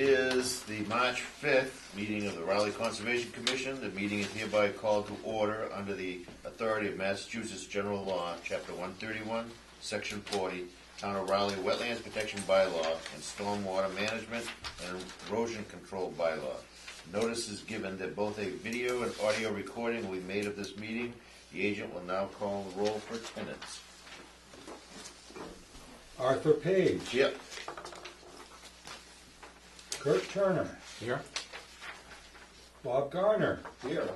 is the March 5th meeting of the Raleigh Conservation Commission. The meeting is hereby called to order under the authority of Massachusetts General Law, Chapter 131, Section 40, Town of Raleigh Wetlands Protection Bylaw, and Stormwater Management and Erosion Control Bylaw. Notice is given that both a video and audio recording will be made of this meeting. The agent will now call the roll for attendance. Arthur Page. Yep. Kurt Turner. Here. Bob Garner. Here.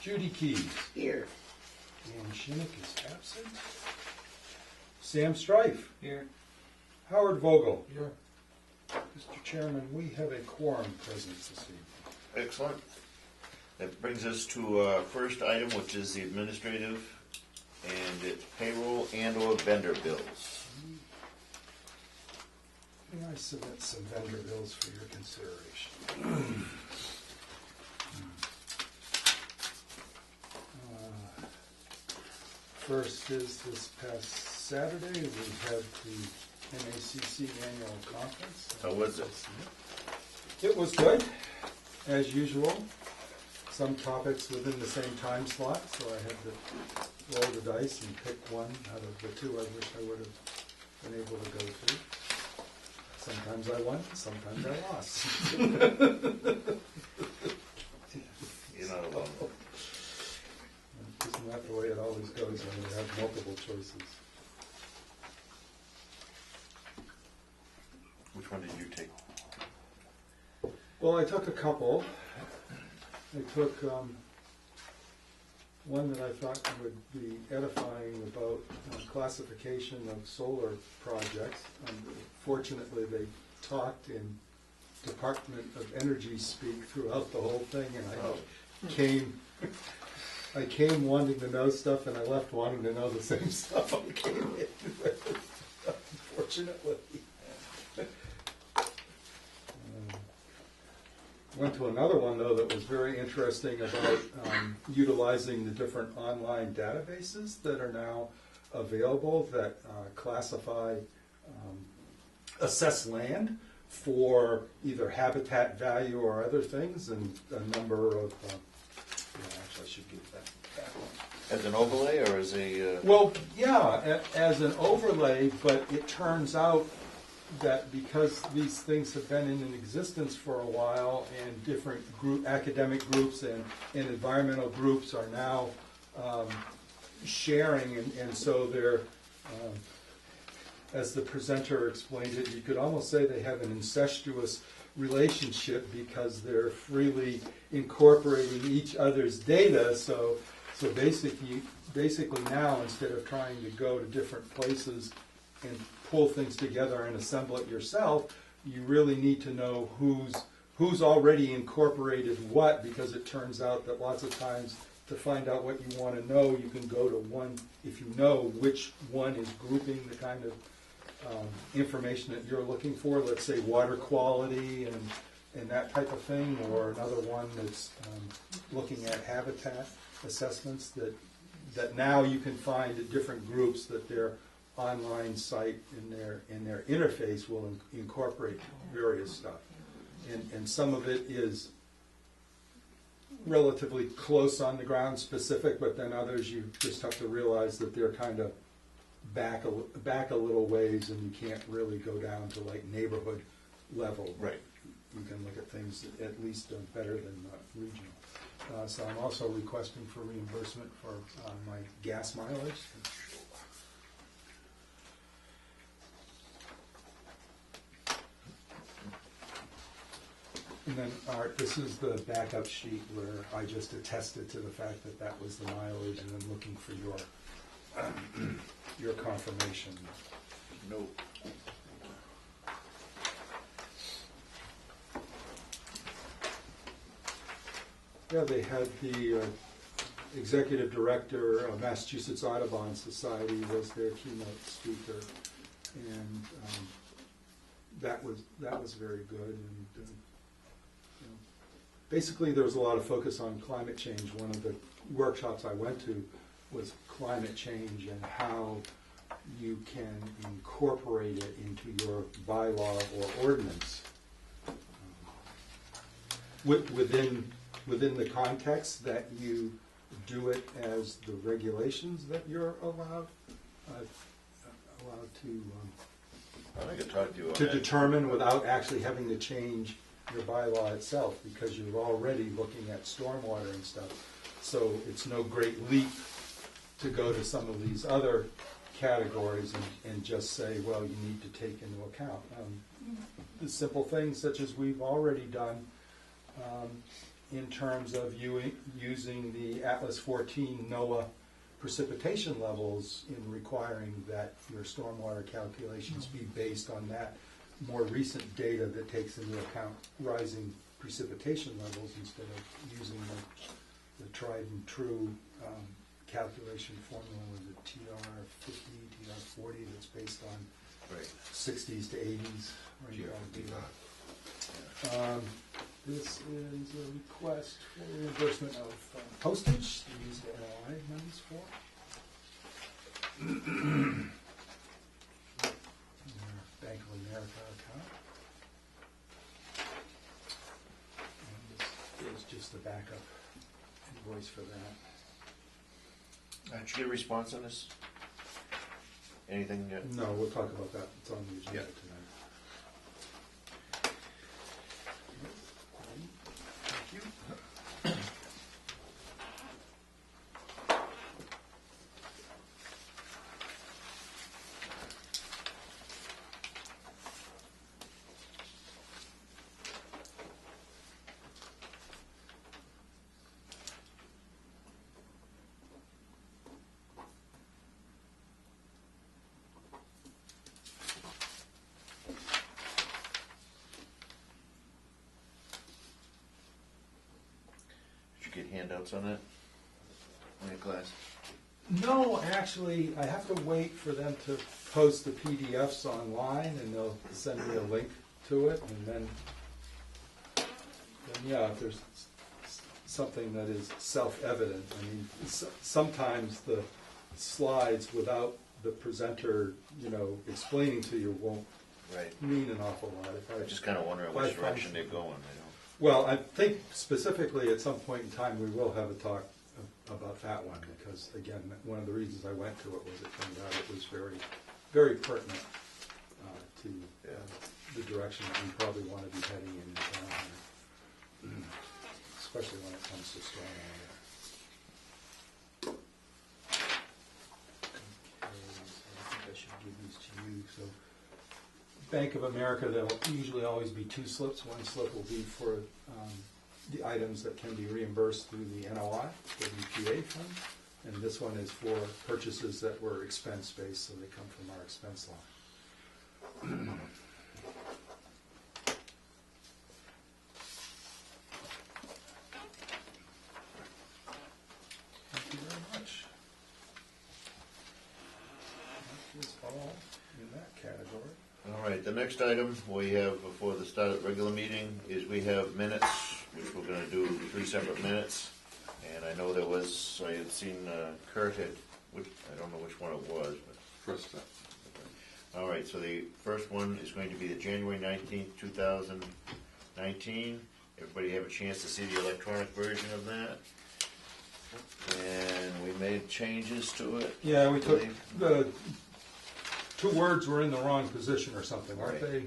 Judy Keys. Here. Ann Shinnick is absent. Sam Strife. Here. Howard Vogel. Here. Mr. Chairman, we have a quorum present this evening. Excellent. That brings us to our first item, which is the administrative, and it's payroll and or vendor bills. May I submit some vendor bills for your consideration? First is this past Saturday, we had the MACC annual conference. How was it? It was good, as usual. Some topics within the same time slot, so I had to roll the dice and pick one out of the two I wish I would have been able to go to. Sometimes I won, sometimes I lost. You're not alone. Isn't that the way it always goes when you have multiple choices? Which one did you take? Well, I took a couple. I took one that I thought would be edifying about classification of solar projects. Fortunately, they talked in Department of Energy speak throughout the whole thing, and I came wanting to know stuff, and I left wanting to know the same stuff I came in with, unfortunately. Went to another one, though, that was very interesting about utilizing the different online databases that are now available that classify, assess land for either habitat value or other things, and a number of, actually I should give that one. As an overlay or as a... Well, yeah, as an overlay, but it turns out that because these things have been in existence for a while, and different academic groups and environmental groups are now sharing, and so they're, as the presenter explained it, you could almost say they have an incestuous relationship because they're freely incorporating each other's data. So basically now, instead of trying to go to different places and pull things together and assemble it yourself, you really need to know who's already incorporated what, because it turns out that lots of times to find out what you want to know, you can go to one, if you know which one is grouping the kind of information that you're looking for, let's say water quality and that type of thing, or another one that's looking at habitat assessments, that now you can find at different groups that their online site in their interface will incorporate various stuff, and some of it is relatively close on the ground specific, but then others you just have to realize that they're kind of back a little ways, and you can't really go down to like neighborhood level. Right. You can look at things at least better than regional. So I'm also requesting for reimbursement for my gas mileage. And then, Art, this is the backup sheet where I just attested to the fact that that was the mileage, and I'm looking for your confirmation. No. Yeah, they had the executive director of Massachusetts Audubon Society was their keynote speaker, and that was very good. And basically, there was a lot of focus on climate change. One of the workshops I went to was climate change and how you can incorporate it into your bylaw or ordinance within the context that you do it as the regulations that you're allowed to I could talk to you on to that. determine without actually having to change your bylaw itself, because you're already looking at stormwater and stuff. So it's no great leap to go to some of these other categories and just say, well, you need to take into account the simple things such as we've already done in terms of using the Atlas 14 NOAA precipitation levels in requiring that your stormwater calculations be based on that more recent data that takes into account rising precipitation levels instead of using the tried and true calculation formula with the TR50, TR40 that's based on Right. 60s to 80s. This is a request for reimbursement of postage to use the NOI monies for. Bank of America account. And this is just a backup invoice for that. Did you get a response on this? Anything yet? No, we'll talk about that. It's on the agenda Yeah. tonight. Thank you. Did you get handouts on that? In your class? No, actually, I have to wait for them to post the PDFs online, and they'll send me a link to it, and then yeah, if there's something that is self-evident. I mean, sometimes the slides without the presenter, explaining to you won't Right. mean an awful lot. I'm just kind of wondering if I which find- direction they're going. Well, I think specifically at some point in time, we will have a talk about that one, because again, one of the reasons I went to it was it turned out it was very, very pertinent to the direction that we probably want to be heading in town here, especially when it comes to stormwater. Okay, so I think I should give these to you. So, Bank of America, there'll usually always be two slips. One slip will be for the items that can be reimbursed through the NOI, WPA fund, and this one is for purchases that were expense-based, so they come from our expense line. Thank you very much. That is all in that category. All right, the next item we have before the start of the regular meeting is we have minutes, which we're gonna do 3 separate minutes. And I know I had seen Kurt had, I don't know which one it was, but. First step. All right, so the first one is going to be the January 19th, 2019. Everybody have a chance to see the electronic version of that? And we made changes to it. Yeah, we I took believe. the two words were in the wrong position or something, aren't Right. they?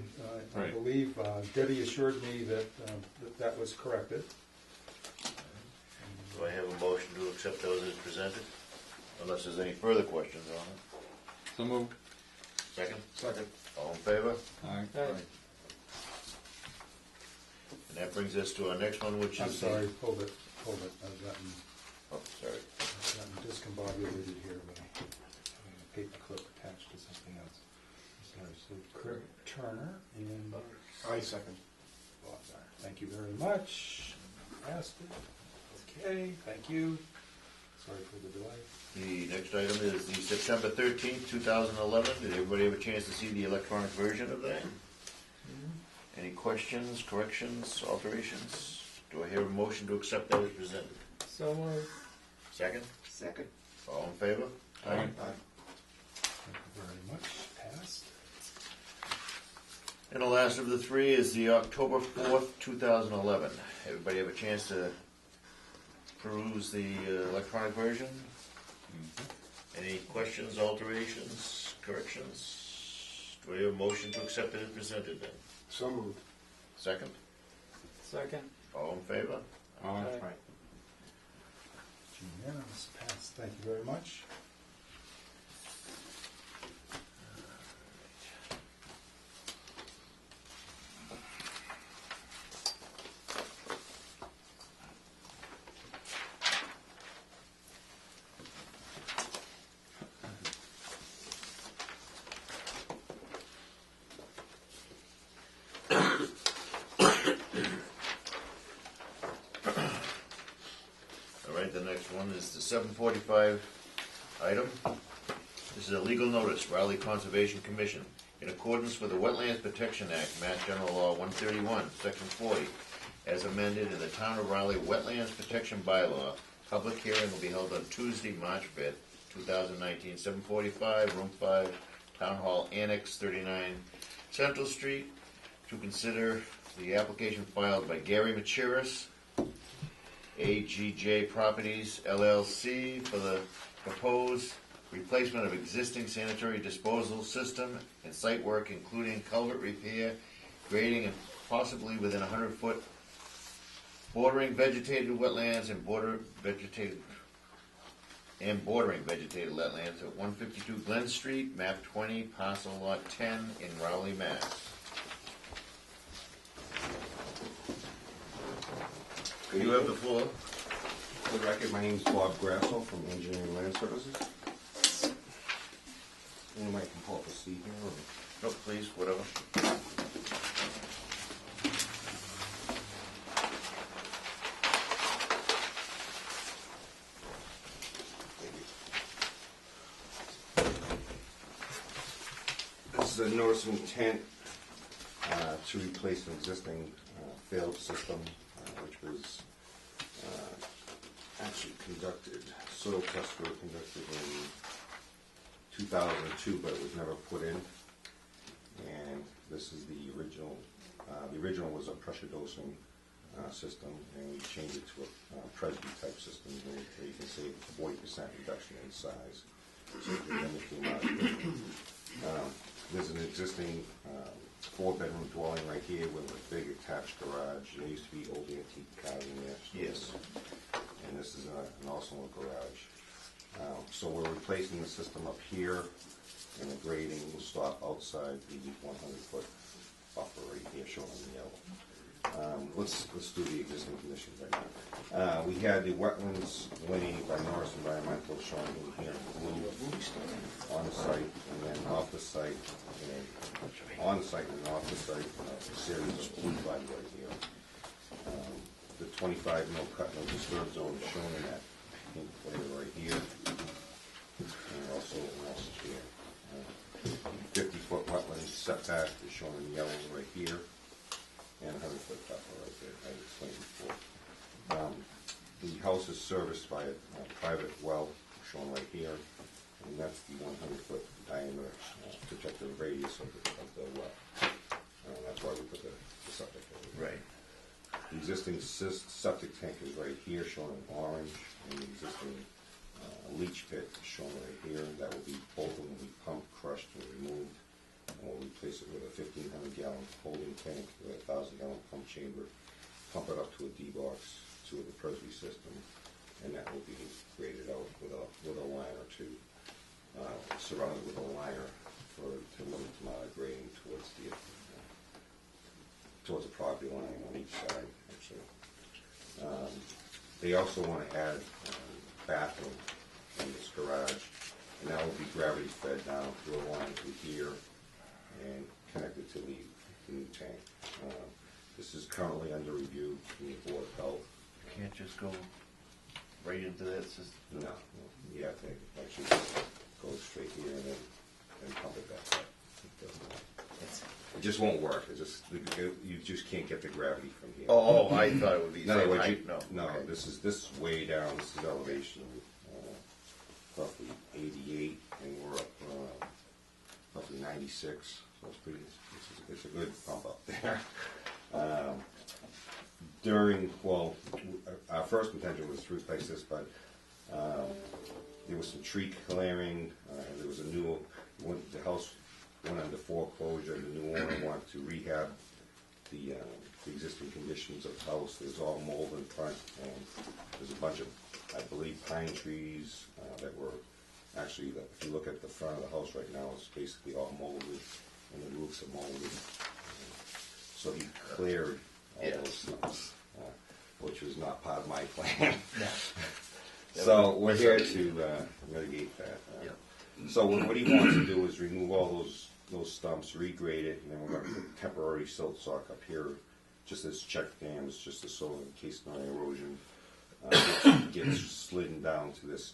I Right. believe Debbie assured me that that was corrected. Do I have a motion to accept those as presented? Unless there's any further questions on it. So moved. Second? Second. All in favor? Aye. And that brings us to our next one, which is. I'm sorry, hold it. I've gotten Oh, sorry. discombobulated here by having a paper clip attached to something else. Sorry, so Kurt Turner and Aye, second. Bozar. Thank you very much. Passed it. Okay, thank you. Sorry for the delay. The next item is the September 13th, 2011. Did everybody have a chance to see the electronic version of that? Any questions, corrections, alterations? Do I hear a motion to accept that as presented? So moved. Second? Second. All in favor? Thank you very much. Passed. And the last of the three is the October 4th, 2011. Everybody have a chance to peruse the electronic version? Any questions, alterations, corrections? Do we have a motion to accept it as presented then? So moved. Second? Second. All in favor? Aye. Unanimous, passed. Thank you very much. All right, the next one is the 745 item. This is a legal notice, Raleigh Conservation Commission. In accordance with the Wetlands Protection Act, Mass General Law 131, Section 40, as amended in the Town of Raleigh Wetlands Protection Bylaw, public hearing will be held on Tuesday, March 5th, 2019, 7:45, Room 5, Town Hall Annex 39, Central Street, to consider the application filed by Gary Machuris, AGJ Properties LLC, for the proposed replacement of existing sanitary disposal system and site work, including culvert repair, grading, and possibly within 100-foot bordering vegetated wetlands and bordering vegetated wetlands at 152 Glen Street, map 20, parcel lot 10 in Raleigh, Mass. You have the floor. For the record, my name is Bob Grasso from Engineering Land Services. Anybody can pull up a seat here, or? No, please, whatever. This is a notice of intent to replace an existing failed system, which was actually soil tests were conducted in 2002, but it was never put in. And this is the original. The original was a pressure dosing system, and we changed it to a Presby type system where you can save 40% reduction in size. So you can limit the amount of equipment. There's an existing 4-bedroom dwelling right here with a big attached garage. There used to be old antique cars in there. Yes. And this is also a garage. So we're replacing the system up here, and the grading will stop outside the 100-foot buffer right here shown in yellow. Let's do the existing conditions right now. We had the wetlands delineated by Norris Environmental shown in here in blue on the site, and then off the site, and on the site and off the site, a series of blue lines right here. The 25 mil cut no disturb zone is shown in that pink layer right here, and also here. 50-foot wetland setback is shown in yellow right here, and 100-foot buffer right there, I explained before. The house is serviced by a private well shown right here, and that's the 100-foot diameter protective radius of the well. That's why we put the septic over. Right. The existing septic tank is right here, shown in orange, and the existing leach pit is shown right here. That will be, both of them will be pumped, crushed, and removed. And we'll replace it with a 1,500-gallon holding tank with a 1,000-gallon pump chamber, pump it up to a D-box to the Presby system, and that will be graded out with a liner surrounded with a liner to limit the amount of grading towards the property line on each side, actually. They also want to add bathroom in this garage, and that will be gravity fed down through a line through here and connected to the new tank. This is currently under review from the Board of Health. You can't just go right into that system. No, you have to actually just go straight here and pump it back up. It just won't work. You just can't get the gravity from here. Oh, I thought it would be No, same what height. you- No. No, Okay. this is way down. This is elevation roughly 88, and we're up roughly 96. So it's pretty, it's a good pump up there. Our first intention was to replace this, but there was some tree clearing, there was the house went under foreclosure, the new owner wanted to rehab the existing conditions of the house. There's all mold in front, and there's a bunch of, I believe, pine trees that were actually, if you look at the front of the house right now, it's basically all molded, and the roofs are molded. So he cleared all those stumps, which was not part of my plan. So we're here to mitigate that. So what he wants to do is remove all those stumps, regrade it, and then we're going to put temporary silt sock up here, just as check dams, just so in case no erosion gets slidden down to this.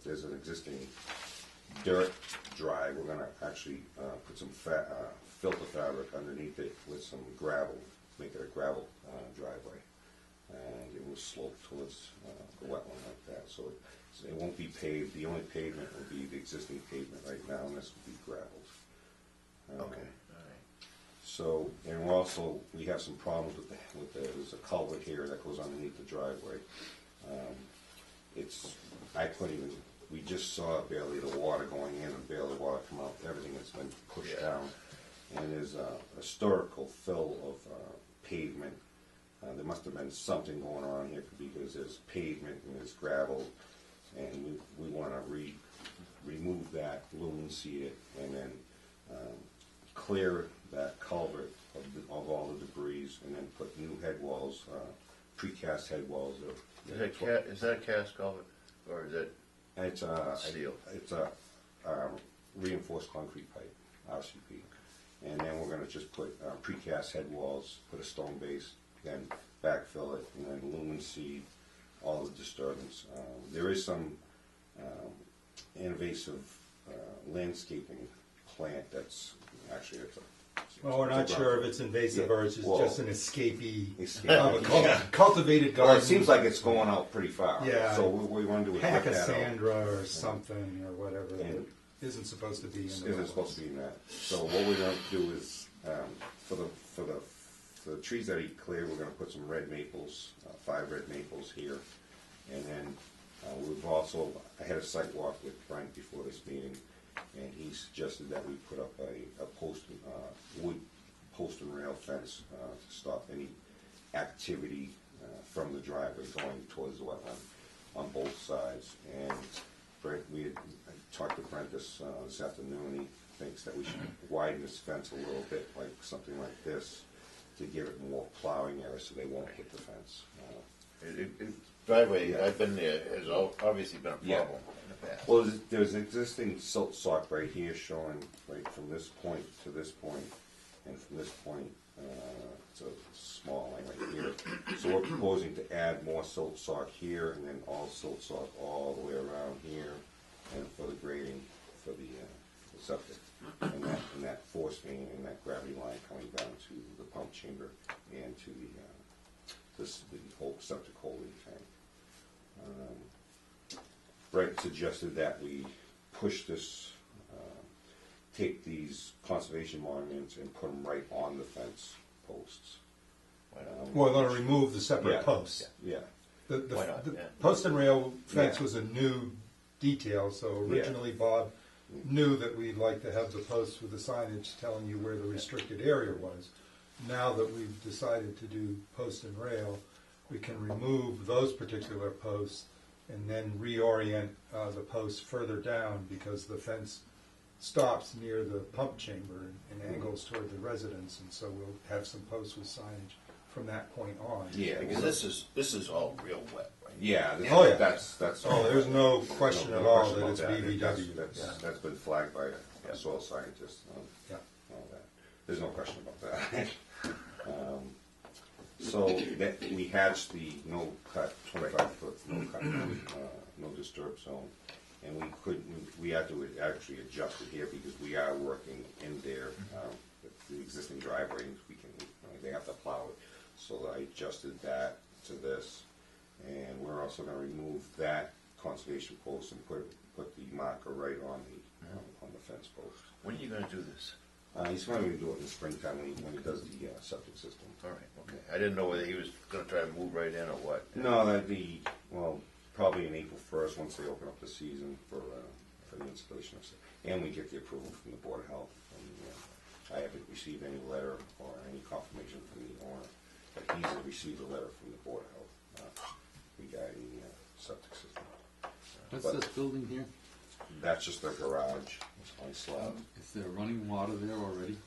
There's an existing dirt drive. We're going to actually put some filter fabric underneath it with some gravel, make it a gravel driveway, and it will slope towards the wetland like that. So it won't be paved. The only pavement will be the existing pavement right now, and this will be gravelled. Okay, all right. So, and we have some problems with there's a culvert here that goes underneath the driveway. We just saw barely the water going in and barely water come out. Everything has been pushed down. And there's a historical fill of pavement. There must have been something going on here because there's pavement and there's gravel. And we want to remove that, lumen seed it, and then clear that culvert of all the debris, and then put new head walls, precast head walls. Is that a cast culvert, or is it steel? It's a reinforced concrete pipe, RCP. And then we're going to just put precast head walls, put a stone base, then backfill it, and then lumen seed all the disturbance. There is some invasive landscaping plant that's actually Well, we're not sure if it's invasive or it's just an escapee Escapee. of a cultivated garden. Well, it seems like it's going out pretty far. Yeah. So what we want to do is rip that out. Pachysandra or something or whatever And that isn't supposed to be in the Isn't supposed to be in that. So what we're going to do is, for the trees that he cleared, we're going to put some red maples, 5 red maples here. And then I had a site walk with Frank before this meeting, and he suggested that we put up a wood post and rail fence to stop any activity from the driveway going towards the wetland on both sides. And we had talked to Brent this afternoon, and he thinks that we should widen this fence a little bit, like something like this, to give it more plowing area so they won't hit the fence. Driveway, I've been there, has obviously been a problem in the past. Well, there's an existing silt sock right here showing right from this point to this point, and from this point, it's a small line right here. So we're proposing to add more silt sock here, and then all silt sock all the way around here, and for the grading for the septic, and that force main and that gravity line coming down to the pump chamber and to the whole septic holding tank. Brett suggested that we push this, take these conservation monuments and put them right on the fence posts. Well, we're going to remove the separate Yeah. posts. Yeah. The Why not? Yeah. post and rail fence Yeah. was a new detail, so originally Bob knew that we'd like to have the posts with the signage telling you where the restricted area was. Now that we've decided to do post and rail, we can remove those particular posts and then reorient the posts further down, because the fence stops near the pump chamber and angles toward the residence, and so we'll have some posts with signage from that point on. Yeah. Because this is all real wet, right? Yeah. Oh, yeah. That's. Oh, there's no question No at all question that about it's that. BVW. That's been flagged by Yeah. a soil scientist. Yeah. All that. There's no question about that. So that we hatched the no cut, 25-foot no cut, no disturb zone, and we had to actually adjust it here because we are working in there, the existing driveway. They have to plow it, so I adjusted that to this, and we're also going to remove that conservation post and put the marker right on the fence post. When are you gonna do this? He's gonna do it in the springtime when he does the septic system. All right, okay. I didn't know whether he was gonna try to move right in or what. No, that'd be, well, probably in April 1st, once they open up the season for the installation of, and we get the approval from the Board of Health. And, I haven't received any letter or any confirmation from the owner, but he's received a letter from the Board of Health regarding the septic system. What's But this building here? that's just their garage, it's on a slab. Is there running water there already?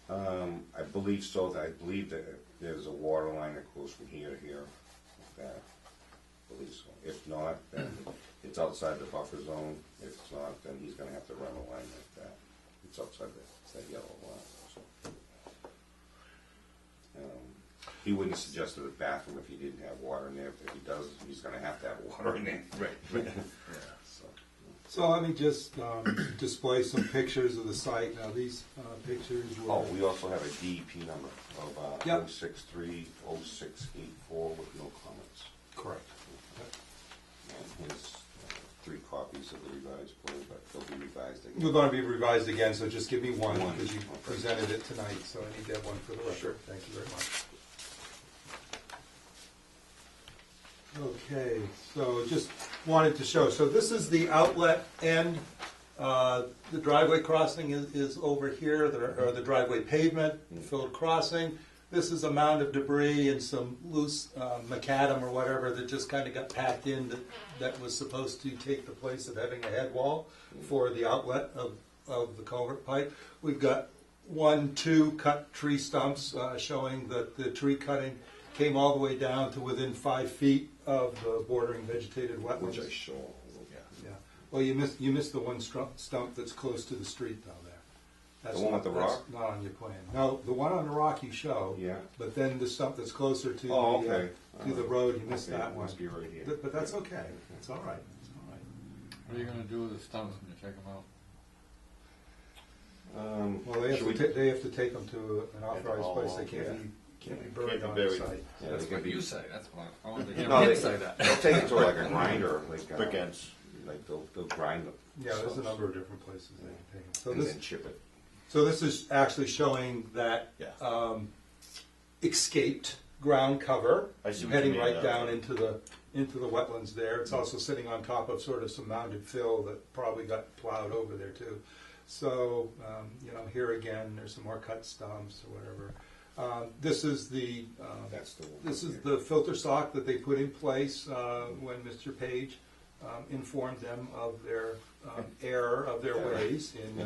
I believe so. I believe that there's a water line that goes from here to here. I believe so. If not, then it's outside the buffer zone. If not, then he's gonna have to run a line like that. It's outside that yellow line. So. He wouldn't have suggested a bathroom if he didn't have water in there. If he does, he's gonna have to have water in there. Right. Yeah. So, So let me just display some pictures of the site. Now, these pictures were... oh, we also have a DEP number of Yep. 0630684 with no comments. Correct. And here's 3 copies of the revised plan, but they'll be revised again. We're going to be revised again, so just give me one, One. because you Okay. presented it tonight, so I need to have one for the record. Sure. Thank you very much. Okay, so just wanted to show, so this is the outlet end. The driveway crossing is over here, or the driveway pavement, filled crossing. This is a mound of debris and some loose macadam or whatever that just kind of got packed in that was supposed to take the place of having a head wall for the outlet of the culvert pipe. We've got 2 cut tree stumps showing that the tree cutting came all the way down to within 5 feet of the bordering vegetated wetlands. Which I show. Yeah. Well, you missed the one stump that's close to the street down there. That's The one with the that's rock? not on your plan. No, the one on the rock you show. Yeah. But then the stump that's closer to Oh, the okay. to the road, you missed Okay, that it one. must be right here. But that's okay. It's all right. It's all right. What are you gonna do with the stumps when you take them out? Well, they Should we- they have to take them to an authorized haul place. They off, can't yeah. be Can't be buried on buried. the site. Yeah, That's they can what be. you say, that's what, I want to hear No, him say that. they'll take it to like a grinder, like Brick ends. like they'll grind them. Yeah, there's a number of different places they can take them. So And this then chip it. So this is actually showing that Yeah. escaped ground cover, I see what heading you mean, right down into the wetlands there. It's also sitting on top of sort of some mounded fill that probably got plowed over there too. So here again, there's some more cut stumps or whatever. This is the That's the one. this is the filter sock that they put in place when Mr. Page informed them of their error of their ways in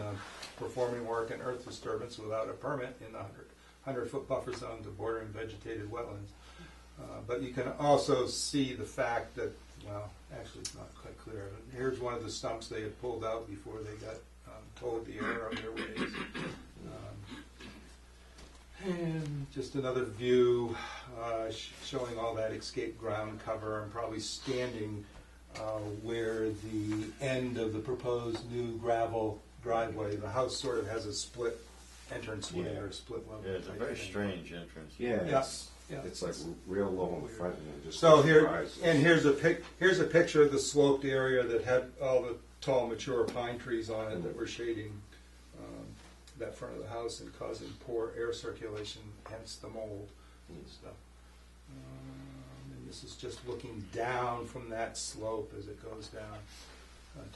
performing work and earth disturbance without a permit in the 100-foot buffer zone to bordering vegetated wetlands. But you can also see the fact that, well, actually it's not quite clear. Here's one of the stumps they had pulled out before they got told the error of their ways. And just another view showing all that escaped ground cover and probably standing where the end of the proposed new gravel driveway, the house sort of has a split entrance way Yeah. or a split level. Yeah, it's a type very thing. strange entrance. Yeah, Yeah, it's like real low in the front and it just. So here, surprises. and here's a picture of the sloped area that had all the tall, mature pine trees on it that were shading that front of the house and causing poor air circulation, hence the mold and stuff. And this is just looking down from that slope as it goes down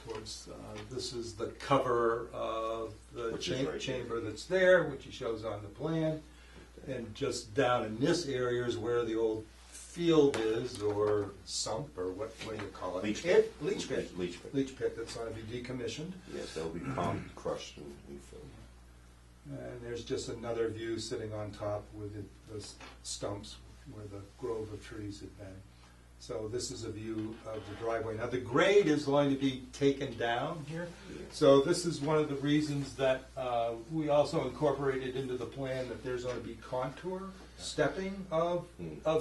towards. This is the cover of the Which is right chamber here. that's there, which he shows on the plan. And just down in this area is where the old field is, or sump, or what do you call it? Leach pit. Leach pit. Leach pit. Leach pit that's going to be decommissioned. Yes, they'll be pumped, crushed, and refilled. And there's just another view sitting on top with the stumps where the grove of trees had been. So this is a view of the driveway. Now the grade is going to be taken down here. So this is one of the reasons that we also incorporated into the plan that there's going to be contour stepping of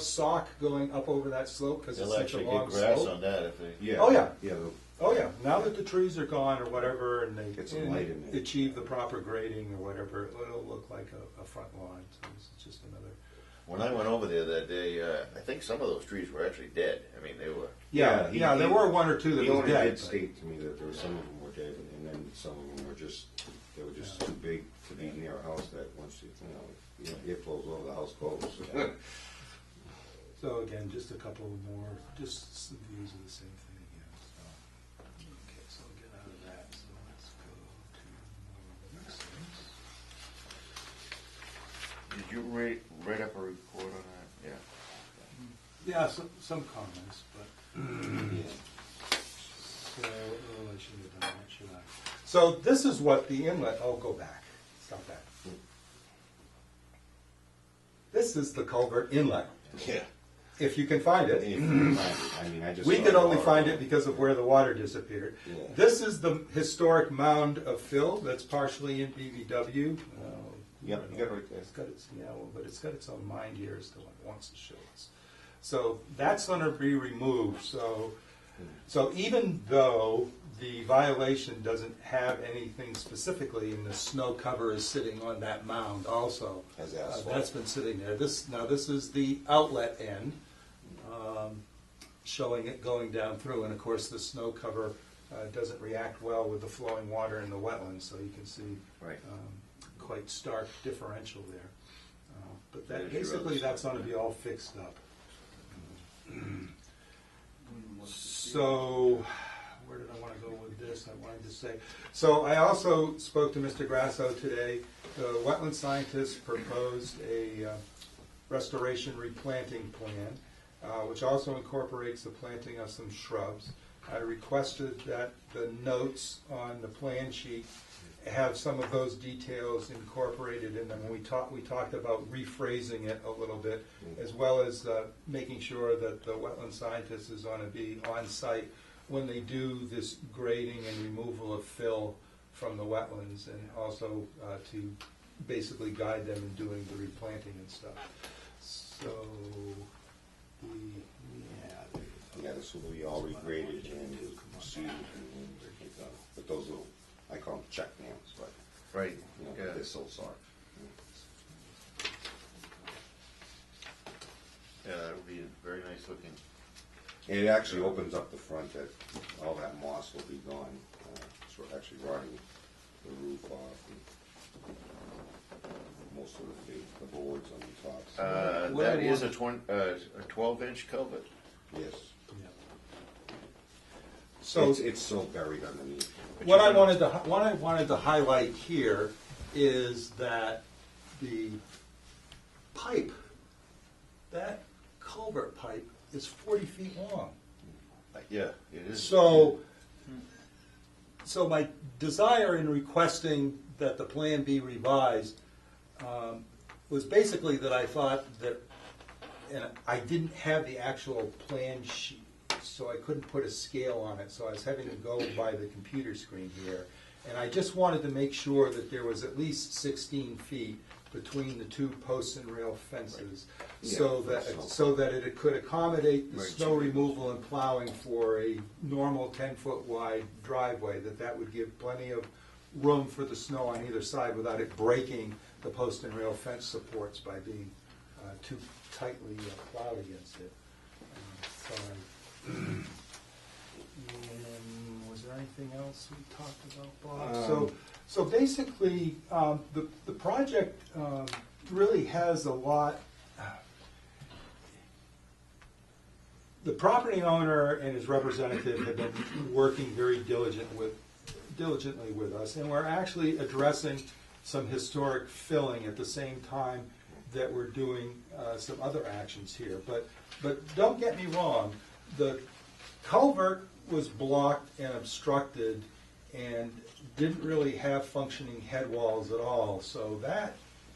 sock going up over that slope because it's They'll such a actually long get grass slope. on that if they. Yeah. Oh, yeah. Yeah. Oh yeah, now that the trees are gone or whatever, and they Get some light in there. achieve the proper grading or whatever, it'll look like a front lawn. So this is just another. When I went over there that day, I think some of those trees were actually dead. I mean, they were. Yeah, Yeah, there were one or two that The was owner dead. did but- state to me that there were some of them were dead, and then some of them were just They were just too big to be near a house that once you know, it flows over, the house goes. So again, just a couple more, just some views of the same thing again. So, okay, so I'll get out of that. So let's go to next things. Did you write up a report on that? Yeah. Yeah, some comments, but Yeah. so I shouldn't have done that, should I? So this is what the inlet. Oh, go back. Stop that. This is the culvert inlet. Yeah. If you can find it. If you can find it. I mean, I just We saw could the only water. find it because of where the water disappeared. Yeah. This is the historic mound of fill that's partially in BVW. Yep, you got it right there. It's got its, but it's got its own mind here as to what it wants to show us. So that's going to be removed. So even though the violation doesn't have anything specifically, and the snow cover is sitting on that mound also. As asphalt. That's been sitting there. This is the outlet end, showing it going down through, and of course the snow cover doesn't react well with the flowing water in the wetlands, so you can see Right. quite stark differential there. But There's that your basically other that's stuff going to be there. all fixed up. So, where did I want to go with this? I wanted to say, so I also spoke to Mr. Grasso today. The wetland scientists proposed a restoration replanting plan, which also incorporates the planting of some shrubs. I requested that the notes on the plan sheet have some of those details incorporated in them. We talked about rephrasing it a little bit, as well as making sure that the wetland scientist is going to be on site when they do this grading and removal of fill from the wetlands, and also to basically guide them in doing the replanting and stuff. So, Yeah, this will be all regraded and seeded, but those little, I call them check dams, but Right. you know, Yeah. they're so soft. Yeah, that would be very nice looking. It actually opens up the front, that all that moss will be gone. It's actually rotting the roof off and most of the boards on the top. What I That is want- a 12-inch culvert. Yes. so It's so buried underneath. what I wanted to highlight here is that the pipe, that culvert pipe, is 40 feet long. Yeah, it is. So my desire in requesting that the plan be revised was basically that I thought that, and I didn't have the actual plan sheet, so I couldn't put a scale on it, so I was having to go by the computer screen here. And I just wanted to make sure that there was at least 16 feet between the two post and rail fences, so Yeah, that it could accommodate the Right. snow removal and plowing for a normal 10-foot wide driveway, that would give plenty of room for the snow on either side without it breaking the post and rail fence supports by being too tightly plowed against it. And was there anything else we talked about, Bob? So basically, the project really has a lot. The property owner and his representative have been working very diligently with us, and we're actually addressing some historic filling at the same time that we're doing some other actions here. But don't get me wrong, the culvert was blocked and obstructed and didn't really have functioning head walls at all. So that,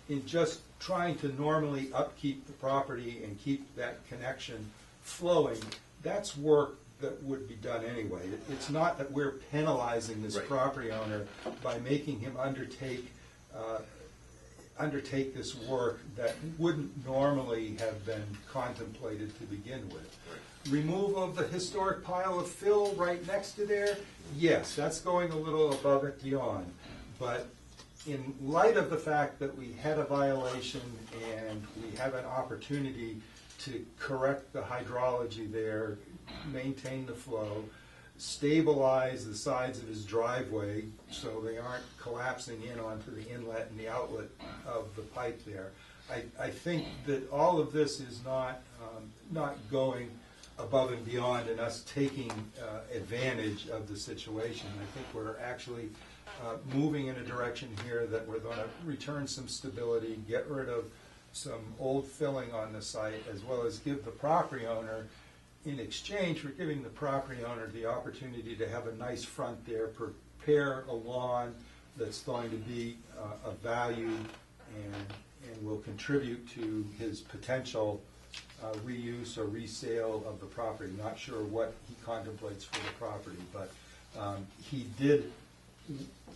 in just trying to normally upkeep the property and keep that connection flowing, that's work that would be done anyway. It's not that we're penalizing this Right. property owner by making him undertake this work that wouldn't normally have been contemplated to begin with. Removal of the historic pile of fill right next to there, yes, that's going a little above and beyond. But in light of the fact that we had a violation and we have an opportunity to correct the hydrology there, maintain the flow, stabilize the sides of his driveway so they aren't collapsing in onto the inlet and the outlet of the pipe there. I think that all of this is not going above and beyond and us taking advantage of the situation. I think we're actually moving in a direction here that we're going to return some stability, get rid of some old filling on the site, as well as give the property owner, in exchange for giving the property owner the opportunity to have a nice front there, prepare a lawn that's going to be of value and will contribute to his potential reuse or resale of the property. Not sure what he contemplates for the property, but he did,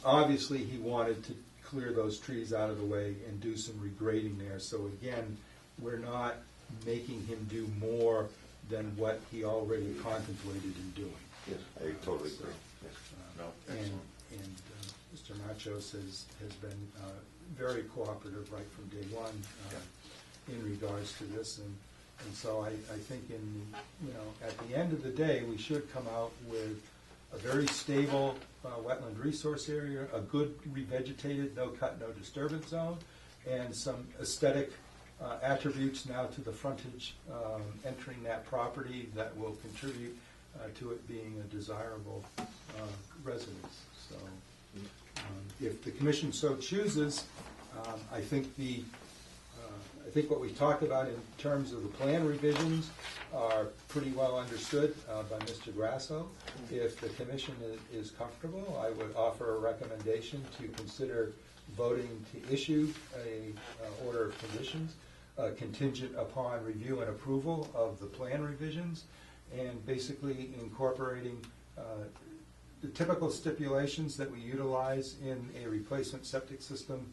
obviously he wanted to clear those trees out of the way and do some regrading there. So again, we're not making him do more than what he already contemplated in doing. Yes, I totally agree. Yes. No, And, excellent. and Mr. Nachos has been very cooperative right from day one in regards to this. And so I think at the end of the day, we should come out with a very stable wetland resource area, a good revegetated, no cut, no disturbance zone, and some aesthetic attributes now to the frontage entering that property that will contribute to it being a desirable residence. So if the commission so chooses, I think what we talked about in terms of the plan revisions are pretty well understood by Mr. Grasso. If the commission is comfortable, I would offer a recommendation to consider voting to issue a order of conditions contingent upon review and approval of the plan revisions, and basically incorporating the typical stipulations that we utilize in a replacement septic system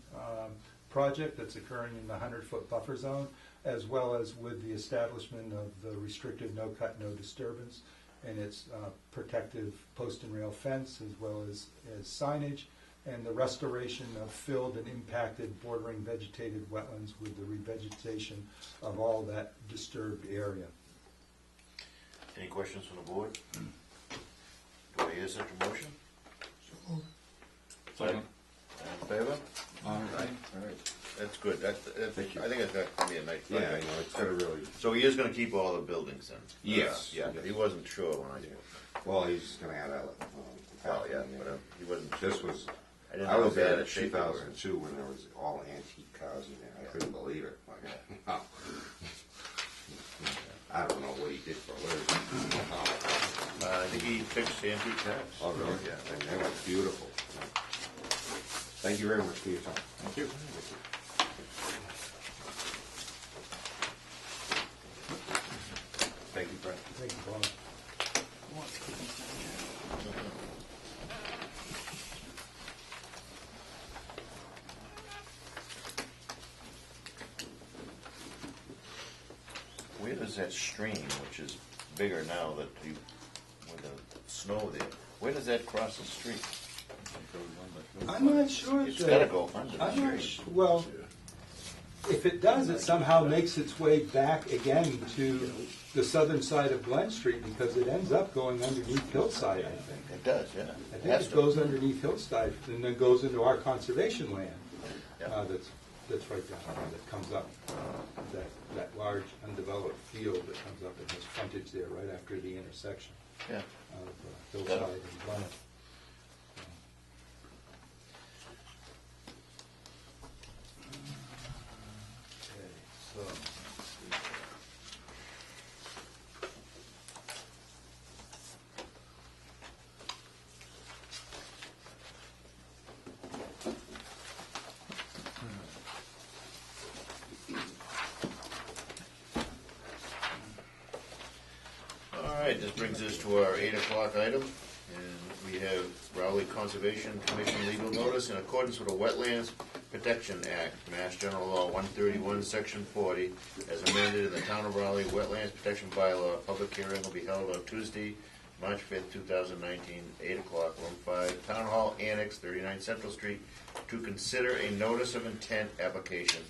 project that's occurring in the 100-foot buffer zone, as well as with the establishment of the restricted no cut, no disturbance, and its protective post and rail fence, as well as signage, and the restoration of filled and impacted bordering vegetated wetlands with the revegetation of all that disturbed area. Any questions from the board? Do I hear such a motion? Second. All in favor? All right. All right. That's good. Thank you. I think it's going to be a nice Yeah, I project. know, it's gotta really, So he is going to keep all the buildings then? Yes. Yeah, Yes. he wasn't sure when I, well, he's gonna add a, well, yeah, but he wasn't sure. this was, I didn't I know was if there they in had a shape over it. 2002 when there was all antique cars in there. I couldn't believe it. Like, wow. I don't know what he did for a living. I think he fixed antique cars. Oh, really? Yeah. And they were beautiful. Thank you very much for your time. Thank you. Thank you, Brent. Thank you, Bob. Where does that stream, which is bigger now that you, with the snow there, where does that cross the street? I'm not sure. It's that- gotta go under the I'm not street. well, if it does, it somehow makes its way back again to the southern side of Glen Street, because it ends up going underneath Hillside, I think. It does, yeah. I It think has it to. goes underneath Hillside and then goes into our conservation land. Yeah. That's right down there, that comes up, that large undeveloped field that comes up and has frontage there right after the intersection Yeah. of Hillside and Glen. Okay, so. All right, this brings us to our 8 o'clock item, and we have Rowley Conservation Commission legal notice in accordance with the Wetlands Protection Act, Mass General Law 131, Section 40, as amended in the Town of Rowley Wetlands Protection Bylaw. Public hearing will be held on Tuesday, March 5th, 2019, 8 o'clock, room 5, Town Hall Annex, 39 Central Street, to consider a notice of intent application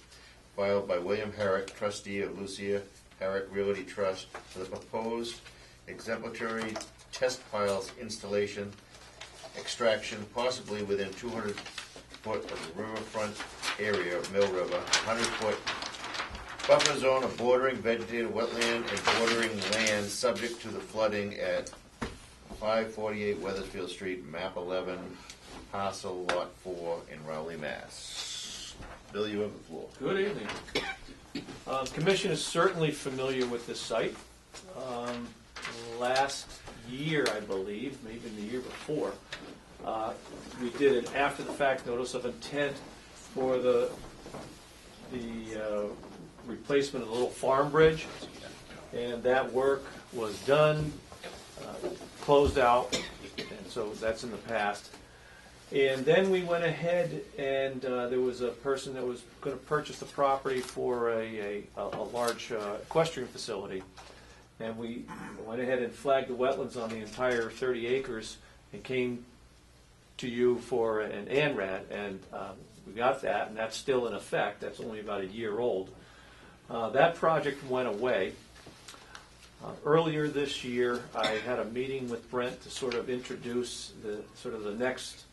filed by William Herrick, trustee of Lucia Herrick Realty Trust, for the proposed exemplary test piles installation, extraction, possibly within 200 foot of the riverfront area of Mill River, 100-foot buffer zone of bordering vegetated wetland and bordering land subject to the flooding at 548 Weathersfield Street, map 11, parcel lot 4 in Rowley, Mass. Bill, you have the floor. Good evening. Commission is certainly familiar with this site. Last year, I believe, maybe the year before, we did an after-the-fact notice of intent for the replacement of the little farm bridge, and that work was done, closed out, and so that's in the past. And then we went ahead and there was a person that was going to purchase the property for a large equestrian facility. And we went ahead and flagged the wetlands on the entire 30 acres and came to you for an ANRAD. And we got that, and that's still in effect. That's only about a year old. That project went away. Earlier this year, I had a meeting with Brent to sort of introduce the next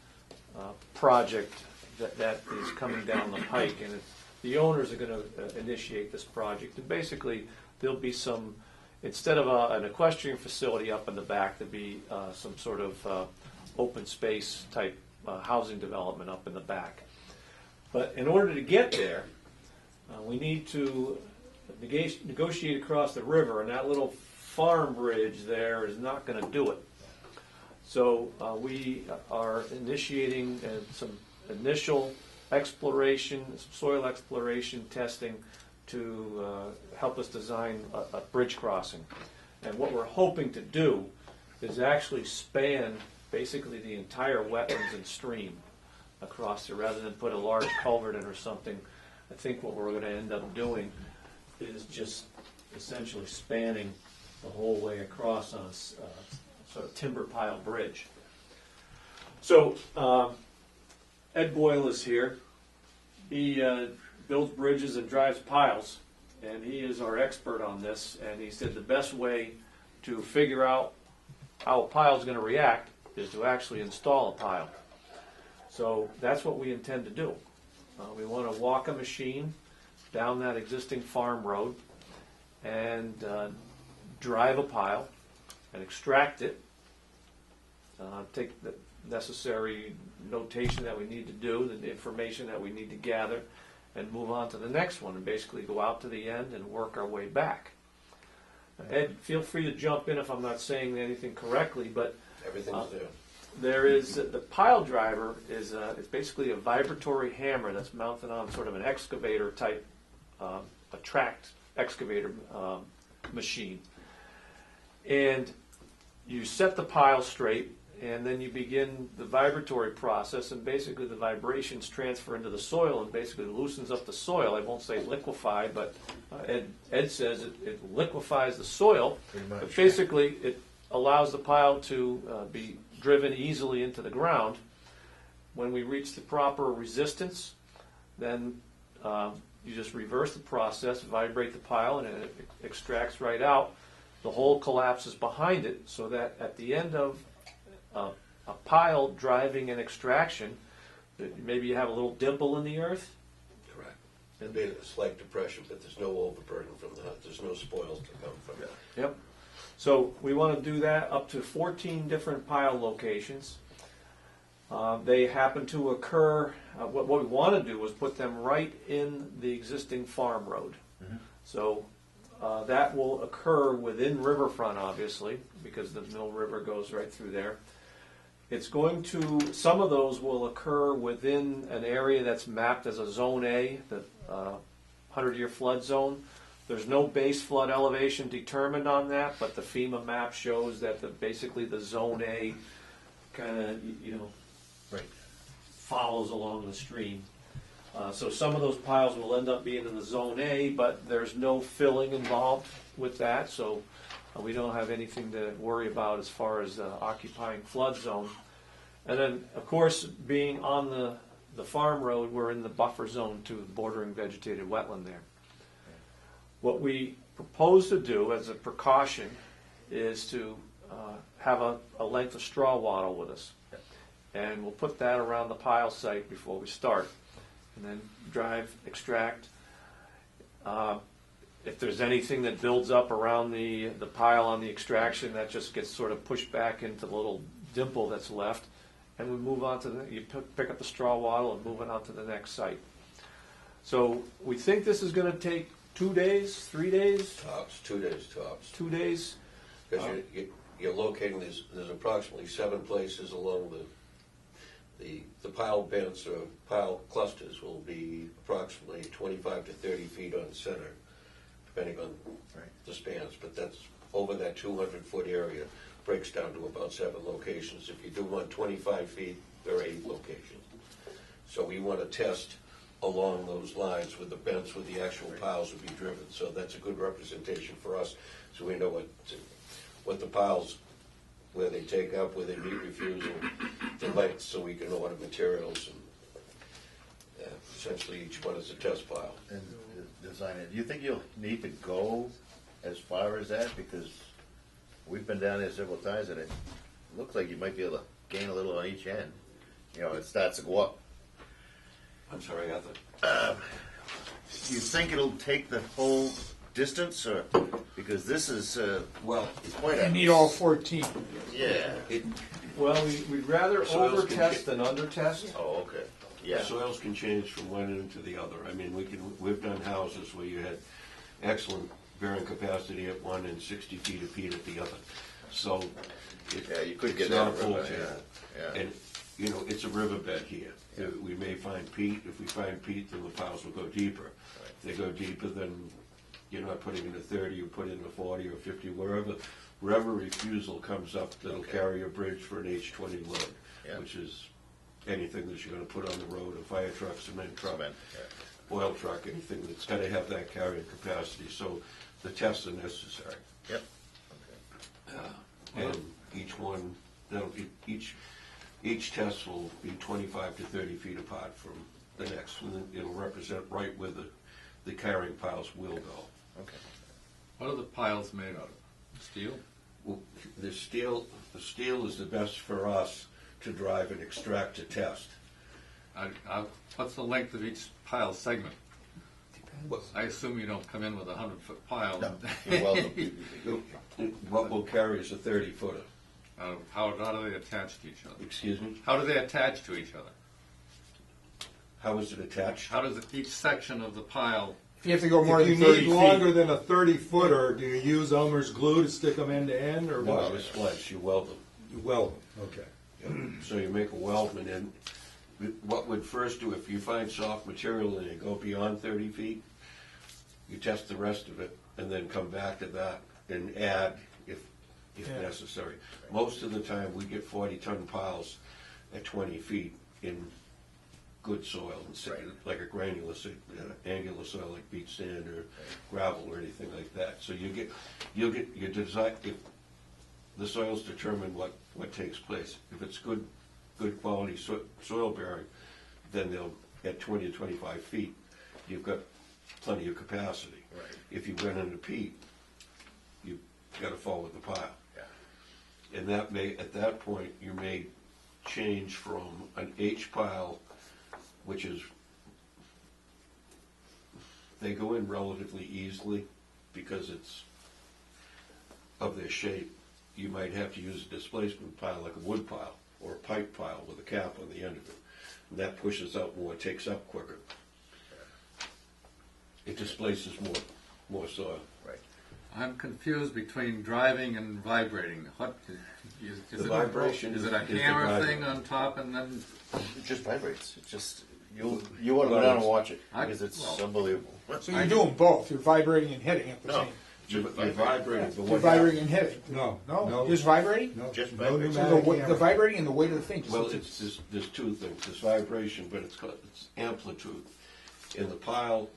project that is coming down the pike, and the owners are going to initiate this project. And basically, there'll be some, instead of an equestrian facility up in the back, there'll be some sort of open space type housing development up in the back. But in order to get there, we need to negotiate across the river, and that little farm bridge there is not going to do it. So we are initiating some initial exploration, some soil exploration testing to help us design a bridge crossing. And what we're hoping to do is actually span basically the entire wetlands and stream across there, rather than put a large culvert in or something. I think what we're going to end up doing is just essentially spanning the whole way across on a sort of timber pile bridge. So Ed Boyle is here. He builds bridges and drives piles, and he is our expert on this. And he said the best way to figure out how a pile is going to react is to actually install a pile. So that's what we intend to do. We want to walk a machine down that existing farm road and drive a pile and extract it, take the necessary notation that we need to do, the information that we need to gather, and move on to the next one, and basically go out to the end and work our way back. Ed, feel free to jump in if I'm not saying anything correctly, but Everything's there. there is the pile driver is it's basically a vibratory hammer that's mounted on sort of an excavator type, a tracked excavator machine. And you set the pile straight, and then you begin the vibratory process, and basically the vibrations transfer into the soil and basically loosens up the soil. I won't say liquefy, but Ed says it liquefies the soil. Pretty much. But basically it allows the pile to be driven easily into the ground. When we reach the proper resistance, then you just reverse the process, vibrate the pile, and it extracts right out. The hole collapses behind it, so that at the end of a pile driving an extraction, maybe you have a little dimple in the earth. Correct. There'd be a slight depression, but there's no overburden from that. There's no spoils to come from it. Yep. So we want to do that up to 14 different pile locations. They happen to occur, what we want to do is put them right in the existing farm road. Mm-hmm. So that will occur within riverfront, obviously, because the Mill River goes right through there. It's going to, some of those will occur within an area that's mapped as a Zone A, the 100-year flood zone. There's no base flood elevation determined on that, but the FEMA map shows that basically the Zone A kind of, Right. follows along the stream. So some of those piles will end up being in the Zone A, but there's no filling involved with that, so we don't have anything to worry about as far as occupying flood zone. And then, of course, being on the farm road, we're in the buffer zone to the bordering vegetated wetland there. What we propose to do as a precaution is to have a length of straw wattle with us. And we'll put that around the pile site before we start. And then drive, extract. If there's anything that builds up around the pile on the extraction, that just gets sort of pushed back into the little dimple that's left. And we move on to you pick up the straw wattle and move it on to the next site. So we think this is going to take 2 days, 3 days? Tops, 2 days tops. 2 days. Because you're locating, there's approximately 7 places along the pile bents or pile clusters will be approximately 25 to 30 feet on center, depending on the spans. But that's over that 200-foot area, breaks down to about 7 locations. If you do one 25 feet, there are 8 locations. So we want to test along those lines with the bents, with the actual piles will be driven. So that's a good representation for us, so we know what the piles, where they take up, where they meet refusal, the lengths, so we can order materials, and essentially each one is a test pile. And design it. Do you think you'll need to go as far as that? Because we've been down there several times, and it looks like you might be able to gain a little on each end. You know, it starts to go up. I'm sorry, Arthur. Do you think it'll take the whole distance, or because this is Well, it's quite a You need all 14. yeah. Well, we'd rather Soils over can test cha- than under test. Oh, okay. Yeah. soils can change from one end to the other. I mean, we've done houses where you had excellent bearing capacity at one and 60 feet of peat at the other. So Yeah, you could get it's that not a full river, change. yeah. And, you know, it's a riverbed here. We may find peat. If we find peat, then the piles will go deeper. If they go deeper, then you're not putting in a 30, you put in a 40 or 50, wherever refusal comes up that'll carry a bridge for an H20 load, Yeah. which is anything that you're going to put on the road, a fire truck, cement truck, Cement, yeah. oil truck, anything that's got to have that carrying capacity. So the tests are necessary. Yep. And each one, each test will be 25 to 30 feet apart from the next. And it'll represent right where the carrying piles will go. Okay. What are the piles made out of? Steel? Well, the steel is the best for us to drive and extract to test. What's the length of each pile segment? What- I assume you don't come in with a 100-foot pile. No, you're welcome. What we'll carry is a 30-footer. How do they attach to each other? Excuse me? How do they attach to each other? How is it attached? How does each section of the pile? If you have to go more If you than 30 need feet. longer than a 30-footer, do you use Elmer's glue to stick them end to end, or No, what? you splice, you weld them. You weld them, okay. So you make a weldment, and what we'd first do, if you find soft material and you go beyond 30 feet, you test the rest of it, and then come back to that and add if Yeah. necessary. Most of the time, we get 40-ton piles at 20 feet in good soil, like a granular, angular soil like beach sand or gravel or anything like that. So you'll get your design. If the soils determine what takes place. If it's good quality soil bearing, then they'll at 20 to 25 feet, you've got plenty of capacity. Right. If you went into peat, you've got to fall with the pile. Yeah. And that may, at that point, you may change from an H pile, which is, they go in relatively easily because it's of their shape. You might have to use a displacement pile like a wood pile or a pipe pile with a cap on the end of it. And that pushes out more, takes up quicker. It displaces more soil. Right. I'm confused between driving and vibrating. What is The it? vibration Is it a is the hammer driving. thing on top and then? It just vibrates. It just you want to go down and watch it because it's unbelievable. So you're doing both. You're vibrating and hitting at the No. same. You're vibrating, but You're what vibrating and hitting. No, No, no. just vibrating. No, Just no vibrates. So pneumatic the hammer. vibrating and the weight of the thing. Just Well, there's two things. There's vibration, but it's amplitude. In the pile,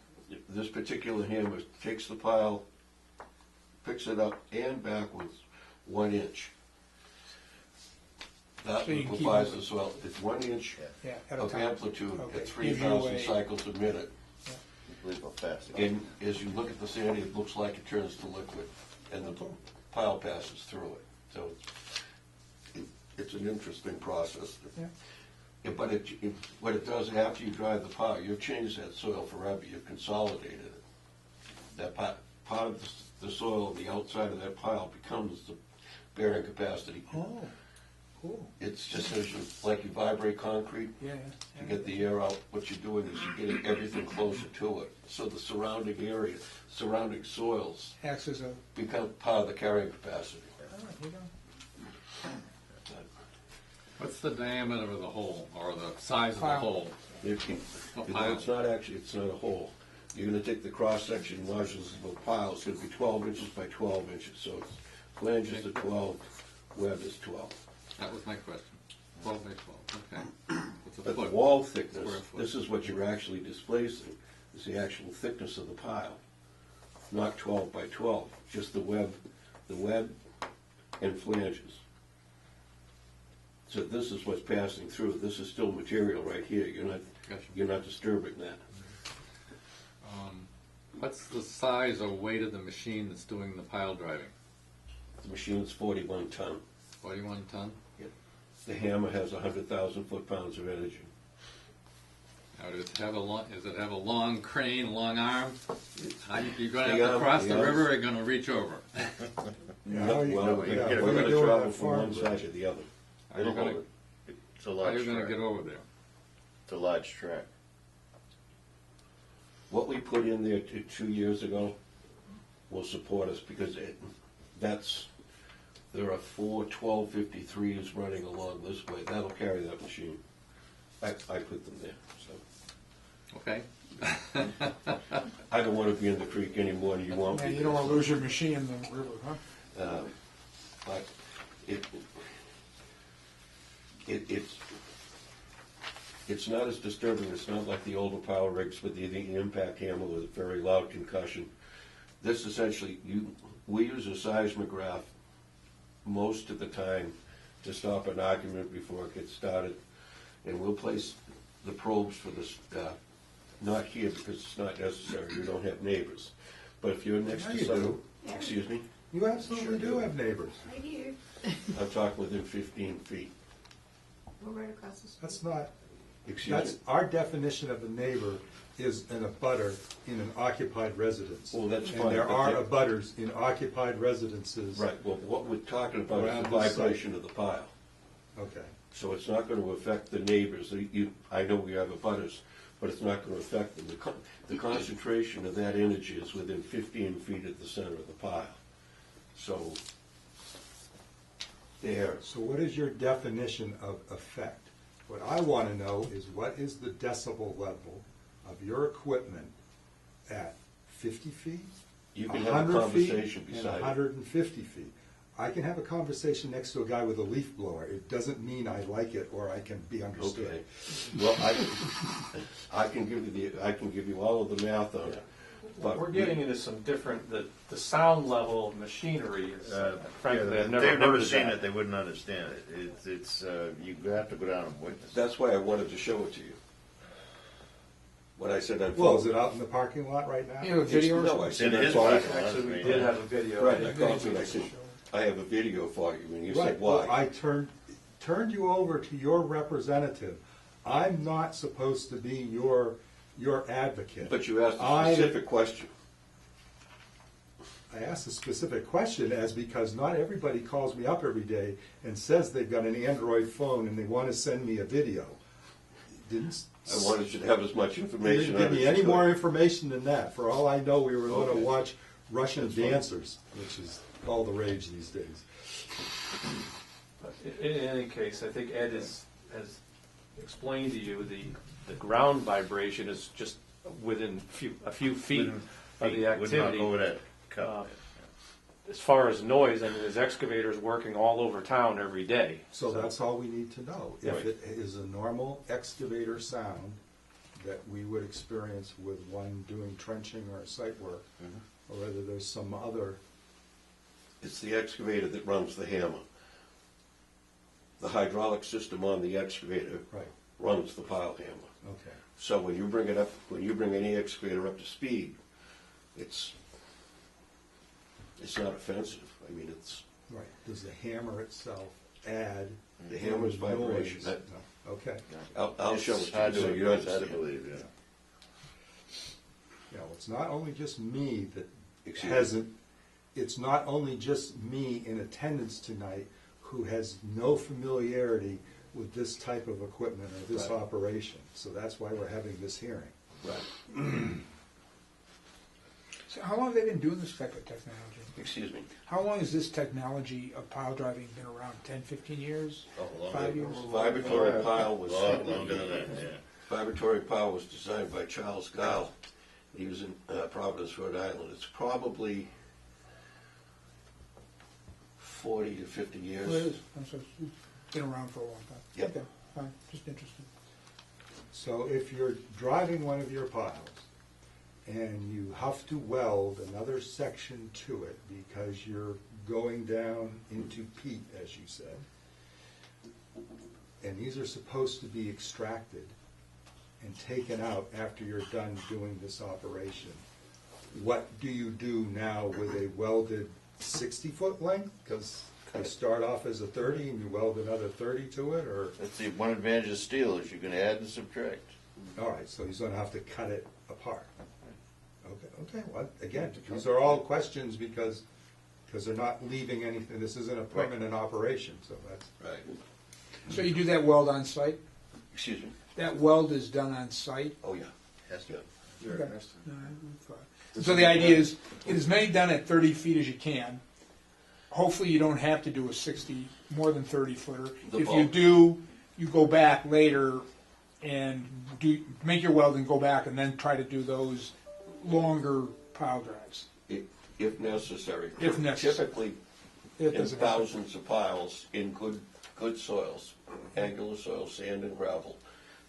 this particular hammer takes the pile, picks it up and backwards 1 inch. That So you keep liquefies moving. the soil. It's 1 inch yeah, at a of time. amplitude Okay. at Gives you 3,000 a- cycles a minute. Believe how fast. it And as you look at the sand, it looks like it turns to liquid, and the pile passes through it. So it's an interesting process. Yeah. But what it does after you drive the pile, you've changed that soil forever, you've consolidated it. That part of the soil on the outside of that pile becomes the bearing capacity. Oh, cool. It's just as you, like you vibrate concrete, Yeah, to get the air out, what you're doing is you're getting everything closer to it. So the surrounding area, surrounding soils Acts as a, become part of the carrying capacity. you know, What's the diameter of the hole, or the size of the Pile. hole? It's not actually, it's not a hole. You're gonna take the cross-section measures of a pile, it's gonna be 12 inches by 12 inches, so it's flanges are 12, web is 12. That was my question. 12 by 12, okay. What's a But the foot? wall thickness, Square foot. this is what you're actually displacing, is the actual thickness of the pile. Not 12 by 12, just the web and flanges. So this is what's passing through, this is still material right here, Gotcha. you're not disturbing that. What's the size or weight of the machine that's doing the pile driving? The machine's 41 ton. 41 ton? The hammer has 100,000 foot-pounds of energy. Now, does it have a long crane, long arm? You're going to The have to arm- cross the the arm- river, or you're going to reach over? How you- Well, yeah, we're what are you gonna doing travel at from one farm side bridge? to the other. How are you It'll going hold to, it. It's a how are large you going to track. get over there? It's a large track. What we put in there 2 years ago will support us because there are 4 1253s running along this way. That'll carry that machine. I put them there, so. Okay. I don't want to be in the creek anymore than you want yeah, me. you don't want to lose your machine in the river, huh? But it's not as disturbing. It's not like the older power rigs with the impact hammer with a very loud concussion. This essentially, we use a seismograph most of the time to stop an argument before it gets started, and we'll place the probes for this. Not here because it's not necessary. We don't have neighbors. But if you're next Yeah, to you someone, do. excuse me, You absolutely do have neighbors. Right here. I'm talking within 15 feet. We're right across the street. That's not, Excuse that's, me. our definition of a neighbor is an abutter in an occupied residence. Well, that's fine, And there but are there- abutters in occupied residences. Right. Well, what we're talking about is Around the the site. vibration of the pile. Okay. So it's not going to affect the neighbors. I know we have abutters, but it's not going to affect them. The concentration of that energy is within 15 feet at the center of the pile. So there. So what is your definition of effect? What I want to know is what is the decibel level of your equipment at 50 feet? You can have a 100 feet, conversation and beside it. 150 feet. I can have a conversation next to a guy with a leaf blower. It doesn't mean I like it or I can be Okay. understood. Well, I can give you all of the math on it. But We're getting into some different, the sound level of machinery is, frankly, I've never They've heard never of seen that. it, they wouldn't understand it. It's you have to go down and witness. That's why I wanted to show it to you. What I said on Well, is it out in the parking lot right now? You have a video or No, I something? said In on his phone. parking lot. Actually, we did have a video. Right, I called you and I said, I have a video for you, and you said, Right, well, why? I turned you over to your representative. I'm not supposed to be your advocate. But you asked a I- specific question. I asked a specific question as because not everybody calls me up every day and says they've got an Android phone and they want to send me a video. Didn't I wanted you to have as much you information didn't on give it me as any you could. more information than that. For all I know, we were going Okay. to watch Russian That's fine. dancers, which is all the rage these days. But in any case, I think Ed has explained to you the ground vibration is just within a few feet of the Would not activity. go over that Uh, cup. As far as noise, I mean, there's excavators working all over town every day. So that's all we need to know. If Right. it is a normal excavator sound that we would experience with one doing trenching or site work, or whether there's some other, It's the excavator that runs the hammer. The hydraulic system on the excavator right, runs the pile hammer. okay. So when you bring any excavator up to speed, it's not offensive. I mean, Right. Does the hammer itself add The hammer's vibration. noise? No. Okay. I'll show it It's to hard you so to, you it's hard to understand. believe, yeah. Yeah, well, it's not only just me that Excuse me? hasn't, it's not only just me in attendance tonight who has no familiarity with this type of equipment or this Right. operation. So that's why we're having this hearing. Right. So how long have they been doing this type of technology? Excuse me. How long has this technology of pile driving been around? 10, 15 years? Oh, longer. 5 years? Vibratory pile was Longer than that, yeah. Vibratory pile was designed by Charles Gall. He was in Providence, Rhode Island. It's probably 40 to 50 years. Well, it is. I'm sorry. It's been around for a long time. Yep. Okay, fine. Just interested. So if you're driving one of your piles and you have to weld another section to it because you're going down into peat, as you said, and these are supposed to be extracted and taken out after you're done doing this operation, what do you do now with a welded 60-foot length? Because you start off as a 30 and you weld another 30 to it, or? That's the one advantage of steel is you can add and subtract. All right, so he's gonna have to cut it apart. Okay, well, again, these are all questions because they're not leaving anything, this isn't a permanent operation, so that's. Right. So you do that weld on site? Excuse me. That weld is done on site? Oh, yeah. Has to. Yeah. Okay. No, I thought- So the idea is, get as many done at 30 feet as you can. Hopefully you don't have to do a 60, more than 30 footer. The If you bulk. do, you go back later and make your weld and go back and then try to do those longer pile drives. If necessary. If necessary. Typically, It in doesn't have to- thousands of piles, in good soils, angular soil, sand and gravel,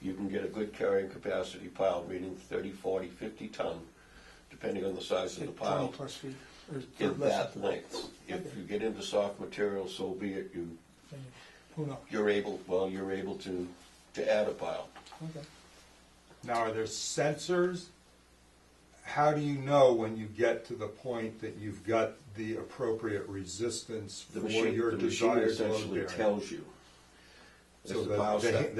you can get a good carrying capacity pile, meaning 30, 40, 50 ton, depending on the size of the 20 pile, plus feet. Or in less that than length. If Okay. you get into soft material, so be it, Who knows? you're able to add a pile. Okay. Now, are there sensors? How do you know when you get to the point that you've got the appropriate resistance The for machine, your the machine desired load essentially bearing? tells you. So As the pile step-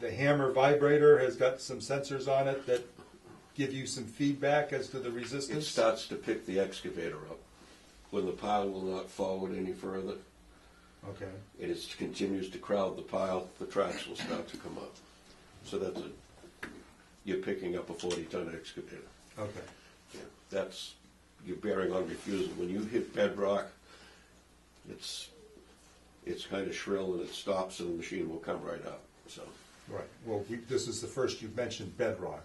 the hammer vibrator has got some sensors on it that give you some feedback as to the It resistance? starts to pick the excavator up. When the pile will not forward any further, Okay, and it continues to crowd the pile, the tracks will start to come up. So you're picking up a 40-ton excavator. okay. Yeah, you're bearing on refusal. When you hit bedrock, it's kind of shrill and it stops and the machine will come right up, so. Right, well, this is the first you've mentioned bedrock.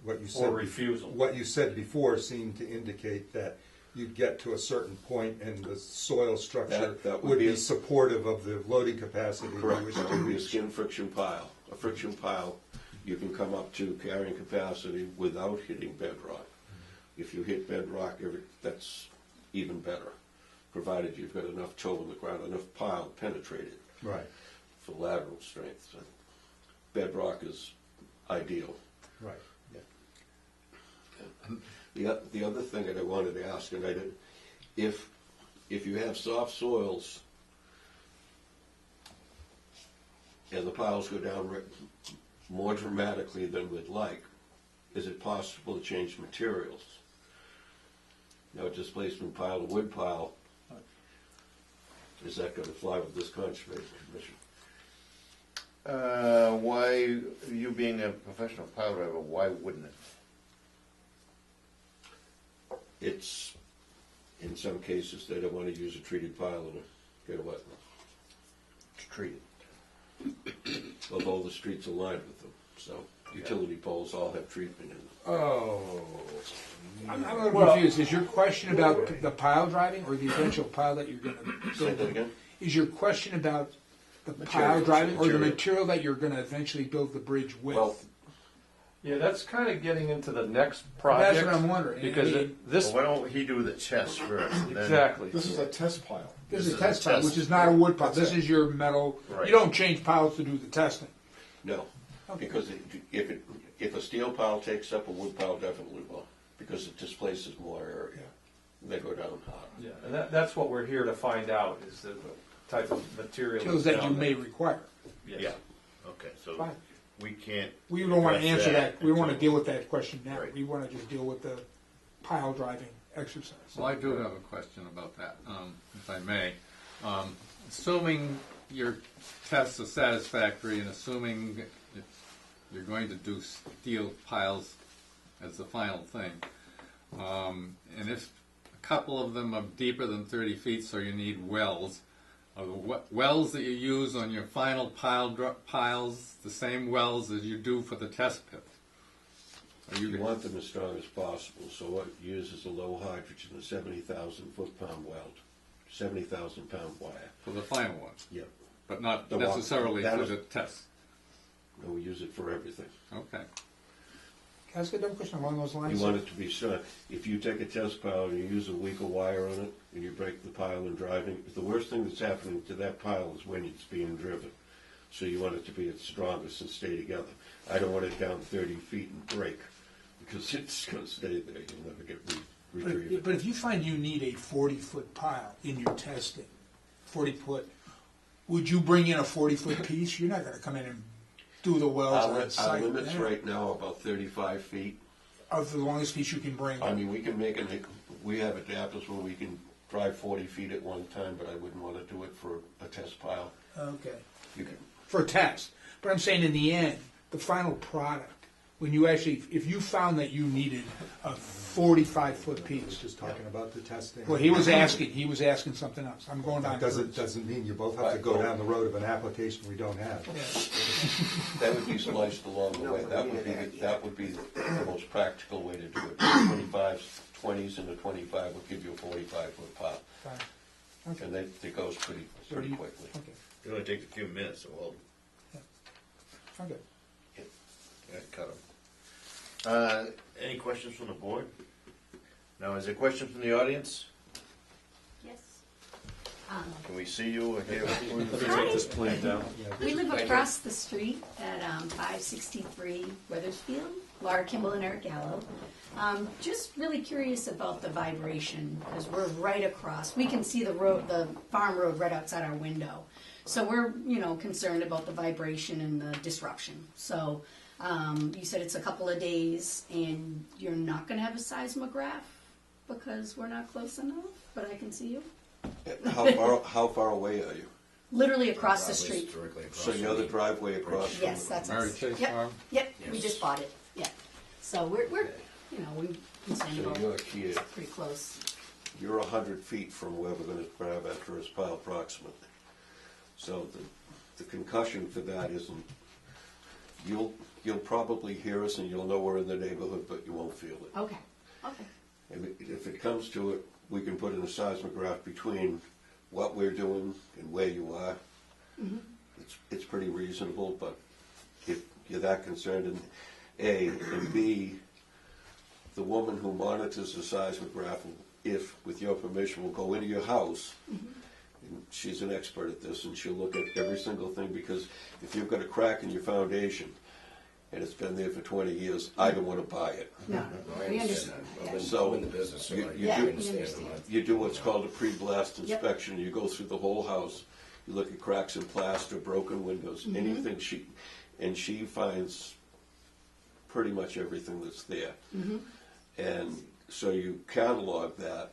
What you said. Or refusal. What you said before seemed to indicate that you'd get to a certain point and the soil structure That would would be be a- supportive of the loading capacity. you Correct, wish that to would be a reach. skin friction pile. A friction pile, you can come up to carrying capacity without hitting bedrock. If you hit bedrock, that's even better, provided you've got enough toe in the ground, enough pile penetrated Right, for lateral strength. So bedrock is ideal. right. The other thing that I wanted to ask, and I did, if you have soft soils and the piles go down more dramatically than we'd like, is it possible to change materials? Now, a displacement pile, a wood pile, is that going to fly with this conservation commission? Why, you being a professional pile driver, why wouldn't it? It's, in some cases, they don't want to use a treated pile and get a wetland, It's treated. although the streets are lined with them. So utility poles all have treatment in them. Oh. I'm a little confused. Is your question about the pile driving or the eventual pile that you're going to Say that again? Is your question about the pile Materials, driving or the material. material that you're going to eventually build the bridge with? Well, Yeah, that's kind of getting into the next project. That's what I'm wondering. Because I mean, this, Well, why don't he do the test first? and then- exactly. This is a test pile. This This is a is a test pile, test. which is not a wood pile. This is your metal. Right. You don't change piles to do the testing. no, Okay. because if a steel pile takes up, a wood pile definitely will, because it displaces more area. they go down hard. Yeah, and that's what we're here to find out, is the type of material. Shows that's that you down may there. require. Yes. Yeah, okay, so Fine. we can't. We don't want to address answer that, we don't want to until- deal with that question now. Right. We want to just deal with the pile driving exercise. Well, I do have a question about that, if I may. Assuming your tests are satisfactory and assuming if you're going to do steel piles as the final thing, and if a couple of them are deeper than 30 feet, so you need wells, are the wells that you use on your final piles the same wells as you do for the test pit? Are You want them as strong as possible, so what you use is a low hydrogen, a 70,000 foot-pound weld, 70,000 pound wire. for the final one, Yep. but not The one- necessarily that for is- the test? And we use it for everything. Okay. Can I ask a dumb question along those lines? You want it to be strong. If you take a test pile and you use a weaker wire on it, and you break the pile in driving, the worst thing that's happening to that pile is when it's being driven. So you want it to be its strongest and stay together. I don't want it down 30 feet and break, because it's gonna stay there, you'll never get retrieved. But if you find you need a 40-foot pile in your testing, 40-foot, would you bring in a 40-foot piece? You're not going to come in and do the wells on Our site. limits there. right now are about 35 feet. Of the longest piece you can bring. I mean, we can make it, we have adapters where we can drive 40 feet at one time, but I wouldn't want to do it for a test pile. Okay. You can, For a test. But I'm saying in the end, the final product, when you actually, if you found that you needed a 45-foot We're piece. just talking about the testing. Well, he was asking something else. I'm going down. Doesn't mean you both have to go down the road of an application we don't have. that would be spliced along the way. That would be the most practical way to do it. 25s, 20s, and a 25 will give you a 45-foot pile. Fine. Okay. And it goes pretty quickly. Okay. It only takes a few minutes, so we'll Okay. cut them. Any questions from the board? Now, is there questions from the audience? Yes. Can we see you or hear? Hi. This plan down. We live across the street at 563 Weathersfield, Laura Kimball and Eric Gallo. Just really curious about the vibration, because we're right across. We can see the road, the farm road right outside our window. So we're, concerned about the vibration and the disruption. So you said it's a couple of days, and you're not going to have a seismograph because we're not close enough, but I can see you. How far away are you? Literally across the street. So you're the driveway across from Yes, that's Mary us. Chase Yep. Farm? Yep, we just bought it, yeah. So we're we concerned So about you're here. pretty close. You're 100 feet from where we're going to grab that first pile approximately. So the concussion for that isn't, you'll probably hear us and you'll know we're in the neighborhood, but you won't feel it. Okay, okay, And if it comes to it, we can put in a seismograph between what we're doing and where you are. It's pretty reasonable, but if you're that concerned, and A, and B, the woman who monitors the seismograph, if, with your permission, will go into your house, and she's an expert at this, and she'll look at every single thing, because if you've got a crack in your foundation, and it's been there for 20 years, I don't want to buy it. no, we understand, yeah. So, in the business, so you- I you Yeah, do- we understand. You do what's called a pre-blast Yep. inspection. You go through the whole house. You look at cracks in plaster, broken windows, anything she finds pretty much everything that's there. And so you catalog that,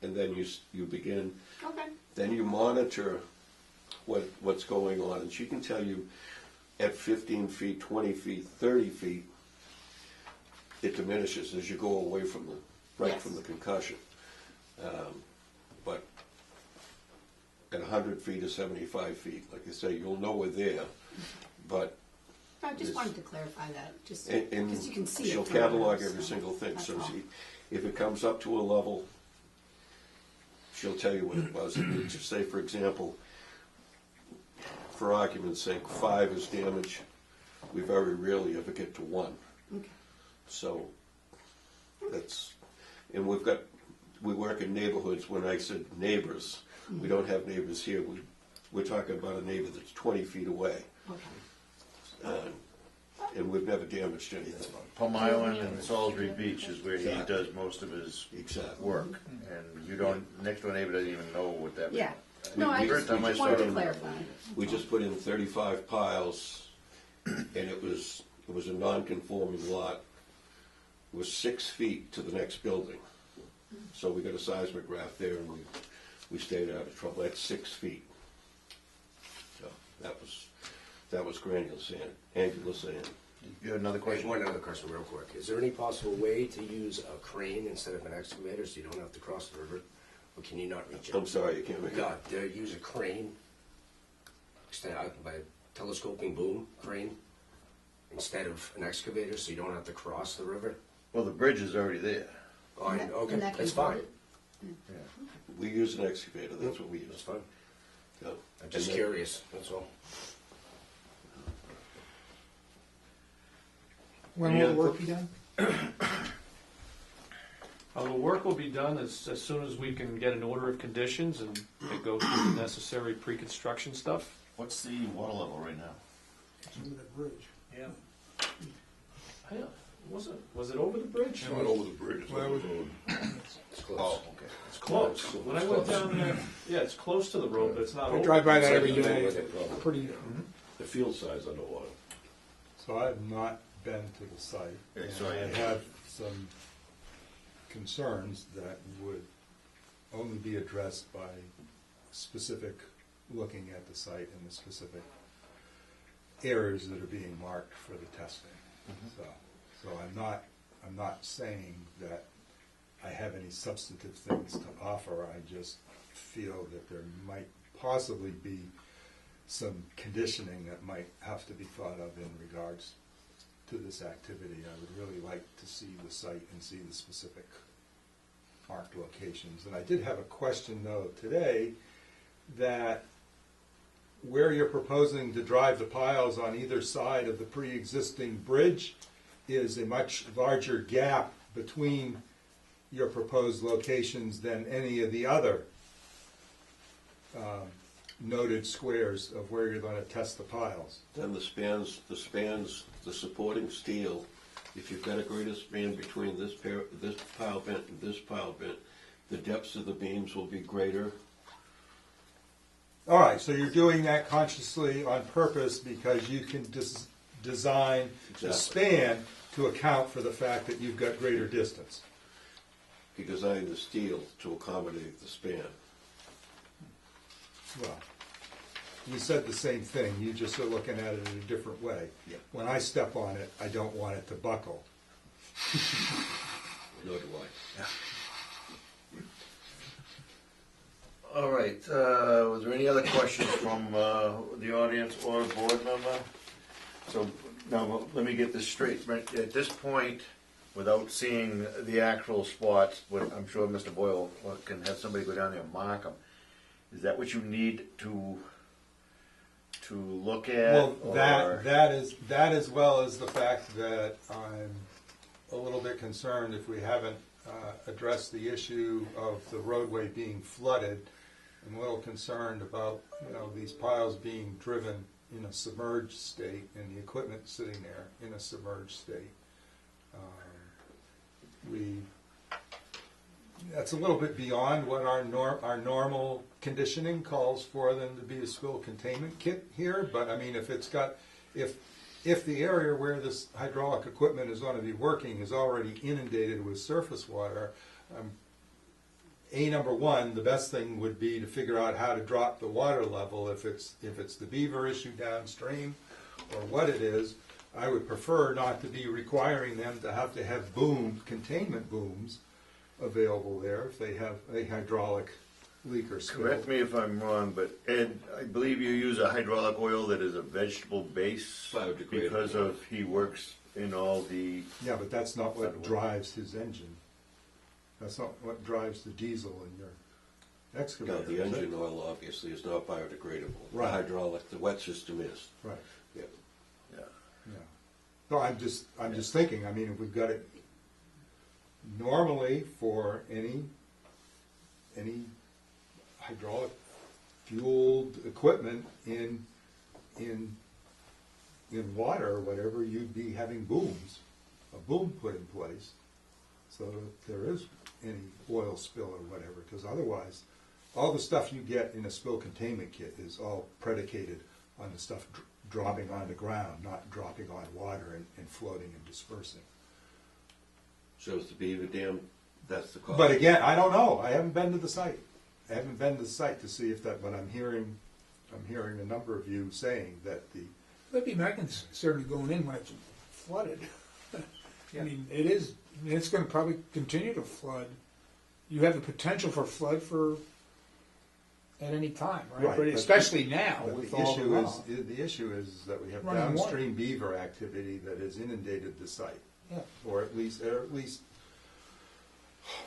and then you begin. Okay, Then you monitor what's going on, and she can tell you at 15 feet, 20 feet, 30 feet, it diminishes as you go away from Yes. from the concussion. But at 100 feet or 75 feet, like I say, you'll know we're there. But I just Yes. wanted to clarify that, just and because you can see it. she'll from catalog here, every so single thing. that's So all. if it comes up to a level, she'll tell you what it was. And just say, for example, for argument's sake, 5 is damage. We very rarely ever get to 1. Okay. So that's, and we work in neighborhoods. When I said neighbors, we don't have neighbors here. We're talking about a neighbor that's 20 feet away. Okay. And All and we've never damaged anything. Plum Island and Salisbury Beach is where he Exactly. does most of his Exactly. work. And you don't, next door neighbor doesn't even know what that means. Yeah. No, I First just time I wanted saw to it, clarify. We just put in 35 piles, and it was a non-conforming lot. It was 6 feet to the next building. So we got a seismograph there, and we stayed out of trouble. That's 6 feet. So that was granular sand, angular sand. You have another question? One other question real quick. Is there any possible way to use a crane instead of an excavator so you don't have to cross the river? Or can you not reach it? I'm sorry, you can't make God, use a crane, extend out by a telescoping boom crane, instead of an excavator so you don't have to cross the river? Well, the bridge is already there. Oh, okay, And that can that's fine. hold We use an excavator, that's what we That's use. fine. Yeah. I'm just And then- curious, that's all. When Any will the other work be done? The work will be done as soon as we can get an order of conditions and go through the necessary pre-construction stuff. What's the water level right now? It's under the bridge. Was it over the bridge? Not over the bridge, it's Well, over it the road. It's close. Oh, okay. It's close. When I went down there, yeah, it's close to the road, but it's not I over. drive by that every It's like day. with it, probably. Pretty, The field size underwater. So I've not been to the site, Okay, and so I you- have some concerns that would only be addressed by specific looking at the site and the specific areas that are being marked for the testing. So I'm not saying that I have any substantive things to offer. I just feel that there might possibly be some conditioning that might have to be thought of in regards to this activity. I would really like to see the site and see the specific marked locations. And I did have a question though today, that where you're proposing to drive the piles on either side of the pre-existing bridge is a much larger gap between your proposed locations than any of the other noted squares of where you're going to test the piles. Then the supporting steel, if you've got a greater span between this pile vent and this pile vent, the depths of the beams will be greater. All right, so you're doing that consciously on purpose because you can design the Exactly. span to account for the fact that you've got greater distance. He designed the steel to accommodate the span. Well, you said the same thing, you just are looking at it in a different way. Yep. When I step on it, I don't want it to buckle. Nor do I. All right, was there any other questions from the audience or a board member? So, now, let me get this straight. Right, at this point, without seeing the actual spots, I'm sure Mr. Boyle can have somebody go down there and mark them. Is that what you need to look at? Well, or- that is as well as the fact that I'm a little bit concerned if we haven't addressed the issue of the roadway being flooded. I'm a little concerned about, these piles being driven in a submerged state and the equipment sitting there in a submerged state. That's a little bit beyond what our normal conditioning calls for them to be a spill containment kit here, but I mean, if the area where this hydraulic equipment is going to be working is already inundated with surface water, number one, the best thing would be to figure out how to drop the water level if it's the beaver issue downstream or what it is. I would prefer not to be requiring them to have containment booms available there if they have a hydraulic leak or spill. Correct me if I'm wrong, but Ed, I believe you use a hydraulic oil that is a vegetable base Biodegradable. because he works in all the. Yeah, but that's not what drives his engine. That's not what drives the diesel in your excavator. Now, the is it? engine oil obviously is not biodegradable. Right. The hydraulic, the wet system is. Right. Yeah. Yeah. Yeah. No, I'm just thinking, I mean, if we've got it normally for any hydraulic fueled equipment in in water or whatever, you'd be having a boom put in place, so that if there is any oil spill or whatever, because otherwise, all the stuff you get in a spill containment kit is all predicated on the stuff dropping on the ground, not dropping on water and floating and dispersing. So is the beaver dam, that's the cost? But again, I don't know. I haven't been to the site. I haven't been to the site to see if that. But I'm hearing a number of you saying that the. There'd be mechanisms certainly going in when it's flooded. Yeah. I mean, it is. I mean, it's going to probably continue to flood. You have the potential for flood at any time, right? Right, but but especially now But with the all issue the is runoff. the issue is that we have Running water. downstream beaver activity that has inundated the site, Yeah. or at least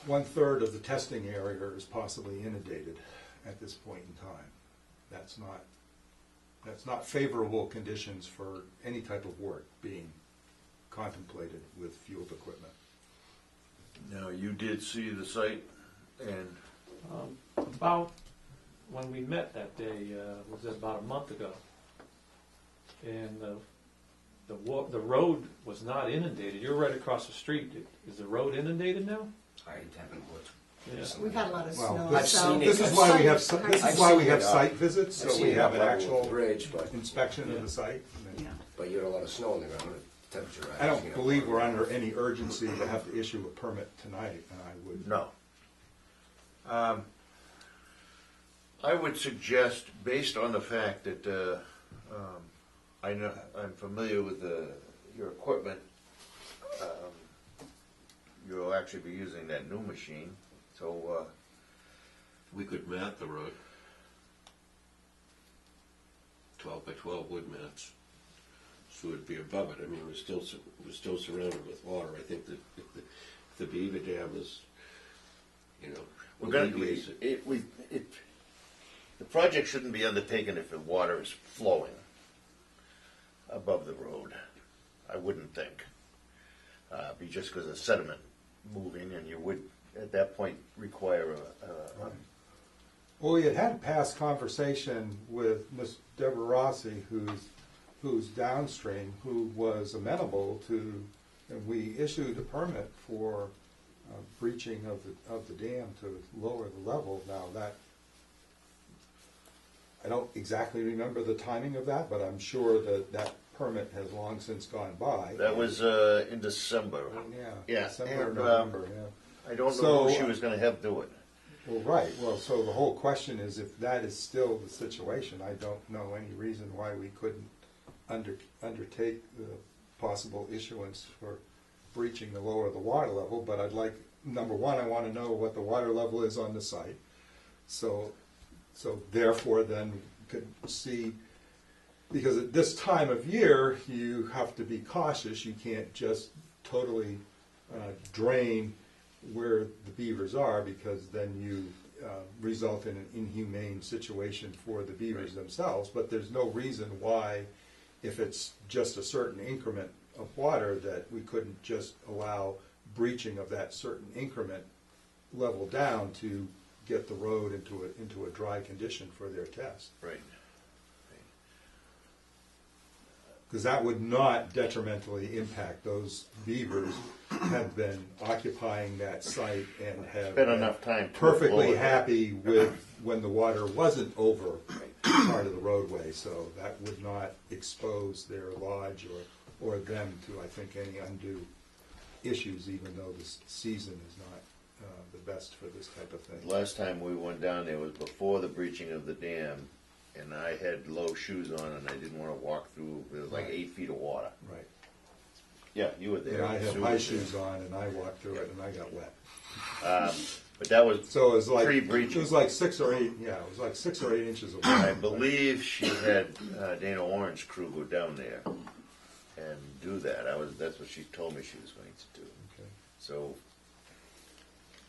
1/3 of the testing area is possibly inundated at this point in time. That's not favorable conditions for any type of work being contemplated with fueled equipment. Now, you did see the site, and About when we met that day, was that about a month ago? And the road was not inundated. You're right across the street. Is the road inundated now? I haven't looked. Yeah. We've had a lot of Well, snow. I've so seen it. This is I've why we have site- this is I've why we seen have it, site visits, I've so seen we it have an up level with actual the bridge, but inspection Yeah. of the site. Yeah. you had a lot of snow on the ground. The temperature. I don't believe we're under any urgency to have to issue a permit tonight, and I would. no. I would suggest, based on the fact that I know I'm familiar with your equipment, you'll actually be using that new machine. So We could mat the road. 12 by 12 wood mats. So it'd be above it. I mean, we're still surrounded with water. I think that if the beaver dam is, we're going alleviates it. the project shouldn't be undertaken if the water is flowing above the road. I wouldn't think. Be just because of sediment moving, and you would at that point require a Well, we had a past conversation with Miss Deborah Rossi, who's downstream, who was amenable to, and we issued a permit for breaching of the dam to lower the level. Now that, I don't exactly remember the timing of that, but I'm sure that permit has long since gone by. That was in December. Yeah, December, and, November, yeah. I don't know So, who she was going to have do it. Well, right. Well, so the whole question is, if that is still the situation, I don't know any reason why we couldn't undertake the possible issuance for breaching the lower the water level. But I'd like, number one, I want to know what the water level is on the site. So therefore, then we could see, because at this time of year, you have to be cautious. You can't just totally drain where the beavers are, because then you result in an inhumane situation for the beavers themselves. But there's no reason why, if it's just a certain increment of water, that we couldn't just allow breaching of that certain increment level down to get the road into a dry condition for their test. Right. Because that would not detrimentally impact those beavers. Have been occupying that site and have Spent enough time to perfectly avoid happy with when the water wasn't over part of the roadway. So that would not expose their lodge or them to, I think, any undue issues, even though this season is not the best for this type of thing. Last time we went down there was before the breaching of the dam, and I had low shoes on, and I didn't want to walk through. There was like 8 feet of water. Right. Yeah, you were there. And I had Sue high was there. shoes on, and I walked through it, and I got wet. But that was So it was like pre-breaching. it was like 6 or 8. Yeah, it was like 6 or 8 inches of water. I believe she had Dana Orange crew go down there and do that. That's what she told me she was going to do. Okay. So,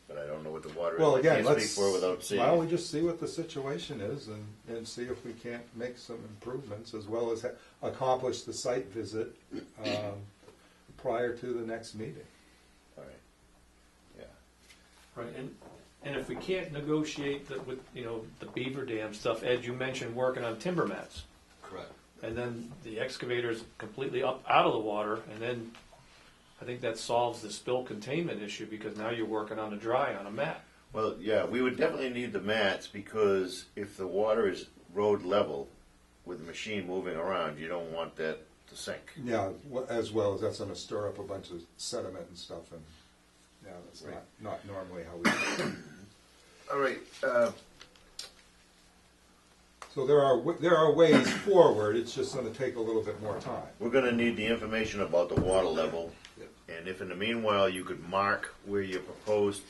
but I don't know what the water Well, is. again, I can't let's, speak for it without seeing. why don't we just see what the situation is and see if we can't make some improvements, as well as accomplish the site visit prior to the next meeting. All right. Yeah. Right, and if we can't negotiate with the beaver dam stuff, Ed, you mentioned working on timber mats. Correct. and then the excavator's completely up out of the water, and then I think that solves the spill containment issue, because now you're working on a dry on a mat. Well, yeah, we would definitely need the mats, because if the water is road level with the machine moving around, you don't want that to sink. Yeah, as well as that's gonna stir up a bunch of sediment and stuff, and, yeah, that's Right. not normally how we do it. All right, So there are ways forward, it's just gonna take a little bit more time. we're gonna need the information about the water level, and if in the meanwhile you could mark where your proposed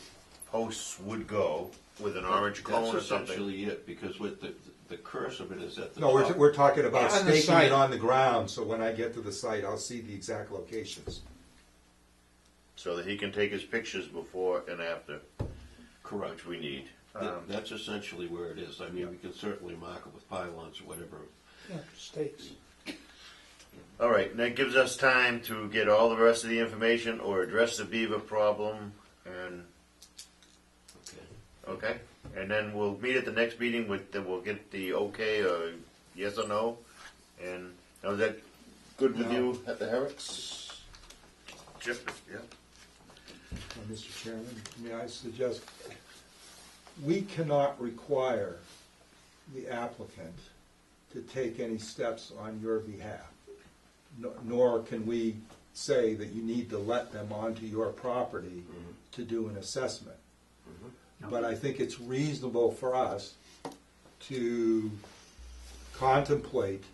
posts would go with an orange cone or That's something. essentially it, because with the curse of it is at the No, top. we're talking about On the staking site. it on the ground, so when I get to the site, I'll see the exact locations. So that he can take his pictures before and after, Correct. which we need. That's essentially where it is. I mean, we can certainly mark it with pylons or whatever. Yeah, stakes. All right, and that gives us time to get all the rest of the information or address the beaver problem, and, okay? And then we'll meet at the next meeting then we'll get the okay or yes or no. And now is that good with you at the Herricks? Chip, yeah? Mr. Chairman, may I suggest, we cannot require the applicant to take any steps on your behalf, nor can we say that you need to let them onto your property to do an assessment. But I think it's reasonable for us to contemplate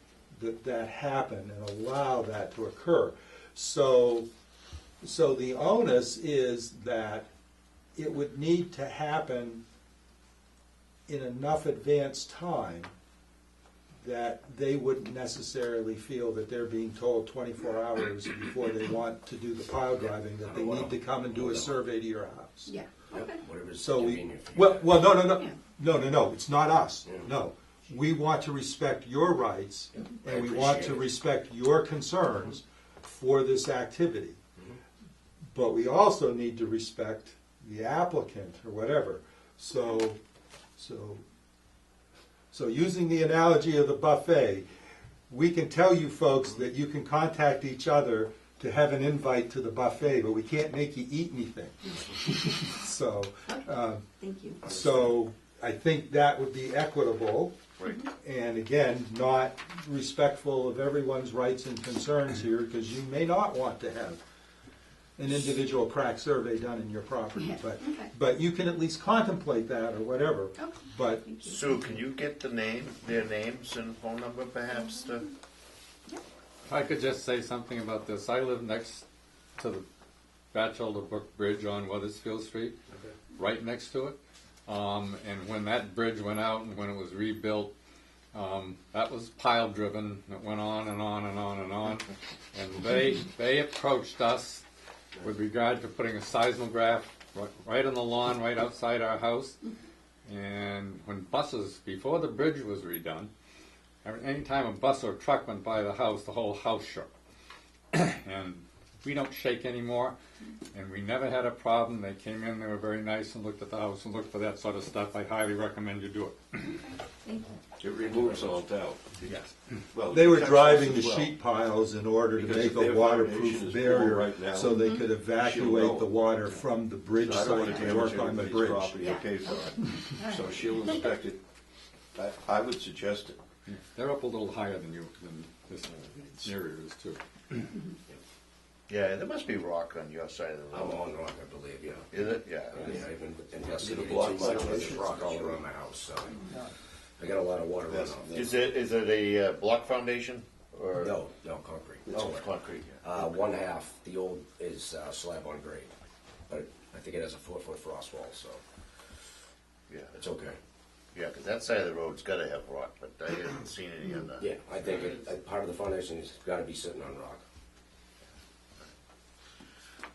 that happen and allow that to occur. So the onus is that it would need to happen in enough advance time that they wouldn't necessarily feel that they're being told 24 hours before they want to do the pile driving, that they need to come and do a survey to your house. Yeah, okay. Whatever's So convenient for you. no, it's not us, Yeah. no. We want to respect your rights, I and we want appreciate to it. respect your concerns for this activity. But we also need to respect the applicant or whatever. So using the analogy of the buffet, we can tell you folks that you can contact each other to have an invite to the buffet, but we can't make you eat anything. So, Thank you. so I think that would be equitable. Right. And again, not respectful of everyone's rights and concerns here, because you may not want to have an individual crack survey done in your property, Yeah, but, okay. but you can at least contemplate that or whatever. Okay. But, Thank you. Sue, can you get their names and phone number perhaps to? If I could just say something about this, I live next to the Batchelder Brook Bridge on Weathersfield Street, right next to it. And when that bridge went out and when it was rebuilt, that was pile driven. It went on and on and on and on. And they approached us with regard to putting a seismograph right on the lawn, right outside our house. And when buses, before the bridge was redone, anytime a bus or truck went by the whole house shook. And we don't shake anymore, and we never had a problem. They came in, they were very nice and looked at the house and looked for that sort of stuff. I highly recommend you do it. Thank you. It removes all doubt. Yes. Well, they were Texas driving the as well. sheet piles in order to Because make if a their foundation waterproof is barrier full right now, so they could evacuate know. the water from the bridge So I don't want site to to damage work on the anybody's bridge. property, Yeah. okay, for it. So she'll inspect it. I would suggest it. They're up a little higher than this area is too. Yeah, there must be rock on your side of the I'm road. on rock, I believe, yeah. Is it? Yeah. Yeah, I've been investigating block too much. There's violation. rock all around my house, so I got a lot of water That's- runoff. Is it a block foundation or? No, concrete. Oh, it's concrete. Yeah. One half, the old is slab on grade, but I think it has a 4-foot frost wall, so Yeah. it's okay. Yeah, because that side of the road's got to have rock, but I haven't seen any on the. Yeah, I think part of the foundation has got to be sitting on rock.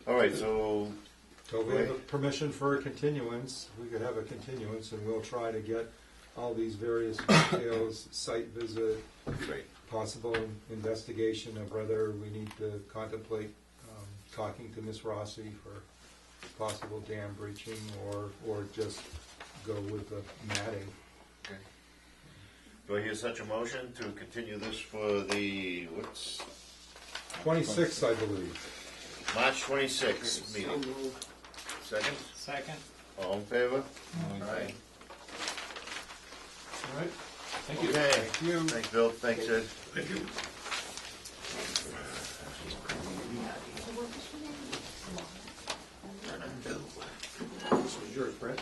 All right, so So we have a permission for a continuance, we could have a continuance, and we'll try to get all these various details, site visit, great. possible investigation of whether we need to contemplate talking to Ms. Rossi for possible dam breaching, or just go with the matting. Okay. Do I hear such a motion to continue this for the, what's, 26, I believe. March 26th meeting? Second? Second. All in favor? Aye. All right. Thank you. Okay. Thank you. Thanks, Bill. Thanks, Ed. Thank you. This was yours, Brett?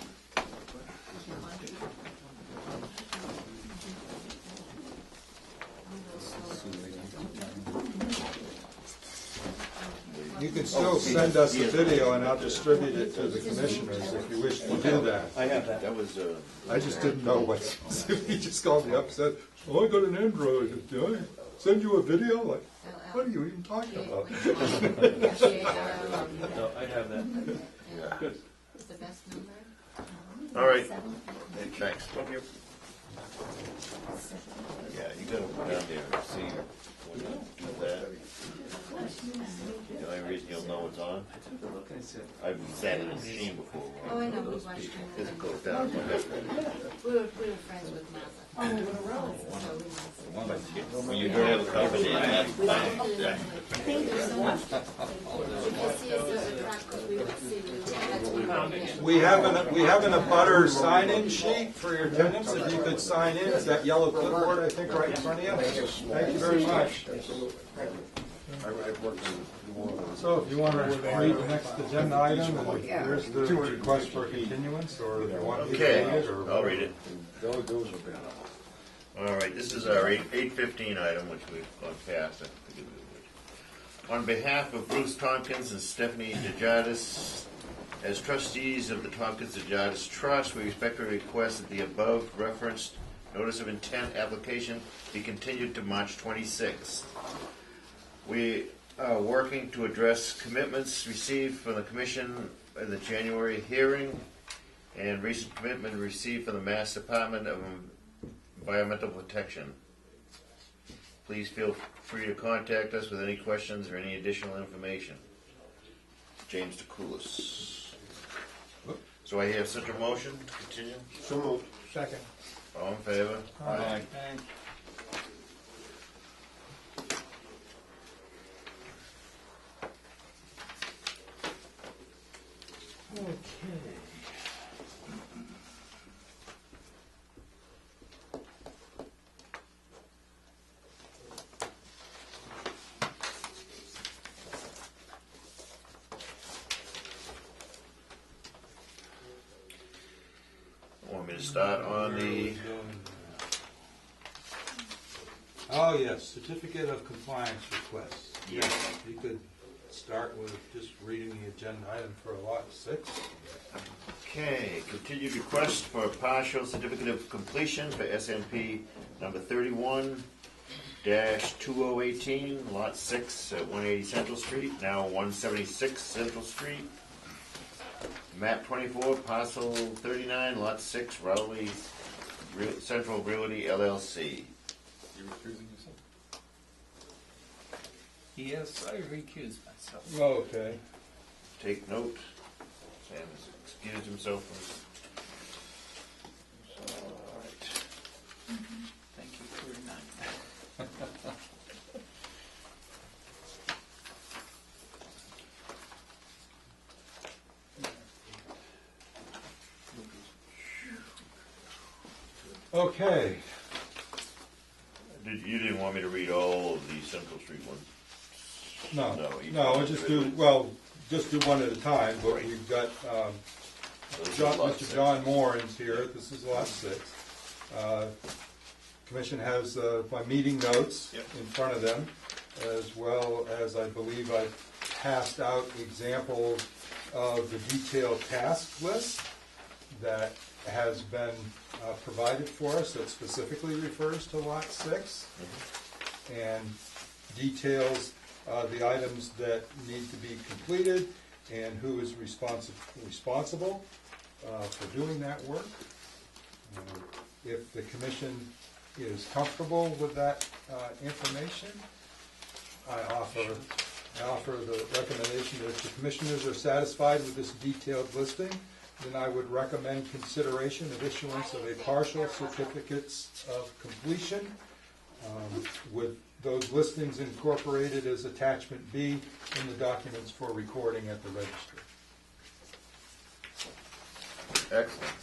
You can still send us the video and I'll distribute it to the commissioners if you wish to do that. I have that. That was, I just didn't know what, he just called me up and said, oh, I got an Android, do I send you a video? Like, what are you even talking about? No, I have that. Good. Is the best number? all right. Hey, thanks. Thank you. Yeah, you gotta go down there and see when you do that. The only reason you'll know it's on, I've sat in a machine before. Oh, I know, we watched him. Because it goes down. We were friends with Martha. Oh, so we must. When you don't have a company, that's fine. Yeah. Thank you so much. If you see us at the track, because we would see you. That's what we found. We have an abutter sign-in sheet for your attendance, if you could sign in, it's that yellow clipboard, I think, right in front of you. Thank you very much. I've worked in more of those. So if you want to read the next agenda item, and here's the request for continuance, or if you want me to read Okay, it, or. I'll read it. Those are bad. All right, this is our 8:15 item, which we've gone past. I think it was- On behalf of Bruce Tompkins and Stephanie DeJardis, as trustees of the Tompkins DeJardis Trust, we respectfully request that the above referenced notice of intent application be continued to March 26th. We are working to address commitments received from the Commission in the January hearing and recent commitment received from the Mass Department of Environmental Protection. Please feel free to contact us with any questions or any additional information. James DeCoulis. So I have such a motion to continue? So moved. Second. All in favor? Aye. Want me to start on the, Oh, yes, certificate of compliance request. Yeah. You could start with just reading the agenda item for lot 6. okay, continued request for a partial certificate of completion for SNP number 31-2018, lot 6 at 180 Central Street, now 176 Central Street. Map 24, parcel 39, lot 6, Rowley Central Realty LLC. You recusing yourself? Yes, I recuse myself. Okay. Take note. Sam has excused himself from. All right. Thank you for reminding me. Okay. You didn't want me to read all of the Central Street ones? No, No, you- we'll just do one at a time, but Right. we've got, Those are lot Mr. six. John Moran's here, this is lot 6. Commission has my meeting notes Yep. in front of them, as well as I believe I've passed out examples of the detailed task list that has been provided for us that specifically refers to lot 6 and details the items that need to be completed and who is responsible for doing that work. If the commission is comfortable with that information, I offer the recommendation that if the commissioners are satisfied with this detailed listing, then I would recommend consideration of issuance of a partial certificates of completion with those listings incorporated as attachment B in the documents for recording at the registry. Excellent.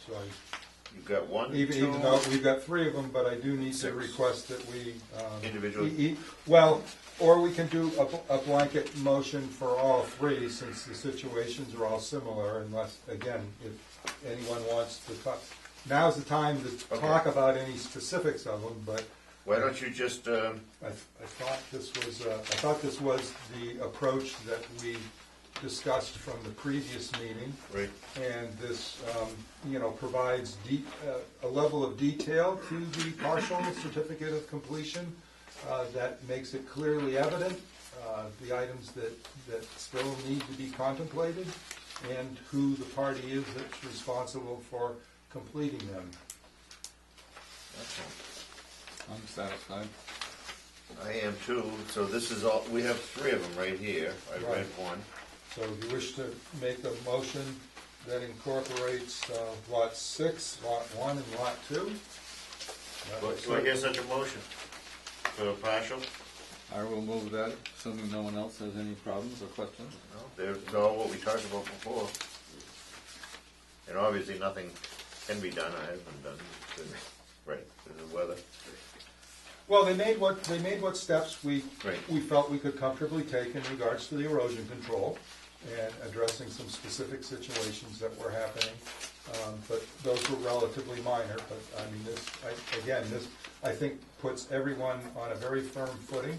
So You've got one, even two, though we've got three of them, but I do need to Six. request that we Individually? Well, or we can do a blanket motion for all three, since the situations are all similar, unless, again, if anyone wants to talk. Now's the time to talk about any specifics of them, but why don't you just, I thought this was the approach that we discussed from the previous meeting. right, And this, provides a level of detail to the partial certificate of completion that makes it clearly evident the items that still need to be contemplated and who the party is that's responsible for completing them. I'm satisfied. I am too, so this is all, we have three of them right here. I read Right. one. So if you wish to make a motion that incorporates Lot 6, Lot 1, and Lot 2? Do I hear such a motion for a partial? I will move that, assuming no one else has any problems or questions. No, there's all what we talked about before. And obviously, nothing can be done, I haven't done, right, because of the weather. Well, they made what steps we Right. felt we could comfortably take in regards to the erosion control and addressing some specific situations that were happening. But those were relatively minor, but I mean, this I think puts everyone on a very firm footing.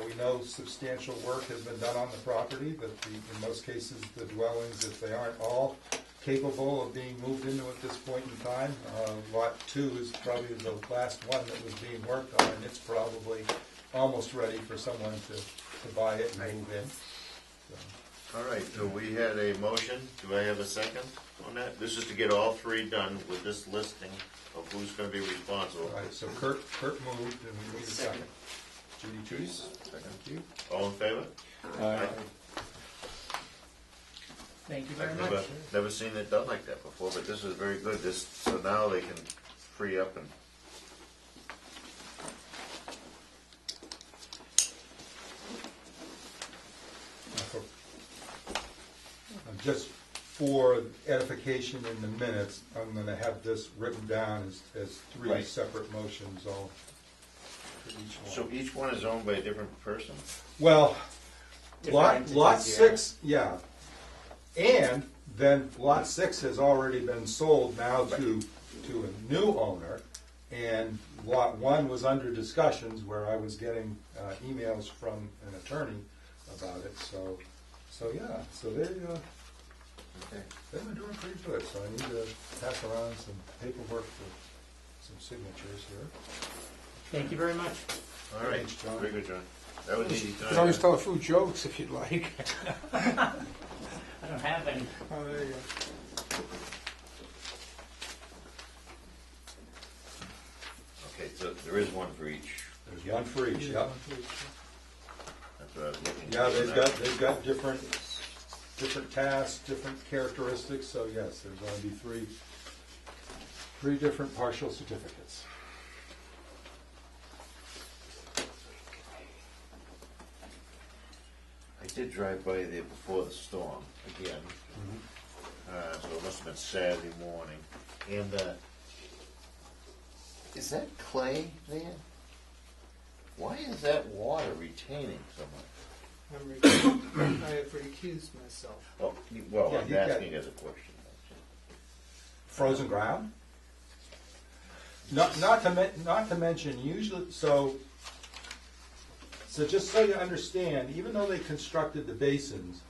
We know substantial work has been done on the property, that in most cases, the dwellings, if they aren't all capable of being moved into at this point in time. Lot 2 is probably the last one that was being worked on, and it's probably almost ready for someone to buy it and move in. So, All right, so we had a motion, do I have a second on that? This is to get all three done with this listing of who's gonna be responsible. all right, so Kurt moved, and we need a second. Judy, Second. thank you. All in favor? Aye. Thank you very I've much. never seen it done like that before, but this is very good, so now they can free up and. Just for edification in the minutes, I'm going to have this written down as three Right. separate motions, all for each one. So each one is owned by a different person? Well, Different lot entities, lot yeah. 6, yeah. And then lot 6 has already been sold now to a new owner. And lot 1 was under discussions where I was getting emails from an attorney about it. So yeah, so Okay. they've been doing pretty good. So I need to pass around some paperwork for some signatures here. Thank you very much. All right, Thanks, John. very good, John. That was easy You time. can always tell a few jokes if you'd like. I don't have any. Oh, there you go. Okay, so there is one for each. There's one for each, yeah. That's what I was looking for. Yeah, they've got different tasks, different characteristics, so yes, there's going to be three different partial certificates. I did drive by there before the storm again, so it must have been Saturday morning. And is that clay there? Why is that water retaining so much? I have recused myself. Oh, well, Yeah, I'm you got- asking as a question. Frozen ground? Not to mention, usually, so just so you understand, even though they constructed the basins,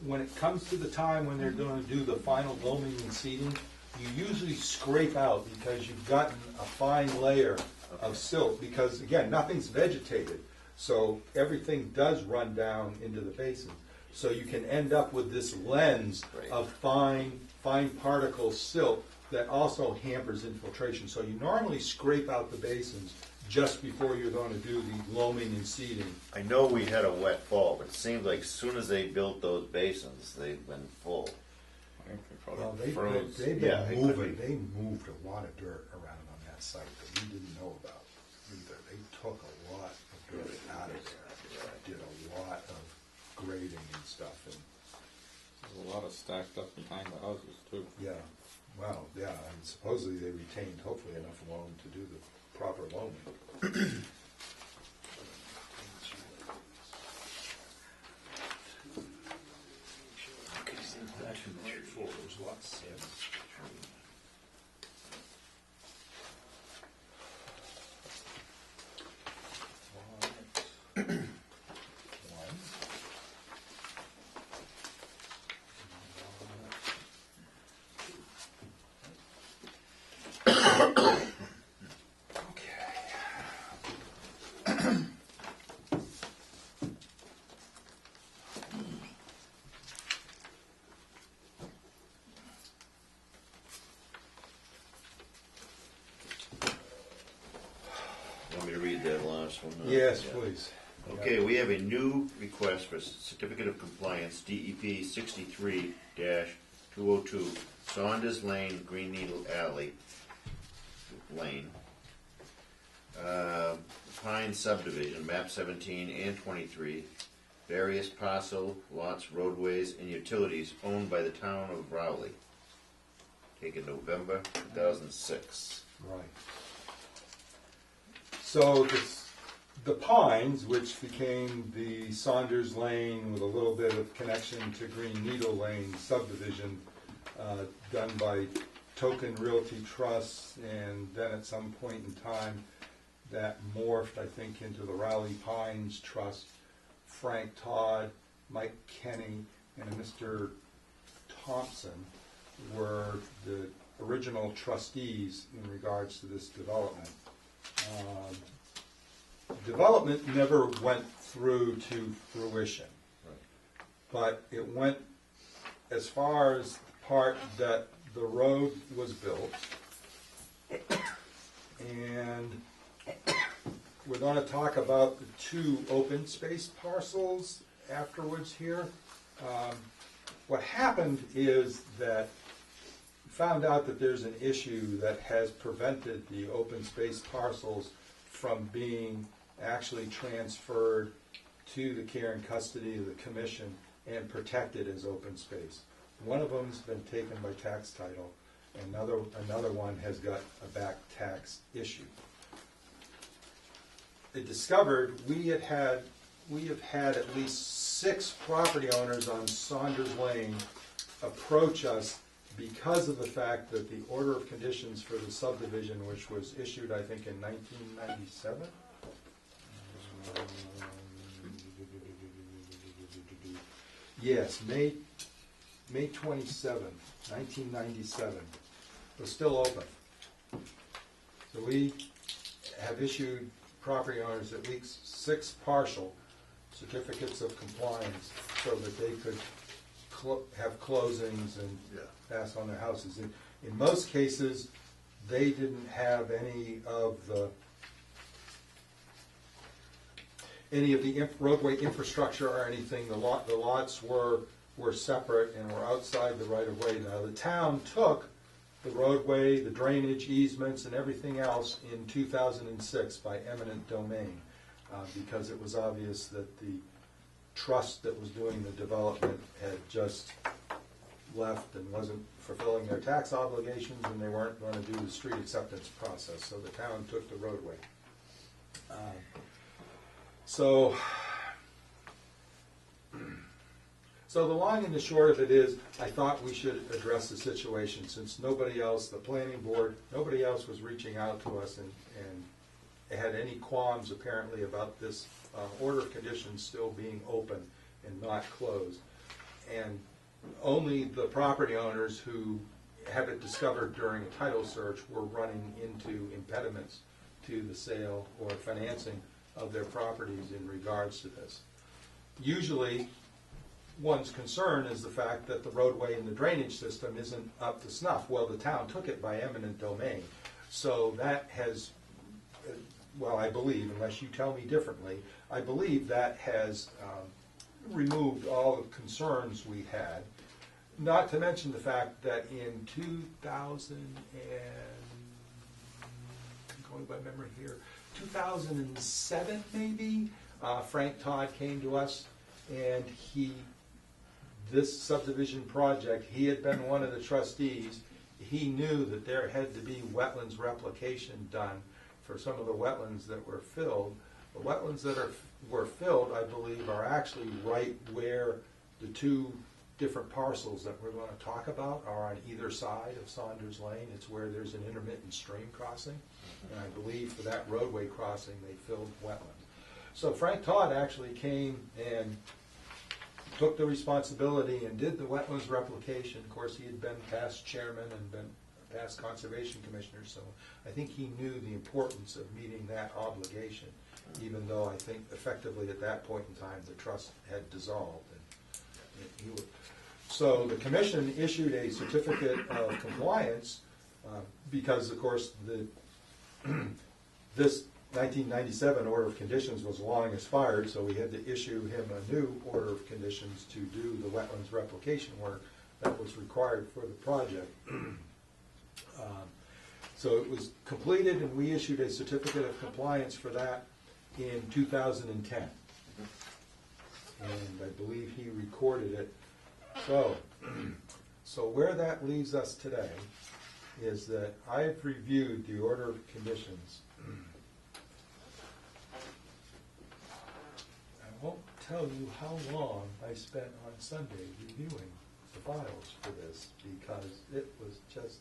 when it comes to the time when they're going to do the final doming and seeding, you usually scrape out because you've gotten a fine layer of silt, because again, nothing's vegetated, so everything does run down into the basin. So you can end up with this lens Right. of fine particle silt that also hampers infiltration. So you normally scrape out the basins just before you're going to do the loaming and seeding. I know we had a wet fall, but it seemed like as soon as they built those basins, they've been full. I think they Well, probably froze. they've Yeah, been it could moving, be. they moved a lot of dirt around on that site that we didn't know about either. They took a lot of dirt out of there, did a lot of grading and stuff, and, There's a lot of stacked up behind the houses too. yeah, well, yeah, and supposedly they retained hopefully enough loam to do the proper loaming. Want me to read that last one? Yes, Yeah. please. Okay, we have a new request for certificate of compliance, DEP 63-202, Saunders Lane, Green Needle Alley Lane. Pine subdivision, map 17 and 23, various parcel, lots, roadways, and utilities owned by the town of Rowley. Taken November 2006. Right. So the Pines, which became the Saunders Lane with a little bit of connection to Green Needle Lane subdivision, done by Token Realty Trust, and then at some point in time, that morphed, I think, into the Rowley Pines Trust. Frank Todd, Mike Kenny, and Mr. Thompson were the original trustees in regards to this development. Development never went through to fruition, but it went as far as the part that the road was built, and we're going to talk about the two open space parcels afterwards here. What happened is that we found out that there's an issue that has prevented the open space parcels from being actually transferred to the care and custody of the commission and protected as open space. One of them's been taken by tax title, and another one has got a back tax issue. It discovered we have had at least 6 property owners on Saunders Lane approach us because of the fact that the order of conditions for the subdivision, which was issued, I think, in 1997. Yes, May 27, 1997, was still open. So we have issued property owners at least 6 partial certificates of compliance so that they could have closings and pass on their houses. In most cases, they didn't have any of the roadway infrastructure or anything. The lots were separate and were outside the right of way. Now the town took the roadway, the drainage easements, and everything else in 2006 by eminent domain because it was obvious that the trust that was doing the development had just left and wasn't fulfilling their tax obligations, and they weren't going to do the street acceptance process. So the town took the roadway. So the long and the short of it is, I thought we should address the situation since nobody else, the planning board, nobody else was reaching out to us and had any qualms apparently about this order of conditions still being open and not closed. And only the property owners who had it discovered during a title search were running into impediments to the sale or financing of their properties in regards to this. Usually, one's concern is the fact that the roadway and the drainage system isn't up to snuff. Well, the town took it by eminent domain, so that has well, I believe, unless you tell me differently, I believe that has removed all the concerns we had. Not to mention the fact that in 2000 going by memory here, 2007 maybe, Frank Todd came to us, and this subdivision project, he had been one of the trustees. He knew that there had to be wetlands replication done for some of the wetlands that were filled. The wetlands that were filled, I believe, are actually right where the two different parcels that we're going to talk about are on either side of Saunders Lane. It's where there's an intermittent stream crossing, and I believe for that roadway crossing they filled wetlands. So Frank Todd actually came and took the responsibility and did the wetlands replication. Of course, he had been past chairman and been past conservation commissioner, so I think he knew the importance of meeting that obligation, even though I think effectively at that point in time the trust had dissolved. And he would. So the commission issued a certificate of compliance because, of course, this 1997 order of conditions was long expired, so we had to issue him a new order of conditions to do the wetlands replication work that was required for the project. So it was completed, and we issued a certificate of compliance for that in 2010. And I believe he recorded it. So where that leaves us today is that I've reviewed the order of conditions. I won't tell you how long I spent on Sunday reviewing the files for this, because it was just,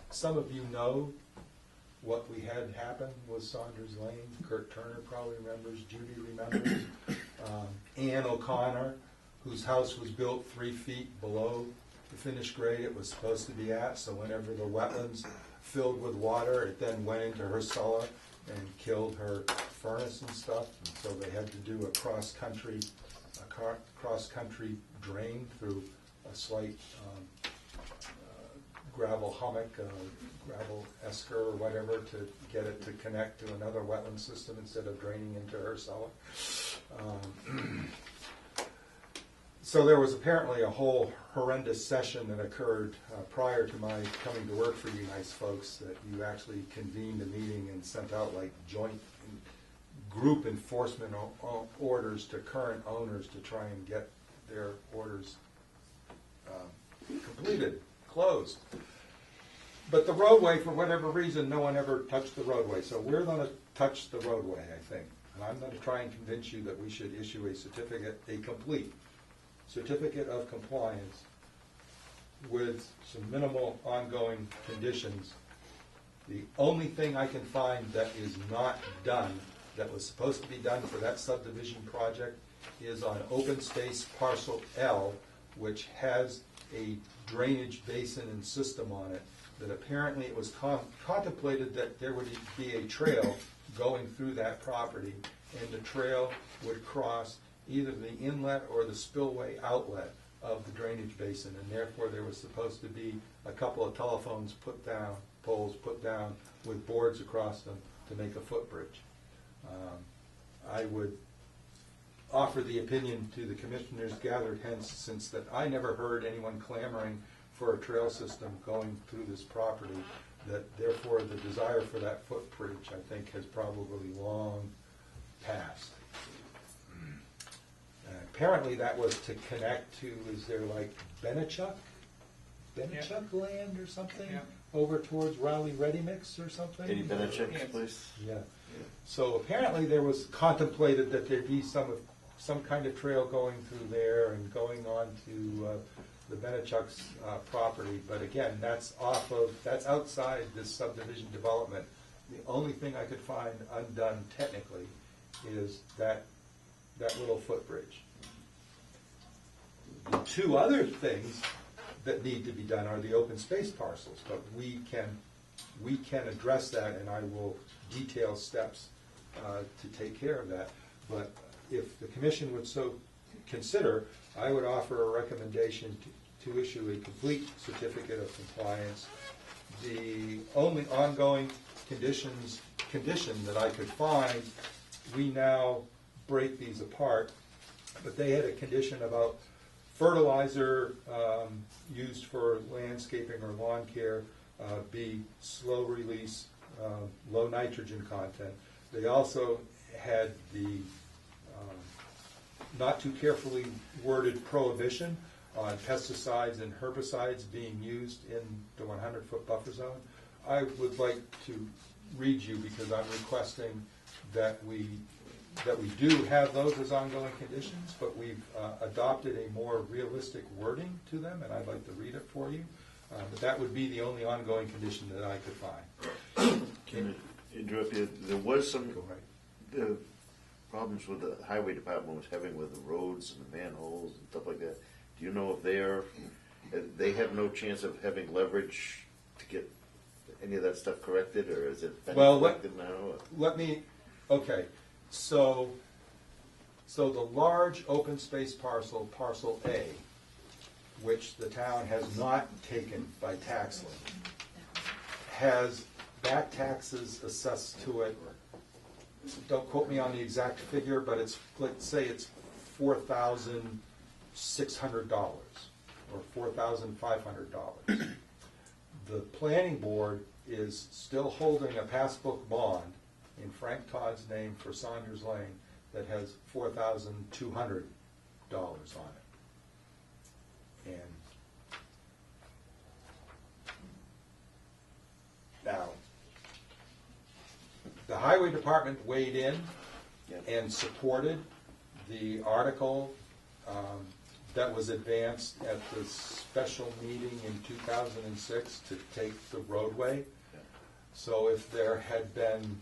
some of you know what we had happen with Saunders Lane. Kurt Turner probably remembers, Judy remembers. Ann O'Connor, whose house was built 3 feet below the finished grade it was supposed to be at, so whenever the wetlands filled with water, it then went into her cellar and killed her furnace and stuff. And so they had to do a cross-country drain through a slight gravel hummock, gravel esker or whatever, to get it to connect to another wetland system instead of draining into her cellar. So there was apparently a whole horrendous session that occurred prior to my coming to work for you nice folks, that you actually convened a meeting and sent out like joint group enforcement orders to current owners to try and get their orders completed, closed. But the roadway, for whatever reason, no one ever touched the roadway. So we're going to touch the roadway, I think. And I'm going to try and convince you that we should issue a certificate, a complete certificate of compliance with some minimal ongoing conditions. The only thing I can find that is not done, that was supposed to be done for that subdivision project, is on open space parcel L, which has a drainage basin and system on it, that apparently it was contemplated that there would be a trail going through that property, and the trail would cross either the inlet or the spillway outlet of the drainage basin, and therefore there was supposed to be a couple of poles put down with boards across them to make a footbridge. I would offer the opinion to the commissioners gathered hence, since that I never heard anyone clamoring for a trail system going through this property, that therefore the desire for that footbridge, I think, has probably long passed. Apparently that was to connect to, is there like Benachuk land or something? Yeah. Over towards Raleigh Ready Mix or something? Eddie Benachuk's place? Yeah. So apparently there was contemplated that there'd be some kind of trail going through there and going on to the Benachuk's property. But again, that's outside this subdivision development. The only thing I could find undone technically is that little footbridge. The two other things that need to be done are the open space parcels, but we can address that, and I will detail steps to take care of that. But if the commission would so consider, I would offer a recommendation to issue a complete certificate of compliance. The only ongoing conditions condition that I could find. We now break these apart, but they had a condition about fertilizer used for landscaping or lawn care be slow release, low nitrogen content. They also had the not too carefully worded prohibition on pesticides and herbicides being used in the 100-foot buffer zone. I would like to read you, because I'm requesting that we do have those as ongoing conditions, but we've adopted a more realistic wording to them, and I'd like to read it for you. But that would be the only ongoing condition that I could find. Can I interrupt you? There was some problems with the highway department was having with the roads and the manholes and stuff like that. Do you know if they have no chance of having leverage to get any of that stuff corrected, or is it been corrected now? Let me, okay, so the large open space parcel, parcel A, which the town has not taken by tax lien, has back taxes assessed to it. Don't quote me on the exact figure, but it's, let's say it's $4,600 or $4,500. The planning board is still holding a passbook bond in Frank Todd's name for Saunders Lane that has $4,200 on it. And now, the highway department weighed in and supported the article that was advanced at the special meeting in 2006 to take the roadway. So if there had been,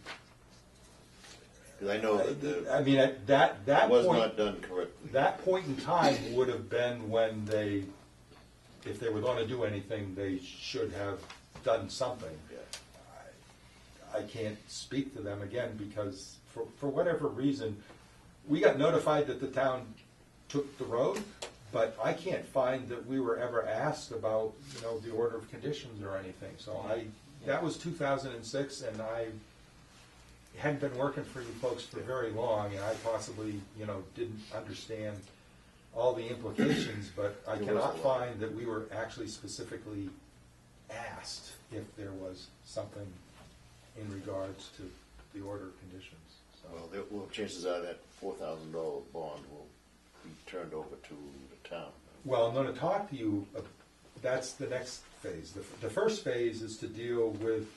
Because I know that I mean, at that was point, not done correctly. that point in time would have been when they, if they were going to do anything, they should have done something. I can't speak to them again because for whatever reason, we got notified that the town took the road, but I can't find that we were ever asked about, the order of conditions or anything. So that was 2006, and I hadn't been working for you folks for very long, and I possibly, didn't understand all the implications, but I cannot find that we were actually specifically asked if there was something in regards to the order of conditions. Well, chances are that $4,000 bond will be turned over to the town. Well, I'm going to talk to you, that's the next phase. The first phase is to deal with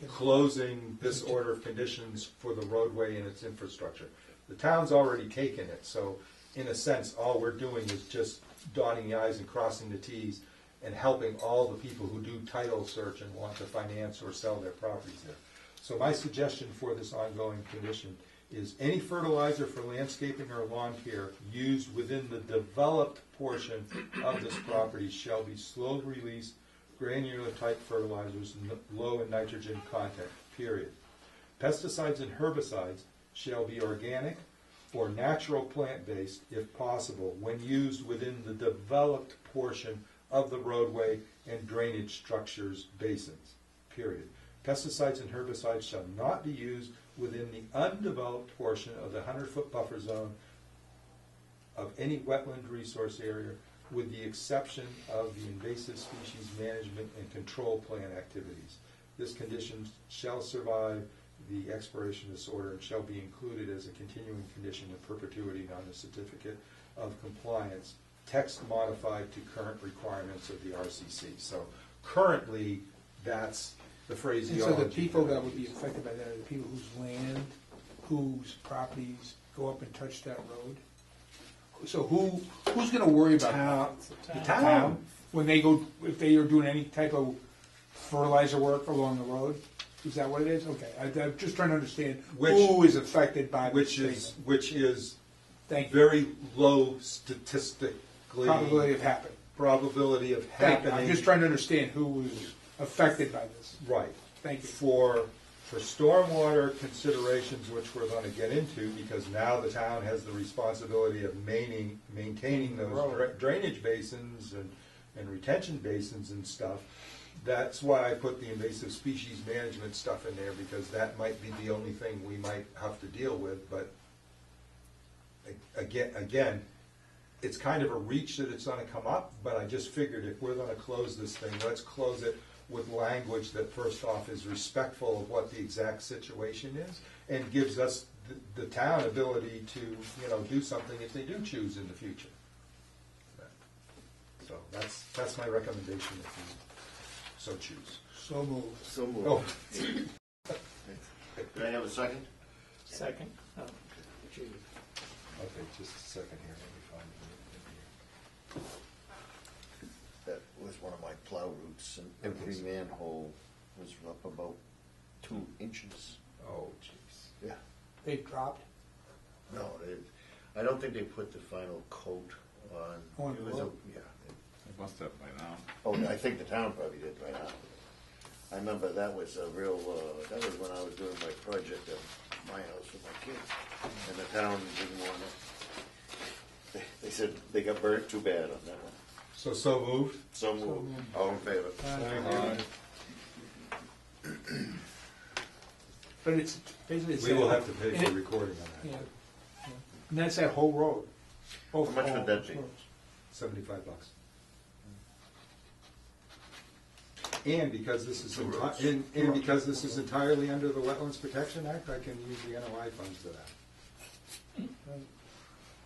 closing this order of conditions for the roadway and its infrastructure. The town's already taken it, so in a sense, all we're doing is just dotting the i's and crossing the t's and helping all the people who do title search and want to finance or sell their properties there. So my suggestion for this ongoing condition is any fertilizer for landscaping or lawn care used within the developed portion of this property shall be slow release, granular type fertilizers, low in nitrogen content, period. Pesticides and herbicides shall be organic or natural plant-based if possible when used within the developed portion of the roadway and drainage structures, basins, period. Pesticides and herbicides shall not be used within the undeveloped portion of the 100-foot buffer zone of any wetland resource area, with the exception of the invasive species management and control plan activities. This condition shall survive the expiration of this order and shall be included as a continuing condition of perpetuity on the certificate of compliance, text modified to current requirements of the RCC. So currently, that's the phraseology. And so the people that would be affected by that are the people whose land, whose properties go up and touch that road? So who's going to worry about The the town. when they go, if they are doing any type of fertilizer work along the road? Is that what it is? Okay, I'm just trying to understand who is affected by which this is Thank you. very low statistically Probability of happening. probability of Thank you. happening. I'm just trying to understand who is affected by this. Right. Thank you. For stormwater considerations, which we're going to get into, because now the town has the responsibility of maintaining those drainage basins and retention basins and stuff. that's why I put the invasive species management stuff in there, because that might be the only thing we might have to deal with, but again, it's kind of a reach that it's gonna come up, but I just figured if we're gonna close this thing, let's close it with language that first off is respectful of what the exact situation is, and gives us the town ability to, do something if they do choose in the future. So that's my recommendation if you so choose. So moved. So moved. Oh, Can I have a second? Second. Oh, gee. okay, just a second here, let me find it. That was one of my plow routes, and every manhole was up about 2 inches. Oh, jeez. Yeah. They dropped. No, I don't think they put the final coat on. On It the was a, road? yeah. They must have by now. Oh, I think the town probably did by now. I remember that was a real, that was when I was doing my project at my house with my kids. And the town didn't want to, they said they got burnt too bad on that one. So moved? So moved. All in favor? But it's basically. We will have to pay for recording on Yeah. that. Yeah. And that's that whole road. How much would that be? $75. And because this is and because this is entirely under the Wetlands Protection Act, I can use the NOI funds for that.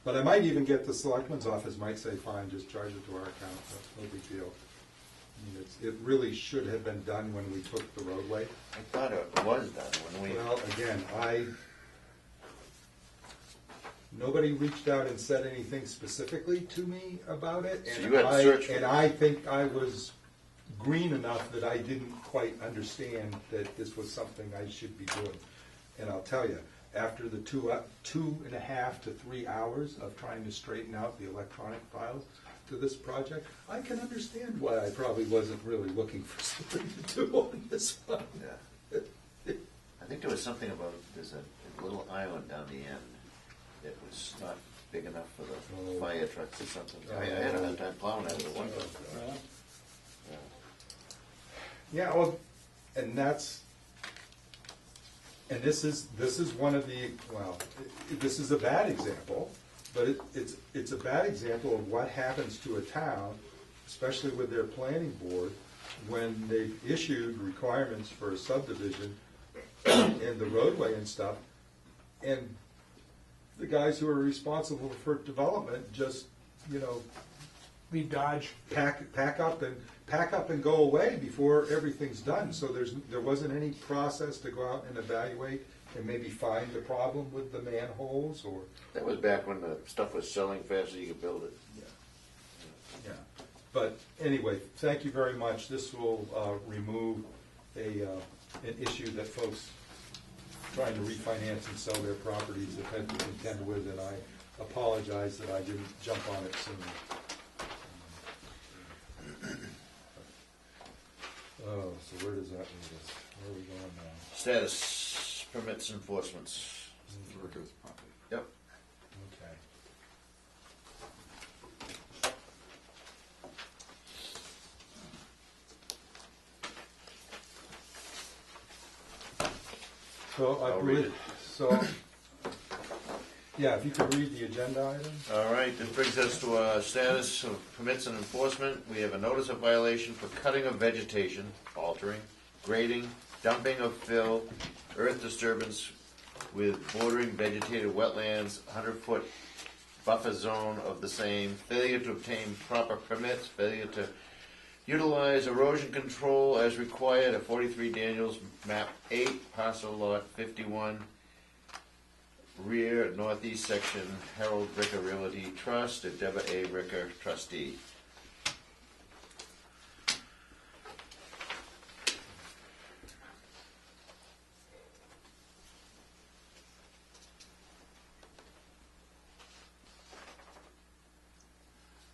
But I might even get the selectman's office might say, fine, just charge it to our account, no big deal. I mean, it really should have been done when we took the roadway. I thought it was done when we. Well, again, nobody reached out and said anything specifically to me about it. So And you had to search for and it. I think I was green enough that I didn't quite understand that this was something I should be doing. And I'll tell you, after the 2.5 to 3 hours of trying to straighten out the electronic files to this project, I can understand why I probably wasn't really looking for something to do on this one. Yeah. I think there was something about, there's a little island down the end that was not big enough for the fire trucks or something. I had a hard time plowing that at one time. Yeah. Yeah, well, and this is one of the, well, this is a bad example, but it's a bad example of what happens to a town, especially with their planning board, when they've issued requirements for a subdivision and the roadway and stuff, and the guys who are responsible for development just, We dodge. pack up and go away before everything's done. So there wasn't any process to go out and evaluate and maybe find the problem with the manholes or. That was back when the stuff was selling fast so you could build it. Yeah. But anyway, thank you very much. This will remove an issue that folks trying to refinance and sell their properties have had to contend with, and I apologize that I didn't jump on it sooner. Oh, so where does that leave us? Where are we going now? Status, permits, enforcements. Workers' property. Yep. Okay. So I I'll read believe, it. so, yeah, if you could read the agenda item. All right, this brings us to our status of permits and enforcement. We have a notice of violation for cutting of vegetation, altering, grading, dumping of fill, earth disturbance with bordering vegetated wetlands, 100-foot buffer zone of the same, failure to obtain proper permits, failure to utilize erosion control as required at 43 Daniels, map 8, parcel lot 51, rear northeast section, Harold Ricker Realty Trust, and Deborah A. Ricker, trustee.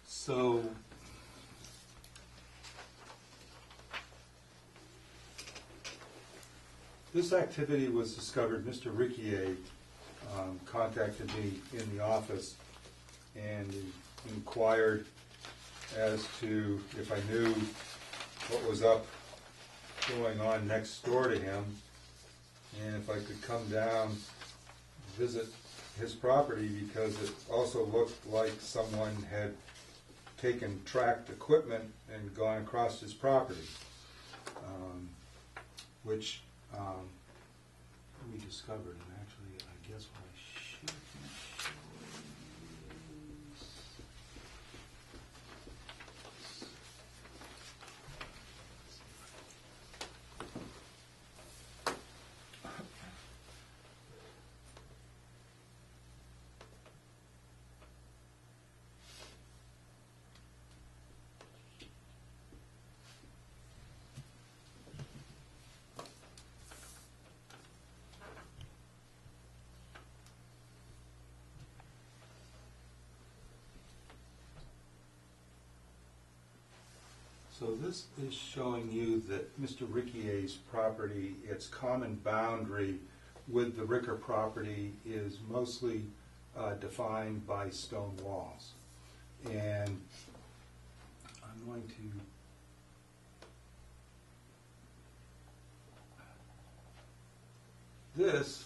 So, this activity was discovered, Mr. Rickier contacted me in the office and inquired as to if I knew what was up going on next door to him, and if I could come down, visit his property, because it also looked like someone had taken tracked equipment and gone across his property, which we discovered. And actually, I guess what I should show So this is showing you that Mr. Riquier's property, its common boundary with the Ricker property is mostly defined by stone walls. And I'm going to this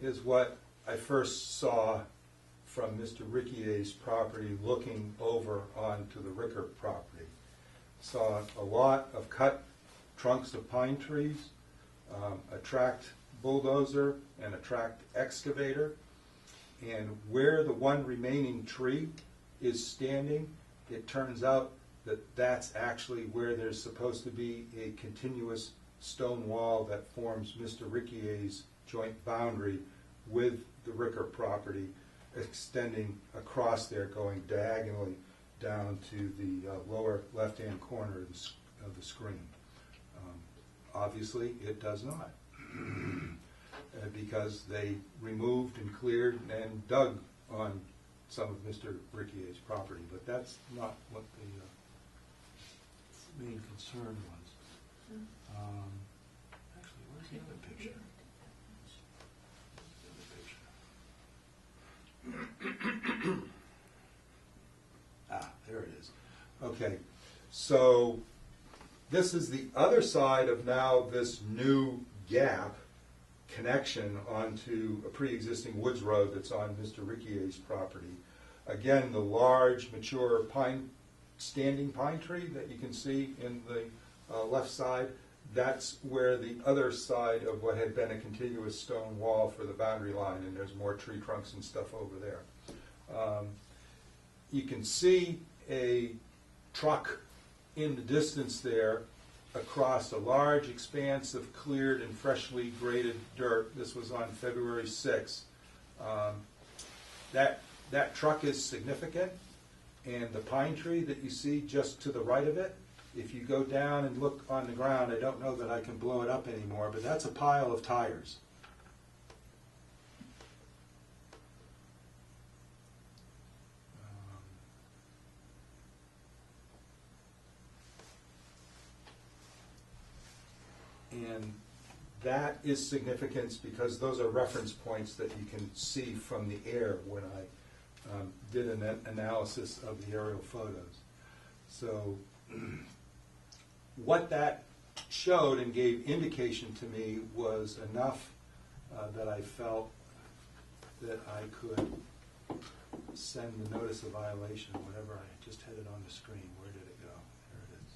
is what I first saw from Mr. Riquier's property looking over onto the Ricker property. Saw a lot of cut trunks of pine trees, a tracked bulldozer and a tracked excavator, and where the one remaining tree is standing, it turns out that that's actually where there's supposed to be a continuous stone wall that forms Mr. Riquier's joint boundary with the Ricker property, extending across there, going diagonally down to the lower left-hand corner of the screen. Obviously, it does not, because they removed and cleared and dug on some of Mr. Riquier's property, but that's not what the main concern was. Actually, where's the other picture? There it is. Okay, so this is the other side of now this new gap connection onto a pre-existing woods road that's on Mr. Riquier's property. Again, the large, mature standing pine tree that you can see in the left side, that's where the other side of what had been a continuous stone wall for the boundary line, and there's more tree trunks and stuff over there. You can see a truck in the distance there across a large expanse of cleared and freshly graded dirt. This was on February 6th. That truck is significant, and the pine tree that you see just to the right of it, if you go down and look on the ground, I don't know that I can blow it up anymore, but that's a pile of tires. And that is significance because those are reference points that you can see from the air when I did an analysis of the aerial photos. So what that showed and gave indication to me was enough that I felt that I could send the notice of violation, whatever. I just had it on the screen. Where did it go? There it is.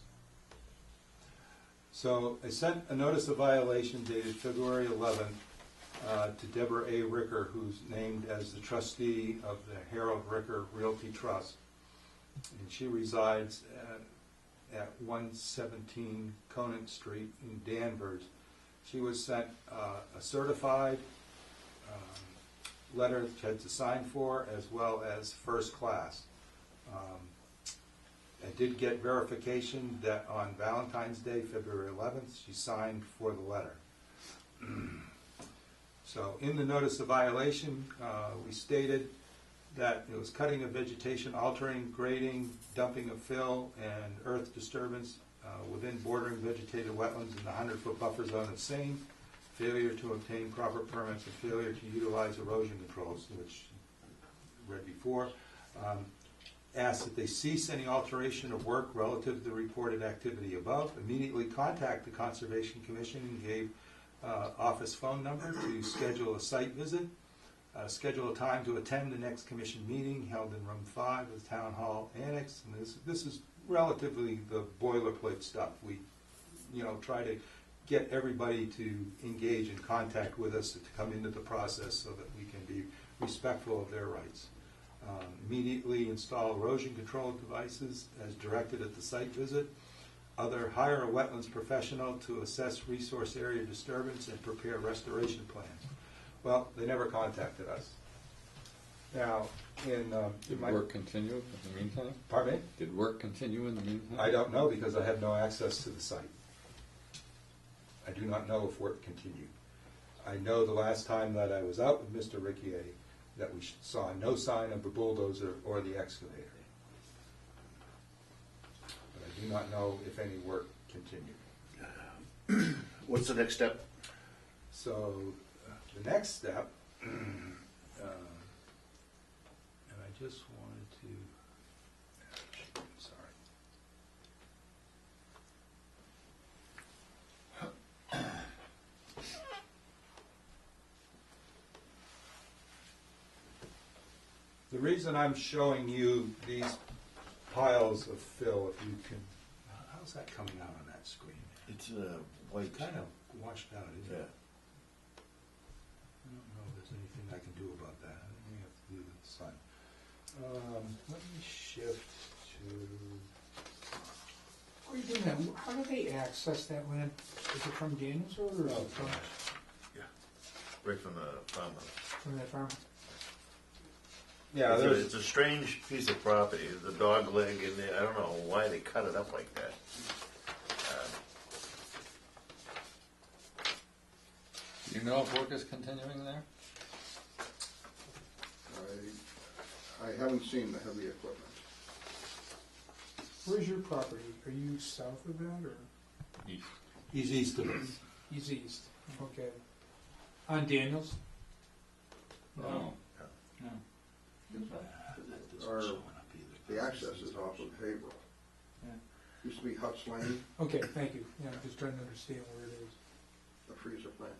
So I sent a notice of violation dated February 11th to Deborah A. Ricker, who's named as the trustee of the Harold Ricker Realty Trust. And she resides at 117 Conant Street in Danvers. She was sent a certified letter that she had to sign for, as well as first class. I did get verification that on Valentine's Day, February 11th, she signed for the letter. So in the notice of violation, we stated that it was cutting of vegetation, altering, grading, dumping of fill, and earth disturbance within bordering vegetated wetlands in the 100-foot buffer zone of same, failure to obtain proper permits, and failure to utilize erosion controls, which I read before. asks that they cease any alteration of work relative to the reported activity above, immediately contact the Conservation Commission and gave office phone number to schedule a site visit, schedule a time to attend the next commission meeting held in room 5 of the Town Hall Annex. And this is relatively the boilerplate stuff. We, try to get everybody to engage in contact with us, to come into the process so that we can be respectful of their rights. Immediately install erosion control devices as directed at the site visit. Hire a wetlands professional to assess resource area disturbance and prepare restoration plans. Well, they never contacted us. Now, Did work continue in the meantime? Pardon me? Did work continue in the meantime? I don't know because I have no access to the site. I do not know if work continued. I know the last time that I was out with Mr. Riccier that we saw no sign of the bulldozer or the excavator. But I do not know if any work continued. What's the next step? So the next step, and I just wanted to, sorry. The reason I'm showing you these piles of fill, if you can, how's that coming out on that screen? It's white. Kind of washed out, isn't Yeah. it? I don't know if there's anything I can do about that. I think we have to do the sun. Let me shift to. What are you doing now? How do they access that land? Is it from Daniels Road or is it from, Right from the farmhouse. from that farm? Yeah, It's a strange piece of property. There's a dog leg in there. I don't know why they cut it up like that. Do you know if work is continuing there? I haven't seen the heavy equipment. Where's your property? Are you south of that or? He's east of us. He's east, okay. On Daniels? No. No. Or the access is off of Haverhill. Yeah. Used to be Huts Lane, Okay, thank you. Yeah, I'm just trying to understand where it is. the freezer plant.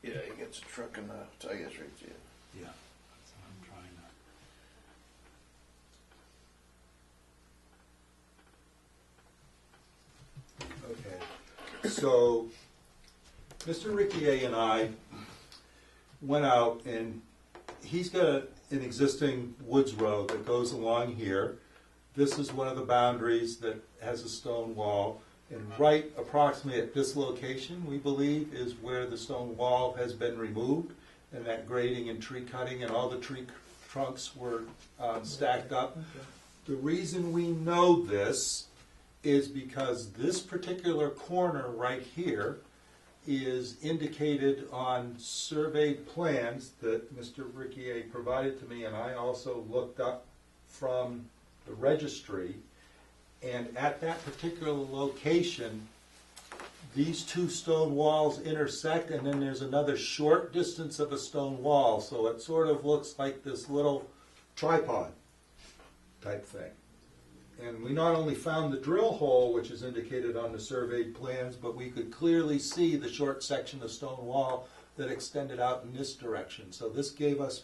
Yeah, he gets a truck and a tires right there. Yeah, that's what I'm trying to. Okay, so Mr. Riccier and I went out, and he's got an existing woods road that goes along here. This is one of the boundaries that has a stone wall, and right approximately at this location, we believe, is where the stone wall has been removed, and that grading and tree cutting and all the tree trunks were stacked up. The reason we know this is because this particular corner right here is indicated on surveyed plans that Mr. Riccier provided to me, and I also looked up from the registry. And at that particular location, these two stone walls intersect, and then there's another short distance of a stone wall, so it sort of looks like this little tripod type thing. And we not only found the drill hole, which is indicated on the surveyed plans, but we could clearly see the short section of stone wall that extended out in this direction. So this gave us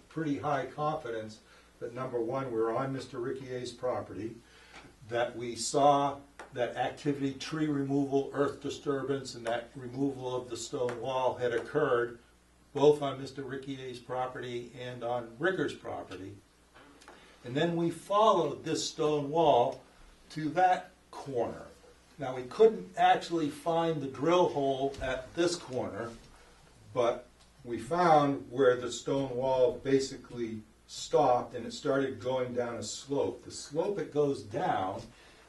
pretty high confidence that, number one, we're on Mr. Riccier's property, that we saw that activity, tree removal, earth disturbance, and that removal of the stone wall had occurred both on Mr. Riccier's property and on Ricker's property. And then we followed this stone wall to that corner. Now, we couldn't actually find the drill hole at this corner, but we found where the stone wall basically stopped, and it started going down a slope. The slope it goes down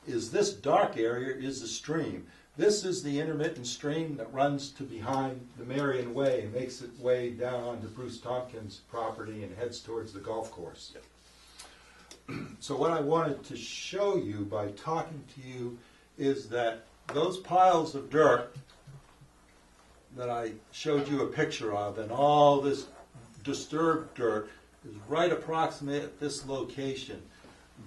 is this dark area is the stream. This is the intermittent stream that runs to behind the Marion Way and makes its way down onto Bruce Tompkins' property and heads towards the golf course. So what I wanted to show you by talking to you is that those piles of dirt that I showed you a picture of, and all this disturbed dirt is right approximate at this location.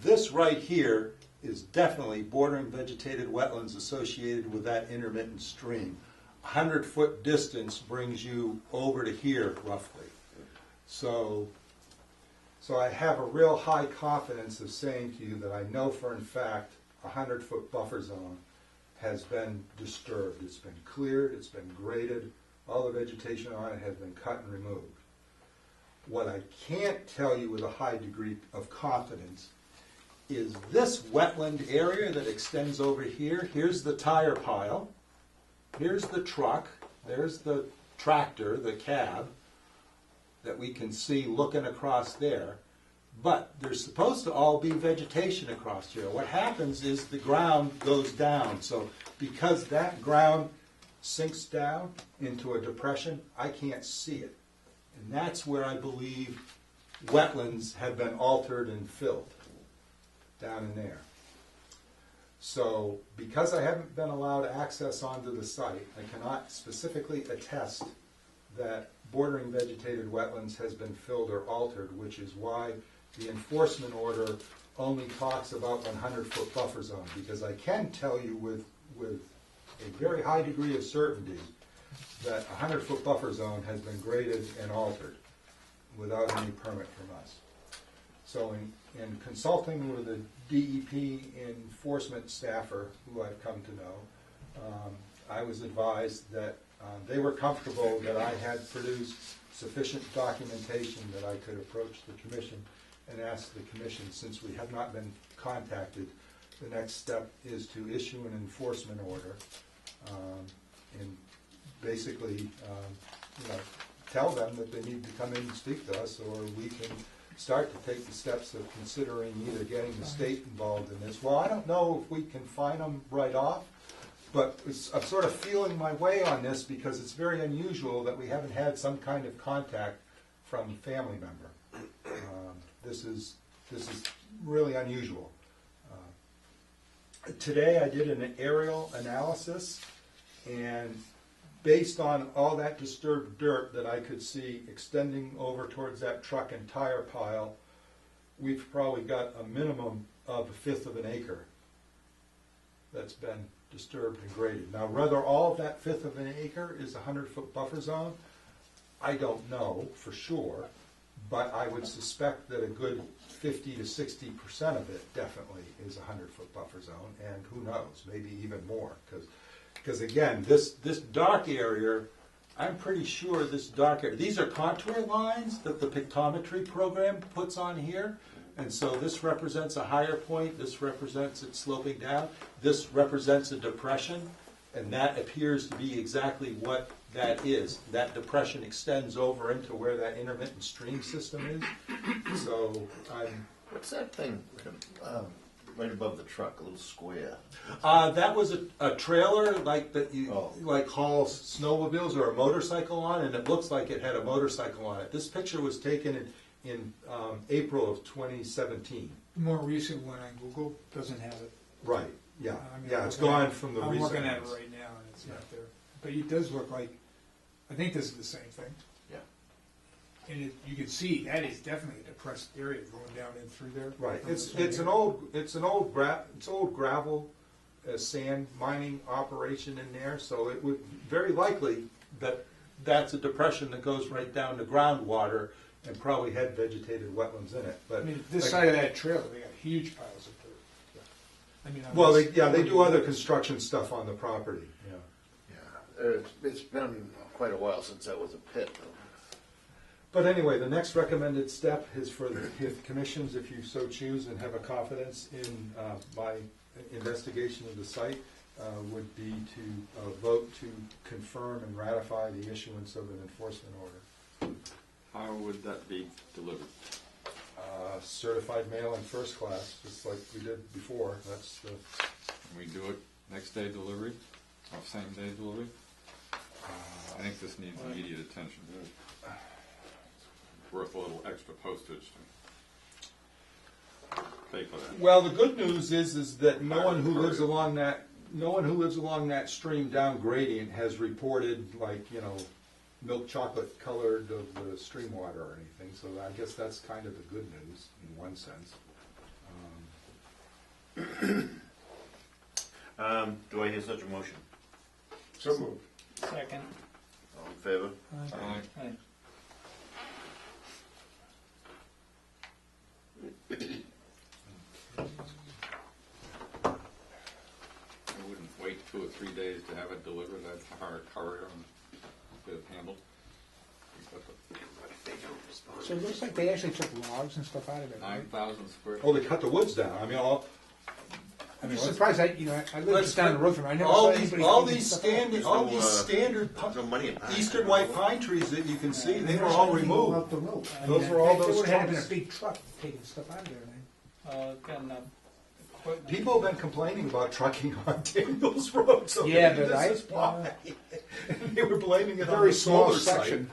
This right here is definitely bordering vegetated wetlands associated with that intermittent stream. 100-foot distance brings you over to here roughly. So I have a real high confidence of saying to you that I know for a fact a 100-foot buffer zone has been disturbed. It's been cleared, it's been graded, all the vegetation on it has been cut and removed. What I can't tell you with a high degree of confidence is this wetland area that extends over here. Here's the tire pile, here's the truck, there's the tractor, the cab, that we can see looking across there. But there's supposed to all be vegetation across here. What happens is the ground goes down. So because that ground sinks down into a depression, I can't see it. And that's where I believe wetlands have been altered and filled, down in there. So because I haven't been allowed access onto the site, I cannot specifically attest that bordering vegetated wetlands has been filled or altered, which is why the enforcement order only talks about 100-foot buffer zone, because I can tell you with a very high degree of certainty that a 100-foot buffer zone has been graded and altered without any permit from us. So in consulting with a DEP enforcement staffer who I've come to know, I was advised that they were comfortable that I had produced sufficient documentation that I could approach the commission and ask the commission, since we have not been contacted, the next step is to issue an enforcement order and basically tell them that they need to come in and speak to us, or we can start to take the steps of considering either getting the state involved in this. Well, I don't know if we can find them right off, but I'm sort of feeling my way on this because it's very unusual that we haven't had some kind of contact from a family member. This is really unusual. Today I did an aerial analysis, and based on all that disturbed dirt that I could see extending over towards that truck and tire pile, we've probably got a minimum of 1/5 of an acre that's been disturbed and graded. Now, whether all of that 1/5 of an acre is a 100-foot buffer zone, I don't know for sure, but I would suspect that a good 50 to 60% of it definitely is a 100-foot buffer zone, and who knows, maybe even more, because again, this dark area, I'm pretty sure this dark area, these are contour lines that the pictometry program puts on here, and so this represents a higher point, this represents it sloping down, this represents a depression, and that appears to be exactly what that is. That depression extends over into where that intermittent stream system is. So What's that thing right above the truck, a little square? that was a trailer like that you like haul snowmobiles or a motorcycle on, and it looks like it had a motorcycle on it. This picture was taken in April of 2017. The more recent one on Google doesn't have it. Right. Yeah. I mean, Yeah. It's gone from the I'm recent looking at it ones. right now, and it's not there. But it does look like, I think this is the same thing. Yeah. And you can see that is definitely a depressed area going down in through there. Right. From It's the an old gravel sand mining operation in there, so it would very likely that that's a depression that goes right down to groundwater and probably had vegetated wetlands in it. But I mean, this like- side of that trailer, they got huge piles of dirt. I mean, on well, this- they do other construction stuff on the property. Yeah. Yeah, it's been quite a while since that was a pit, though. But anyway, the next recommended step is for the commissions, if you so choose and have a confidence in my investigation of the site, would be to vote to confirm and ratify the issuance of an enforcement order. How would that be delivered? Certified mail in first class, just like we did before. That's the. Can we do it next day delivery, or same day delivery? I think this needs immediate attention. Worth a little extra postage to pay for that. Well, the good news is that no one who lives along that no one who lives along that stream down gradient has reported like, you know, milk chocolate colored of the stream water or anything, so I guess that's kind of the good news in one sense. Do I hear such a motion? So moved. Second. All in favor? Aye. I wouldn't wait 2 or 3 days to have it delivered, that's a hard courier and get it handled. So it looks like they actually took logs and stuff out of it, right? 9,000 square. Oh, they cut the woods down, I mean, I'm just surprised, I live just down the road from it, I never saw all anybody. these taking stuff standard, out. all these standard No money in pine. eastern white pine trees that you can see, they were Never all saw anything go removed. out the road. I Those mean, were all there those would have been a trucks. big truck taking stuff out of there, man. Got enough equipment. People have been complaining about trucking on Daniels Road, so Yeah, maybe but this is why. And they were blaming it on Very the small solar site. section.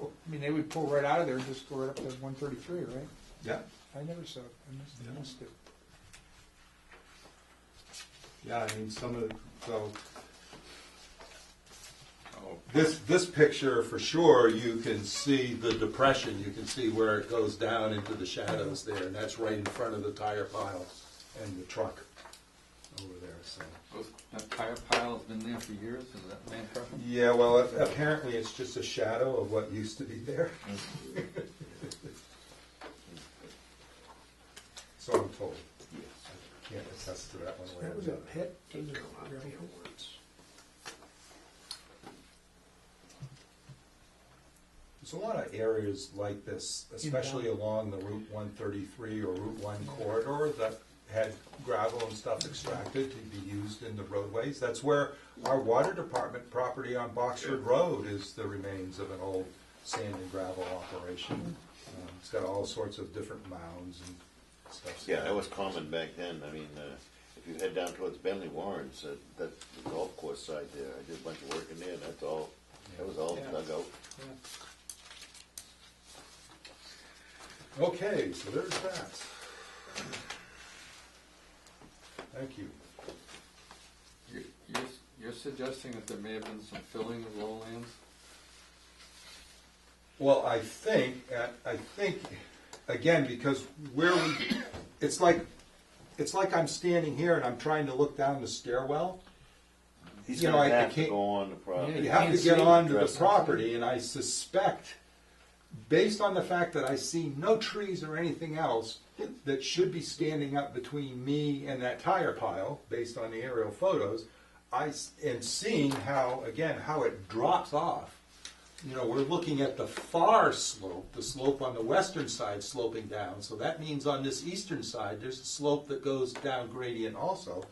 I mean, they would pull right out of there and just go right up to 133, right? Yeah, I never saw it, I missed it. yeah, I mean, some of, so, Oh, this picture, for sure, you can see the depression, you can see where it goes down into the shadows there, and that's right in front of the tire pile and the truck over there, so. that tire pile has been there for years, is that man trucking? Yeah, well, apparently it's just a shadow of what used to be there. So I'm told. I can't attest to that one way or That was the a other. pit. There's a lot of areas like this, especially along the Route 133 or Route 1 corridor that had gravel and stuff extracted to be used in the roadways. That's where our water department property on Boxford Road is the remains of an old sand and gravel operation. It's got all sorts of different mounds and stuff. Yeah, that was common back then. I mean, if you head down towards Bentley Warrens, that the golf course side there, I did a bunch of work in there. That was all Yeah. dug out. Okay, so there's that. Thank you. You're suggesting that there may have been some filling of lowlands? Well, I think, again, because it's like I'm standing here and I'm trying to look down the stairwell. He's You know, gonna I have to can't- go on the property. You have can't to get see onto the address. property, and I suspect, based on the fact that I see no trees or anything else that should be standing up between me and that tire pile, based on the aerial photos, and seeing how it drops off. You know, we're looking at the far slope, the slope on the western side sloping down. So that means on this eastern side, there's a slope that goes down gradient also.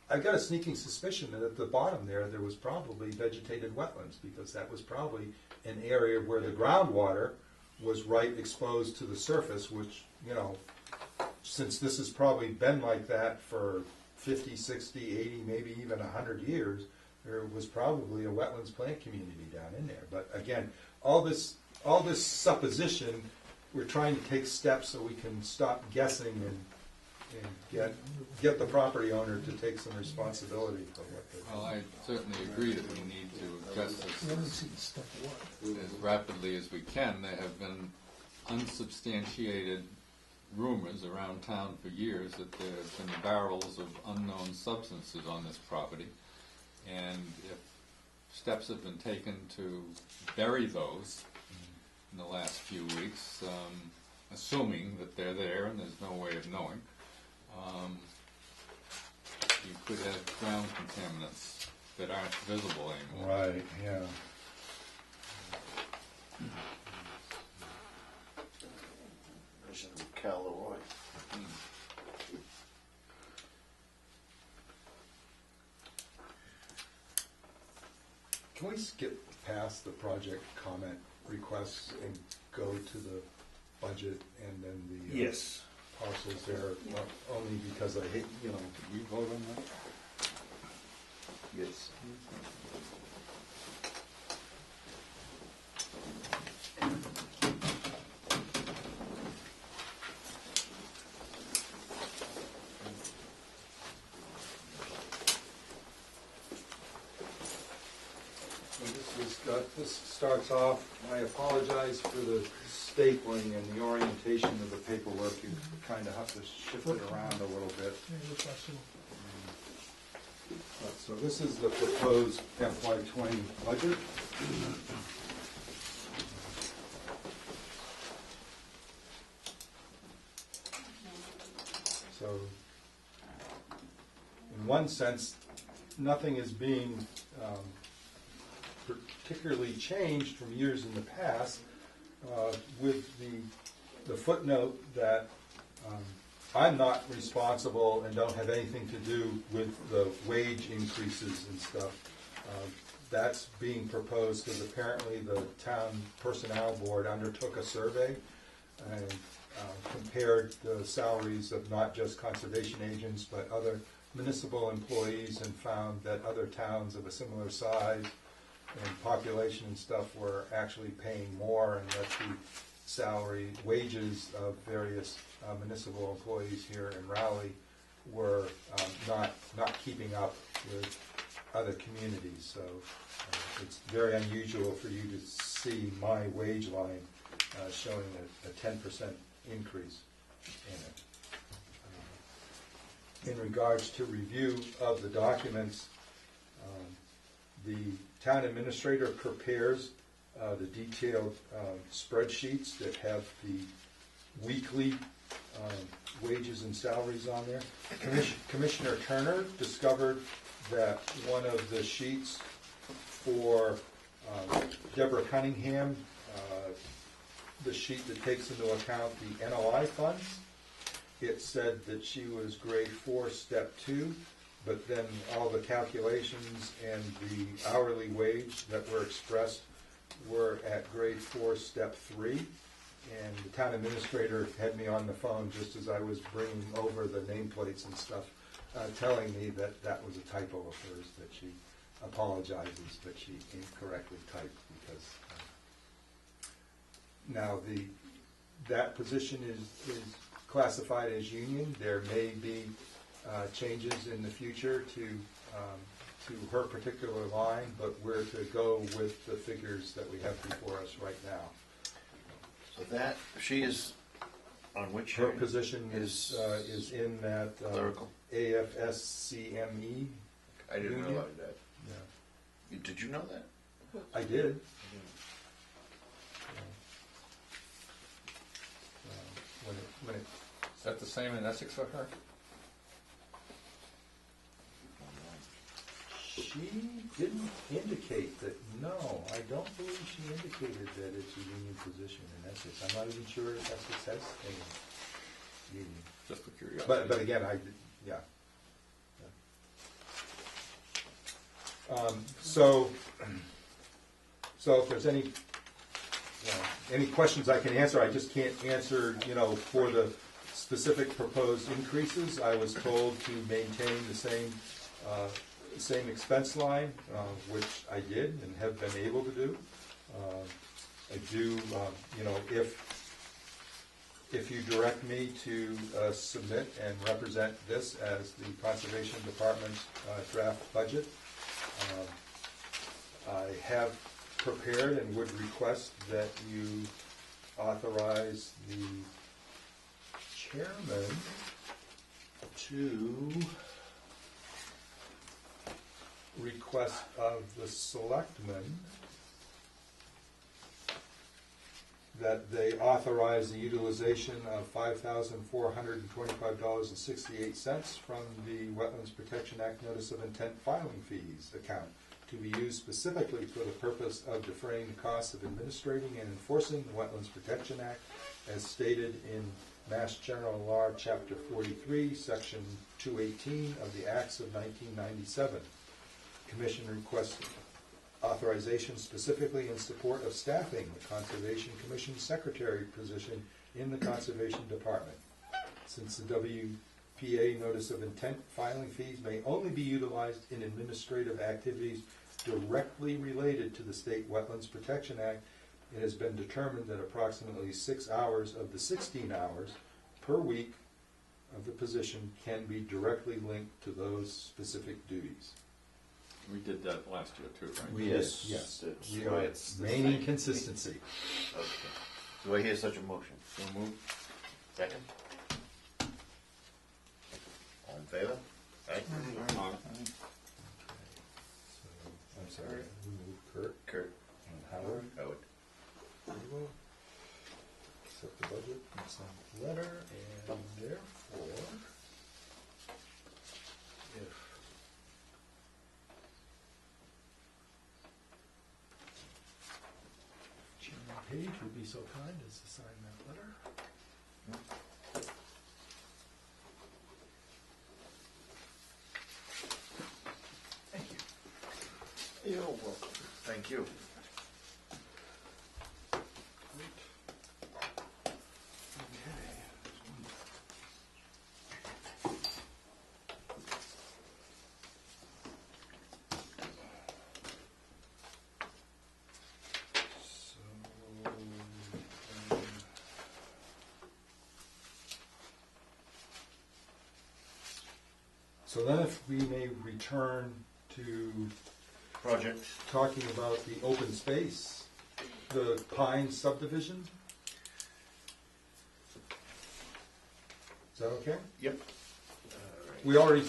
I've got a sneaking suspicion that at the bottom there was probably vegetated wetlands, because that was probably an area where the groundwater was right exposed to the surface, which, you know, since this has probably been like that for 50, 60, 80, maybe even 100 years, there was probably a wetlands plant community down in there. But again, all this supposition, we're trying to take steps so we can stop guessing and get the property owner to take some responsibility for what they're doing. Well, I certainly agree that we need to adjust this as rapidly as we can. There have been unsubstantiated rumors around town for years that there have been barrels of unknown substances on this property. And if steps have been taken to bury those in the last few weeks, assuming that they're there and there's no way of knowing, you could have ground contaminants that aren't visible anymore. Right, yeah. Callaway. Can we skip past the project comment requests and go to the budget and then the Yes. parcels there? Only because I hate, you know. Did we vote on that? Yes. this starts off, I apologize for the stapling and the orientation of the paperwork. You kind of have to shift it around a little bit. So this is the proposed FY20 budget. So, in one sense, nothing is being particularly changed from years in the past, with the footnote that I'm not responsible and don't have anything to do with the wage increases and stuff. That's being proposed because apparently the town personnel board undertook a survey and compared the salaries of not just conservation agents but other municipal employees and found that other towns of a similar size and population and stuff were actually paying more, and that the salary wages of various municipal employees here in Raleigh were not keeping up with other communities. So it's very unusual for you to see my wage line showing a 10% increase in it. In regards to review of the documents, the town administrator prepares the detailed spreadsheets that have the weekly wages and salaries on there. Commissioner Turner discovered that one of the sheets for Deborah Cunningham, the sheet that takes into account the NOI funds, it said that she was grade 4, step 2, but then all the calculations and the hourly wage that were expressed were at grade 4, step 3. And the town administrator had me on the phone just as I was bringing over the nameplates and stuff, telling me that that was a typo of hers, that she apologizes, but she incorrectly typed because now that position is classified as union. There may be changes in the future to her particular line, but we're to go with the figures that we have before us right now. So that, she is on which? Her position is in that clerical? AFSCME. I didn't union. realize that. Yeah. Did you know that? I did. When it Is that the same in Essex for her? She didn't indicate that, no, I don't believe she indicated that it's a union position in Essex. I'm not even sure if Essex has a union. Just for curiosity. But again, yeah. So if there's any questions I can answer, I just can't answer, for the specific proposed increases. I was told to maintain the same expense line, which I did and have been able to do. I do, if you direct me to submit and represent this as the Conservation Department's draft budget, I have prepared and would request that you authorize the chairman to request of the selectmen that they authorize the utilization of $5,425.68 from the Wetlands Protection Act Notice of Intent filing fees account to be used specifically for the purpose of defraying the costs of administrating and enforcing the Wetlands Protection Act as stated in Mass General Law, Chapter 43, Section 218 of the Acts of 1997. Commission requests authorization specifically in support of staffing the Conservation Commission Secretary position in the Conservation Department. Since the WPA Notice of Intent filing fees may only be utilized in administrative activities directly related to the State Wetlands Protection Act, it has been determined that approximately 6 hours of the 16 hours per week of the position can be directly linked to those specific duties. We did that last year too, right? We Yes. did, yes. That's We why are it's the maintaining same. consistency. Okay. Do I hear such a motion? So moved. Second? All in favor? Aye. I'm sorry, we moved Kurt Kurt? and Howard. Howard. Accept the budget, consent letter, and therefore, if Chairman Page would be so kind as to sign that letter. Thank you. You're welcome. Thank you. So then if we may return to Project. talking about the open space, the Pine subdivision. Is that okay? Yep. We already,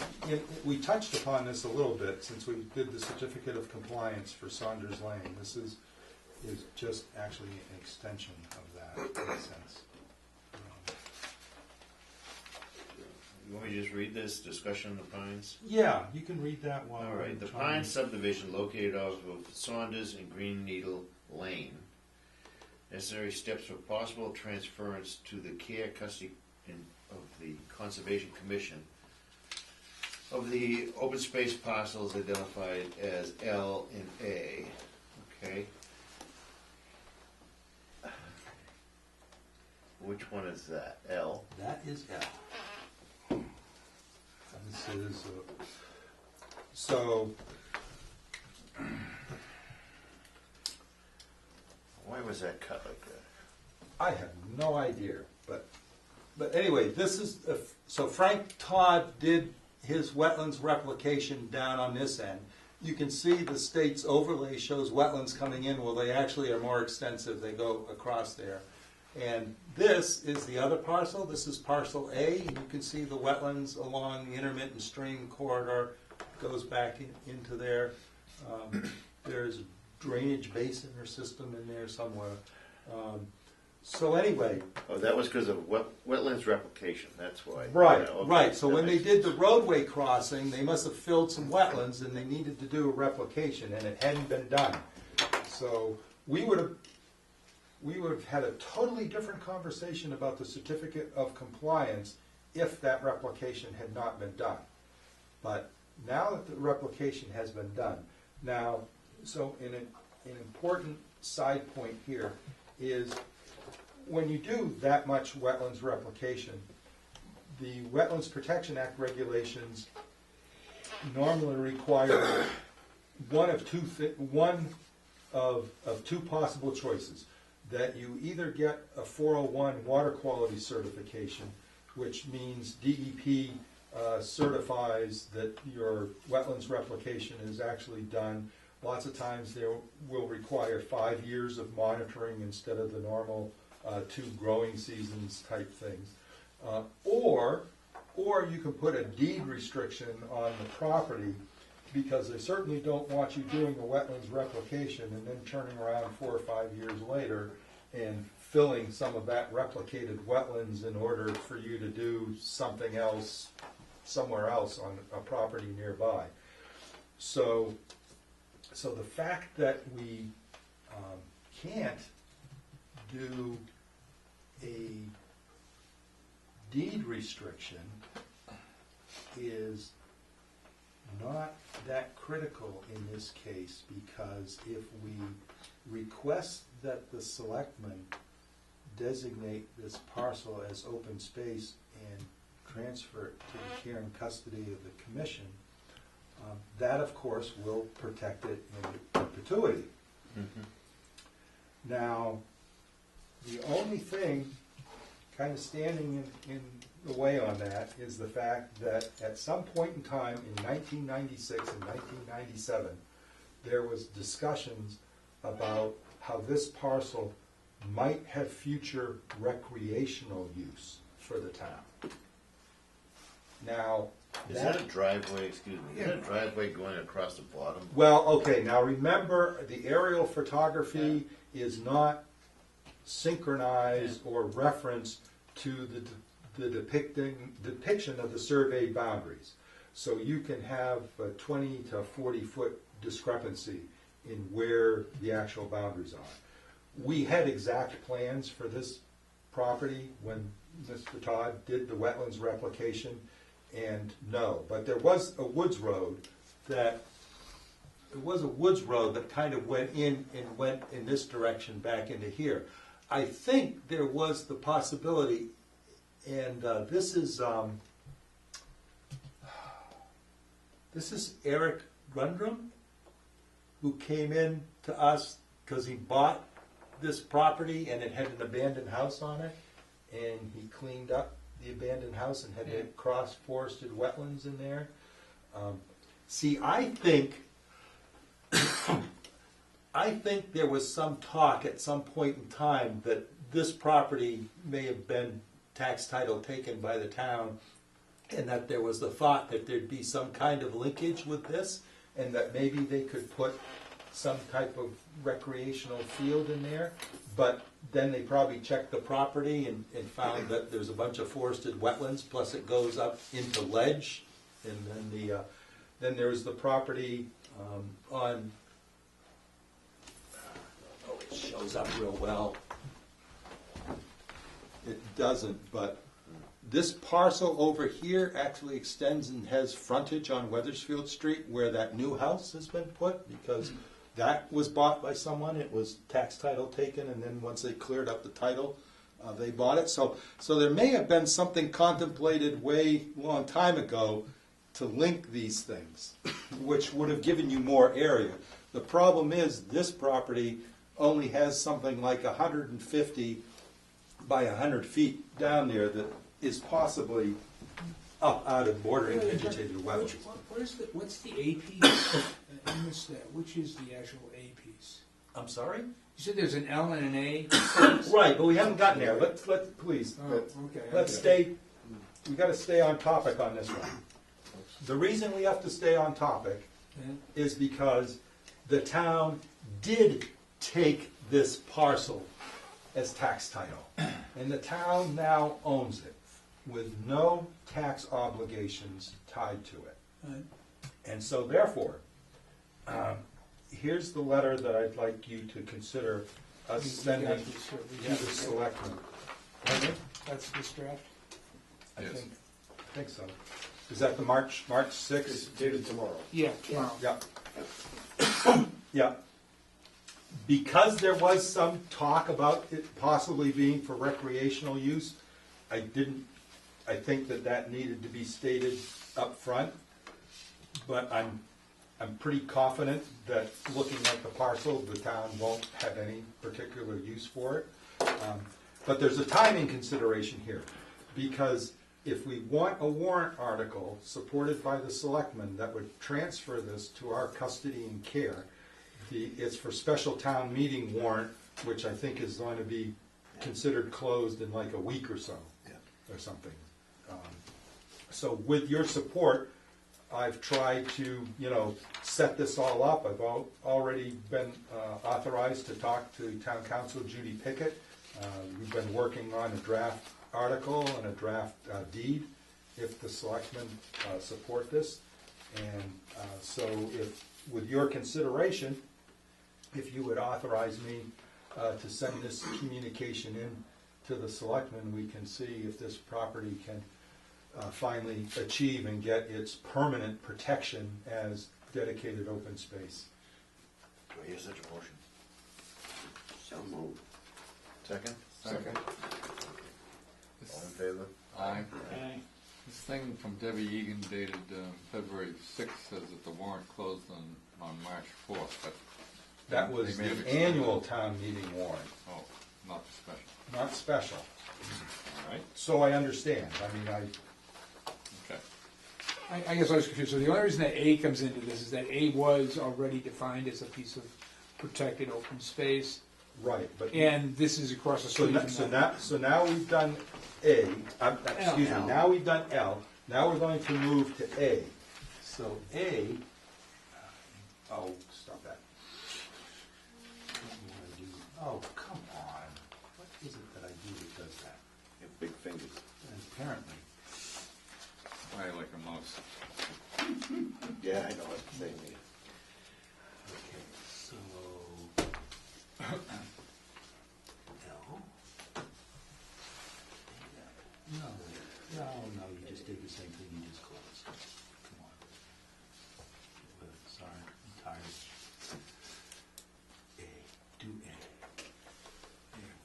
we touched upon this a little bit since we did the certificate of compliance for Saunders Lane. This is just actually an extension of that in a sense. You want me to just read this discussion of the Pines? Yeah, you can read that one. All right, the Pine subdivision located off of Saunders and Green Needle Lane. Necessary steps for possible transference to the care, custody, of the Conservation Commission of the open space parcels identified as L and A. Okay. Which one is that? L? That is L. This is, so, Why was that cut like that? I have no idea, but anyway, this is, so Frank Todd did his wetlands replication down on this end. You can see the state's overlay shows wetlands coming in, well, they actually are more extensive, they go across there. And this is the other parcel, this is parcel A, and you can see the wetlands along the intermittent stream corridor, goes back into there. There's a drainage basin or system in there somewhere. So anyway. Oh, that was because of wetlands replication, that's why. Right, Yeah, okay. right, so That when they makes did the roadway crossing, they must have filled some wetlands and they needed to do a replication, and it hadn't been done. So we would have had a totally different conversation about the certificate of compliance if that replication had not been done. But now that the replication has been done, now, so an important side point here is when you do that much wetlands replication, the Wetlands Protection Act regulations normally require one of two possible choices. That you either get a 401 water quality certification, which means DEP certifies that your wetlands replication is actually done. Lots of times they will require 5 years of monitoring instead of the normal 2 growing seasons type things. Or you can put a deed restriction on the property, because they certainly don't want you doing a wetlands replication and then turning around 4 or 5 years later and filling some of that replicated wetlands in order for you to do something else somewhere else on a property nearby. So the fact that we can't do a deed restriction is not that critical in this case, because if we request that the selectmen designate this parcel as open space and transfer it to the care and custody of the commission, that of course will protect it in perpetuity. Mm-hmm. Now, the only thing kind of standing in the way on that is the fact that at some point in time in 1996 and 1997, there was discussions about how this parcel might have future recreational use for the town. Now, Is that a driveway, excuse me, is that a driveway going across the bottom? well, okay, now remember, the aerial photography is not synchronized or referenced to the depiction of the surveyed boundaries. So you can have a 20 to 40 foot discrepancy in where the actual boundaries are. We had exact plans for this property when Mr. Todd did the wetlands replication, and no, but there was a woods road that kind of went in this direction back into here. I think there was the possibility, and this is Eric Rundrum, who came in to us because he bought this property and it had an abandoned house on it, and he cleaned up the abandoned house and had to cross forested wetlands in there. See, I think there was some talk at some point in time that this property may have been tax title taken by the town, and that there was the thought that there'd be some kind of linkage with this, and that maybe they could put some type of recreational field in there. But then they probably checked the property and found that there's a bunch of forested wetlands, plus it goes up into ledge. And then then there's the property on, oh, it shows up real well. It doesn't, but this parcel over here actually extends and has frontage on Weathersfield Street where that new house has been put, because that was bought by someone. It was tax title taken, and then once they cleared up the title, they bought it. So there may have been something contemplated way long time ago to link these things, which would have given you more area. The problem is this property only has something like 150 by 100 feet down there that is possibly up out of bordering vegetated wetlands. What's the A piece? I missed that. Which is the actual A piece? I'm sorry? You said there's an L and an A? Right, but we haven't gotten there. Let's please. Oh, okay. Let's stay, we gotta stay on topic on this one. The reason we have to stay on topic is because the town did take this parcel as tax title. And the town now owns it with no tax obligations tied to it. And so therefore, here's the letter that I'd like you to consider us sending to the selectmen. That's this draft? I think so. Is that the March 6th? It's dated tomorrow. Yeah, tomorrow. Yeah. Yeah. Because there was some talk about it possibly being for recreational use, I think that needed to be stated up front. But I'm pretty confident that looking at the parcel, the town won't have any particular use for it. But there's a timing consideration here, because if we want a warrant article supported by the selectmen that would transfer this to our custody and care, it's for special town meeting warrant, which I think is going to be considered closed in like a week or so, or something. So with your support, I've tried to, set this all up. I've already been authorized to talk to Town Council Judy Pickett. We've been working on a draft article and a draft deed, if the selectmen support this. And so if, with your consideration, if you would authorize me to send this communication in to the selectmen, we can see if this property can finally achieve and get its permanent protection as dedicated open space. Do I hear such a motion? So moved. Second? Second. All in favor? Aye. Aye. This thing from Debbie Egan dated February 6th says that the warrant closed on March 4th, but That was they may have the extended annual it. town meeting warrant, Oh, not the special. not special. All So I understand, I mean, Okay. I guess I was confused. So the only reason that A comes into this is that A was already defined as a piece of protected open space, right, but. and this is across the So street. so now we've done A, excuse me, now we've done L, now we're going to move to A. So A, oh, stop that. What do I do? Oh, come on, what is it that I do that does that? You have big fingers. Apparently. Why I like a mouse. Yeah, I know what I'm saying. Okay, so. L. No, you just did the same thing you just closed. Come on. Sorry, I'm tired. A, do A. There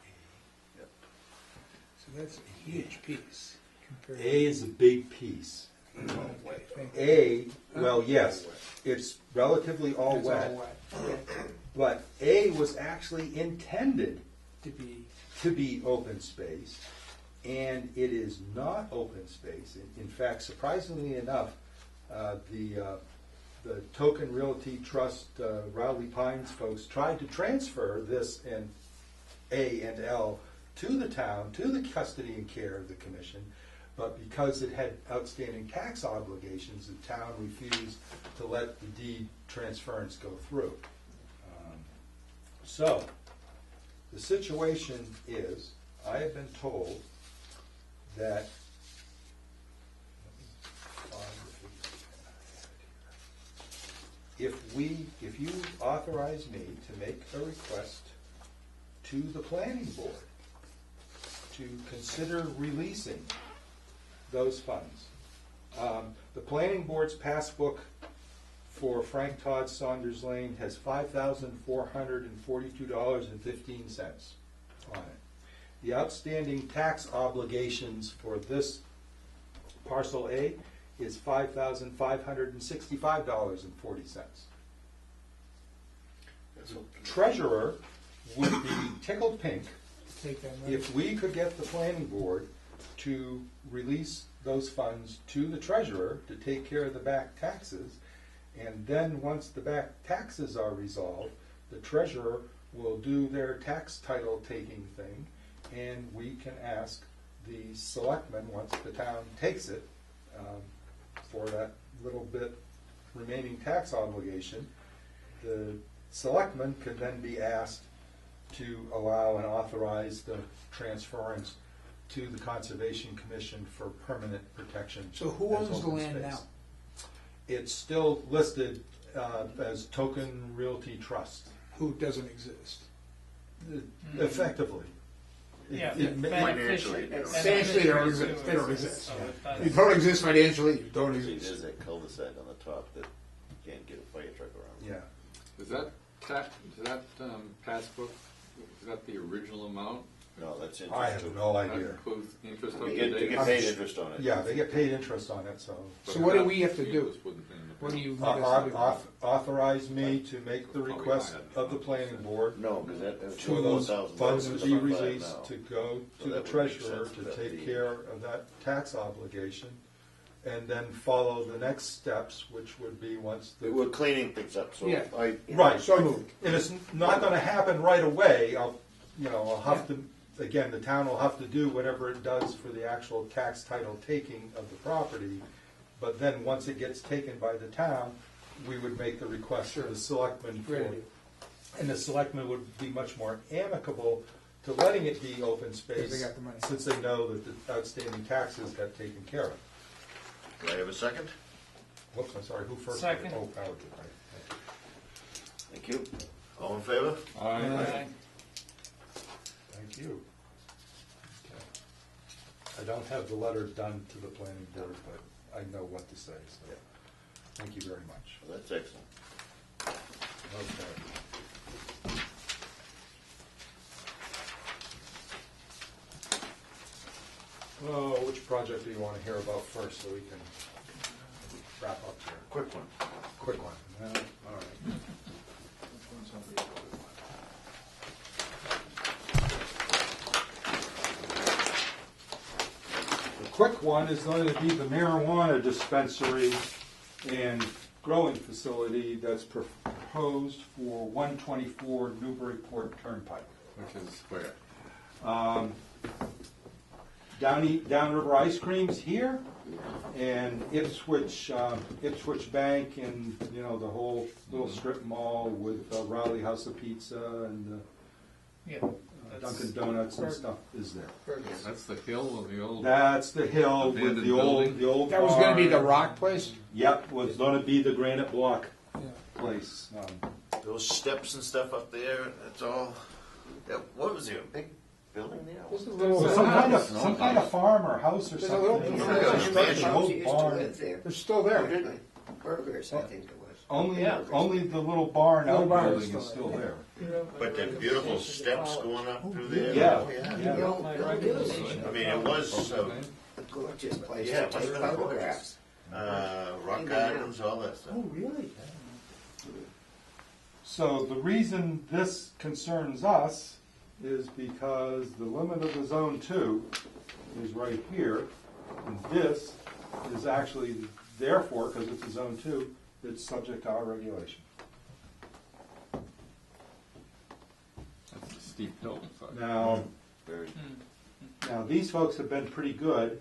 we go. A. So that's a huge piece. compared A is a big piece. A, well, yes, it's relatively all It's wet, all wet. Okay. but A was actually intended To be, to be open space, and it is not open space. In fact, surprisingly enough, the Token Realty Trust, Rowley Pines folks tried to transfer this and A and L to the town, to the custody and care of the commission, but because it had outstanding tax obligations, the town refused to let the deed transference go through. So, the situation is, I have been told that, if you authorize me to make a request to the planning board to consider releasing those funds. The planning board's passbook for Frank Todd Saunders Lane has $5,442.15 on it. The outstanding tax obligations for this parcel A is $5,565.40. The treasurer would be tickled pink take that money. if we could get the planning board to release those funds to the treasurer to take care of the back taxes, and then once the back taxes are resolved, the treasurer will do their tax title taking thing, and we can ask the selectmen, once the town takes it, for that little bit remaining tax obligation, the selectmen can then be asked to allow and authorize the transference to the Conservation Commission for permanent protection. So who as owns the open land space. now? It's still listed as Token Realty Trust, Who doesn't exist? effectively. Yeah, Financially, Financially, they don't exist. They don't exist. So it does- You don't exist financially, you don't See, exist. there's that cul-de-sac on the top that you can't get a fire truck around. Yeah. Is that passbook, is that the original amount? No, that's interest. I have too. no That idea. includes interest up You to get, date? you get paid interest on it. Yeah, they get paid interest on it, so. So what do we have to do? This wouldn't be in the- What do you need us to do? Authorize me to make the request of the planning board No, because that's for those funds to be $4,000 released now. to go So to the that would make treasurer sense to that take the- care of that tax obligation, and then follow the next steps, which would be once the. We're cleaning things up, so Yeah. Right, So moved. and it's not gonna happen right away, I'll have to, again, the town will have to do whatever it does for the actual tax title taking of the property, but then, once it gets taken by the town, we would make the request to the selectmen for, Ready. and the selectmen would be much more amicable to letting it be open space. Because they got the money. Since they know that the outstanding taxes got taken care of. Do I have a second? Whoops, I'm sorry, who first? Second. Oh, Howard did, right. Thank you. All in favor? Aye. Thank you. Okay. I don't have the letter done to the planning board, but I know what to say, so, thank you very much. Well, that's excellent. Okay. Oh, which project do you want to hear about first, so we can wrap up here? Quick one. Quick one. All right. quick one is going to be the marijuana dispensary and growing facility that's proposed for 124 Newburyport Turnpike. Which is where? Downriver Ice Cream's here, and Ipswich Bank, and the whole little strip mall with Rowley House of Pizza and Dunkin' Donuts and stuff is there. That's the hill of the old. That's the hill with abandoned the old building? That was gonna be the barn. rock place? Yep, was going to be the granite block Yeah. place. Those steps and stuff up there, that's all, what was there, a big building there? There's a little, Some kind of farm or house or There's a little- something. there's a mansion. Old Used to barn. live there. they're still there. Burgers, I think it was. Only the little barn Little barn outbuilding is is still still there. But the beautiful steps going up through there. Yeah. Oh, yeah. Yeah. The old buildings. I mean, it was, A gorgeous place Yeah, to it must take have been photographs. rock gardens, all that stuff. Really? So the reason this concerns us is because the limit of the Zone 2 is right here, and this is actually, therefore, because it's a Zone 2, it's subject to our regulation. That's a steep hill. So. Now, these folks have been pretty good.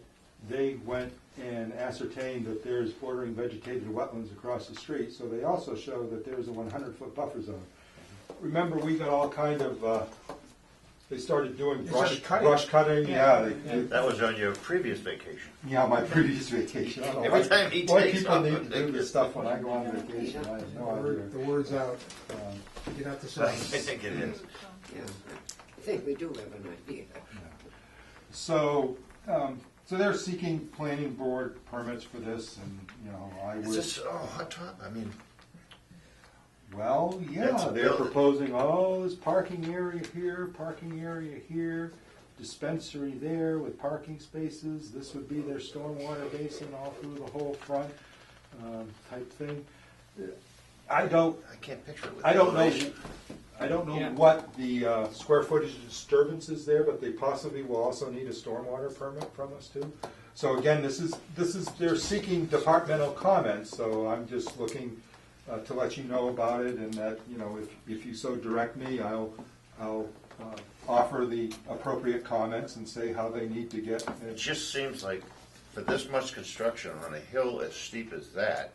They went and ascertained that there's bordering vegetated wetlands across the street, so they also show that there's a 100-foot buffer zone. Remember, we got all kind of, they started doing They brush started cutting? cutting. Yeah. That was on your previous vacation. Yeah, my previous vacation. I don't know Every why- time he why takes people off, need to do this stuff when I go on vacation, I have no idea. The word's out. Um, Get out the I sign. think it is. Yeah, I think we do have an idea. So, so they're seeking planning board permits for this, and, I Is would, this hot top? I mean, well, That's yeah, a they're building. proposing, this parking area here, dispensary there with parking spaces, this would be their stormwater basin all through the whole front, type thing. I can't picture it with I don't know, elevation. I don't know Yeah. what the square footage disturbance is there, but they possibly will also need a stormwater permit from us too. So again, this is, they're seeking departmental comments, so I'm just looking to let you know about it, and that, if you so direct me, I'll offer the appropriate comments and say how they need to get. It just seems like for this much construction on a hill as steep as that,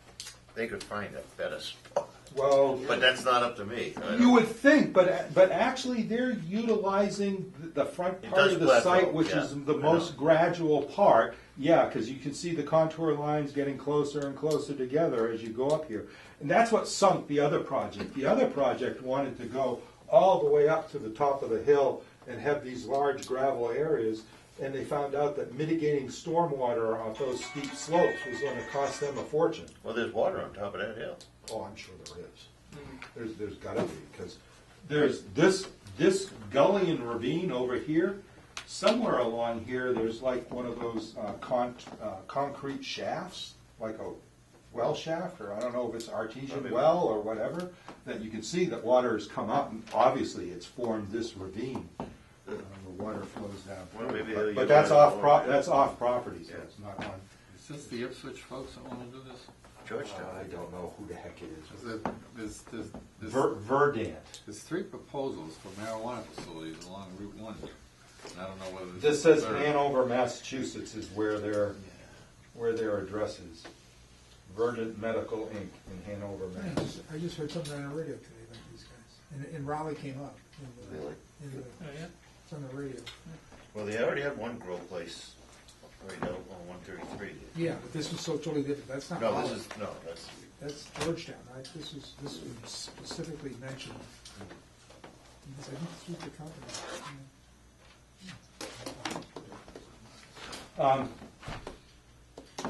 they could find a better spot. Well, But that's not up to me. I you don't- would think, but actually they're utilizing the front It part does of the plateau, site, which yeah, is the I most know. gradual part. Yeah, because you can see the contour lines getting closer and closer together as you go up here. And that's what sunk the other project. The other project wanted to go all the way up to the top of the hill and have these large gravel areas, and they found out that mitigating stormwater off those steep slopes was going to cost them a fortune. Well, there's water on top of that hill. Oh, I'm sure there is. There's gotta be, because there's this gully and ravine over here. Somewhere along here, there's like one of those concrete shafts, like a well shaft, or I don't know if it's artesian well or whatever, that you can see that water has come up, and obviously it's formed this ravine. The water flows down. Well, maybe through they'll it. But use that's that off, water. that's off property, so it's not on. Is this the Ipswich folks that want to do this? Georgetown. I don't know who the heck it is. There's Verdant. There's three proposals for marijuana facilities along Route 1. And I don't know whether This is says the third. Hanover, Massachusetts is where their address is. Verdant Medical Inc. in Hanover, Mass. I just heard something on the radio today about these guys. And Raleigh came up. It's on the radio. Well, they already have one grow place right out on 133. Yeah, but this was so totally different. That's not No, Raleigh. that's, That's Georgetown, right? This was specifically mentioned. Because I think this was the company.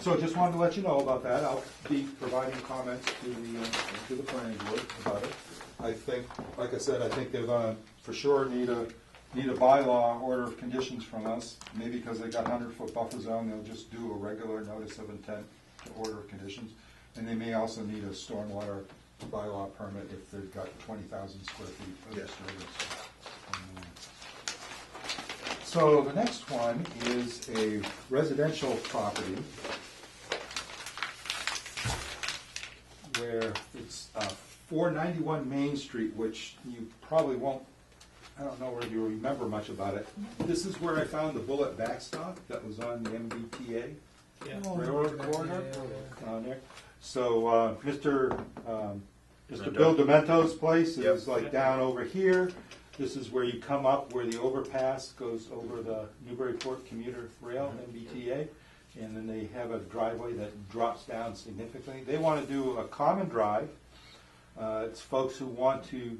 So just wanted to let you know about that. I'll be providing comments to the planning board about it. I think, like I said, I think they're gonna for sure need a bylaw order of conditions from us. Maybe because they got 100-foot buffer zone, they'll just do a regular notice of intent to order of conditions. And they may also need a stormwater bylaw permit if they've got 20,000 square feet of Yes. disturbance. So the next one is a residential property where it's 491 Main Street, which you probably won't, I don't know whether you remember much about it. This is where I found the bullet backstop that was on the MBTA railroad corridor down there. So Mr. Bill Demento's place is like down over here. This is where you come up where the overpass goes over the Newburyport commuter rail, MBTA, and then they have a driveway that drops down significantly. They want to do a common drive. It's folks who want to,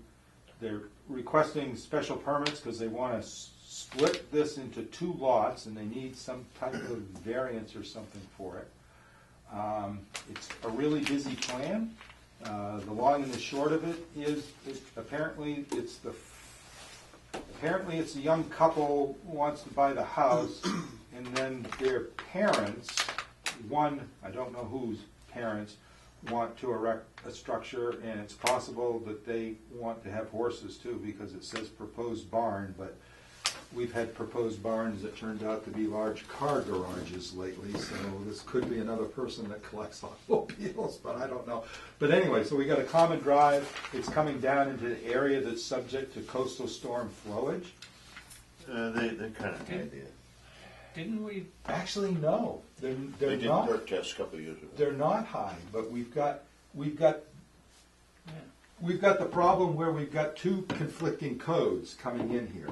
they're requesting special permits because they want to split this into 2 lots and they need some type of variance or something for it. It's a really busy plan. The long and the short of it is, apparently it's a young couple who wants to buy the house, and then their parents, I don't know whose parents, want to erect a structure, and it's possible that they want to have horses too, because it says proposed barn, but we've had proposed barns that turned out to be large car garages lately, so this could be another person that collects automobiles, but I don't know. But anyway, so we got a common drive. It's coming down into the area that's subject to coastal storm flowage. They're kind of high there. Didn't we? Actually, no, they're They did not. perk tests a couple of years ago. They're not high, but we've got the problem where we've got 2 conflicting codes coming in here.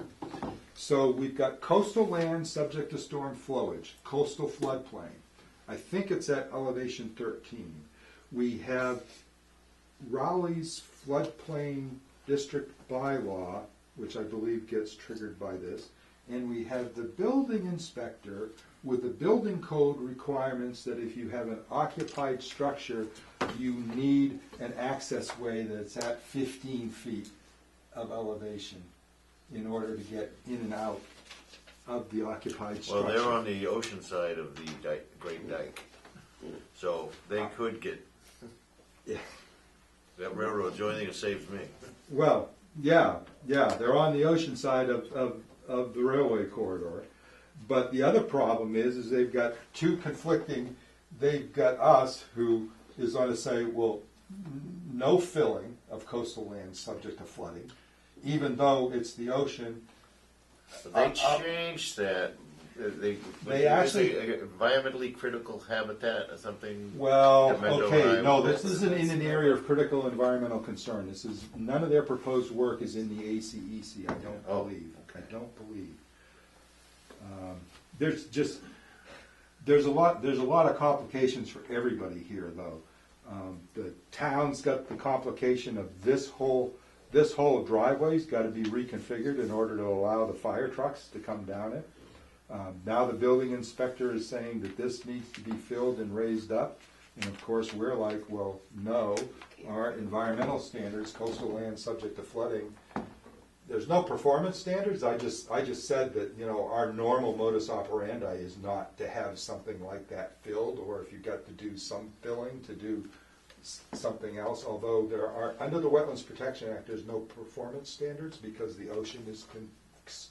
So we've got coastal land subject to storm flowage, coastal floodplain. I think it's at elevation 13. We have Raleigh's floodplain district bylaw, which I believe gets triggered by this. And we have the building inspector with the building code requirements that if you have an occupied structure, you need an access way that's at 15 feet of elevation in order to get in and out of the occupied structure. Well, they're on the ocean side of the Great Dyke, so they could get, that railroad's the only thing that saves me. Well, yeah, they're on the ocean side of the railway corridor. But the other problem is they've got 2 conflicting, they've got us who is going to say, well, no filling of coastal land subject to flooding, even though it's the ocean. They changed that. They actually environmentally critical habitat or something. Well, Demento okay, High. no, this isn't in an area of critical environmental concern. This is, none of their proposed work is in the ACEC, I don't believe. I don't believe. There's a lot of complications for everybody here, though. The town's got the complication of this whole driveway's got to be reconfigured in order to allow the fire trucks to come down it. Now the building inspector is saying that this needs to be filled and raised up, and of course we're like, well, no, our environmental standards, coastal land subject to flooding, there's no performance standards. I just said that, you know, our normal modus operandi is not to have something like that filled, or if you got to do some filling, to do something else. Although there are, under the Wetlands Protection Act, there's no performance standards because the ocean is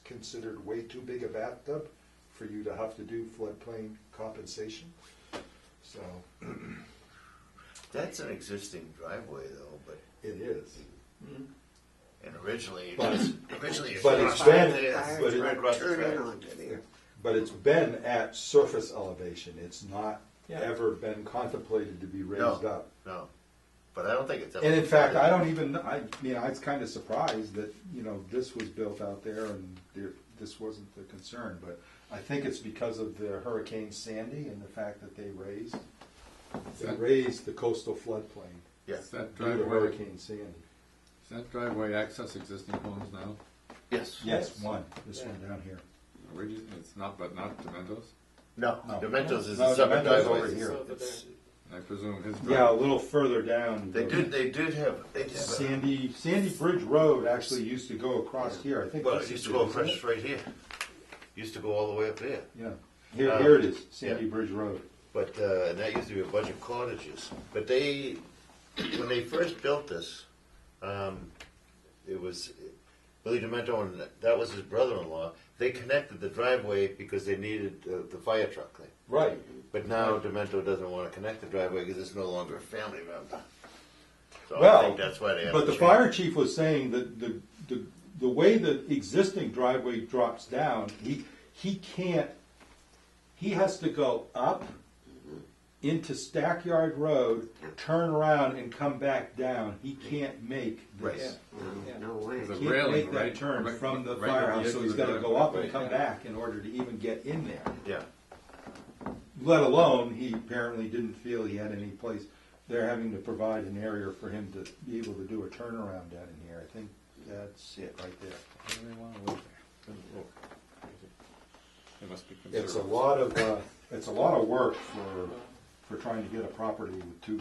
considered way too big a bathtub for you to have to do floodplain compensation. So That's an existing driveway, though, but it is. and originally, But it's been- right across the Turning track. onto there. But it's been at surface elevation. It's not ever been contemplated to be raised up. No, but I don't think it's ever. And in fact, I don't even, I was kind of surprised that, you know, this was built out there and this wasn't the concern. But I think it's because of the Hurricane Sandy and the fact that they raised the coastal floodplain Yeah. Is that due to driveway, Hurricane Sandy. does that driveway access existing homes now? Yes. Yes, this one down here. It's not, but not Dementos? No, No. Dementos is No, a separate Demento's driveway. over here. I presume his Yeah, a little further down. They did have Sandy Bridge Road actually used to go across here. I think. Well, this it used is to go it, isn't across it? right here. Used to go all the way up there. Yeah. Here it is, Sandy Bridge Road. But and that used to be a bunch of cottages. But when they first built this, it was Billy Demento, and that was his brother-in-law, they connected the driveway because they needed the fire truck thing. Right. But now Demento doesn't want to connect the driveway because it's no longer a family member. So I Well, think that's why they have but to the change. fire chief was saying that the way the existing driveway drops down, he can't, he has to go up into Stackyard Road, turn around and come back down. He can't make this. No way. There's a Can't railing make that right turn right- from the right at firehouse, edge so of he's the gotta go driveway. up and come back in order to even get in there. Yeah. Let alone, he apparently didn't feel he had any place. They're having to provide an area for him to be able to do a turnaround down in here. I think that's it right there. Why do they want to live there? Doesn't look. They must be It's a conservative. lot of work for trying to get a property with two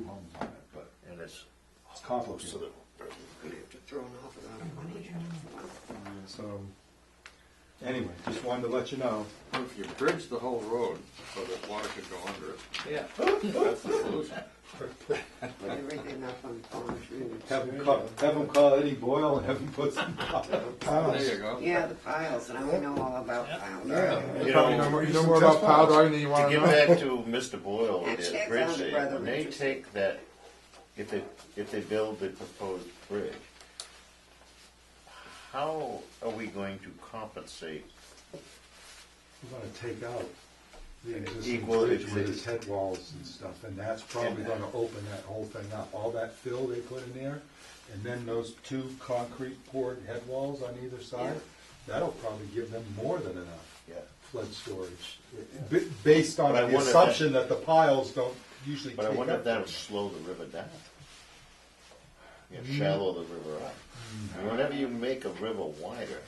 homes on it, but And it's it's complicated. So we're gonna have to throw an awful lot of money at it. So, anyway, just wanted to let you know. If you bridge the whole road so that water could go under it, Yeah. that's the solution. Put everything up on Palm Tree. Have them call Eddie Boyle and have him put some piles. There you go. Yeah, the piles, and I know all about piles. You Probably know, you know more about pile driving than you to want to get know. back to Mr. Boyle, Actually, the I bridge found it there, rather when they interesting. take that, if they build the proposed bridge, how are we going to compensate? We're gonna take out the existing Equal bridge with its exist- head walls and stuff, and that's probably And- gonna open that whole thing up. All that fill they put in there, and then those two concrete poured head walls on either side, that'll probably give them more than enough Yeah. flood storage. Based on But I the wonder if assumption that the piles don't usually take But I wonder up if that'll very much. slow the river down. You know, shallow the river up. And whenever you make a river wider,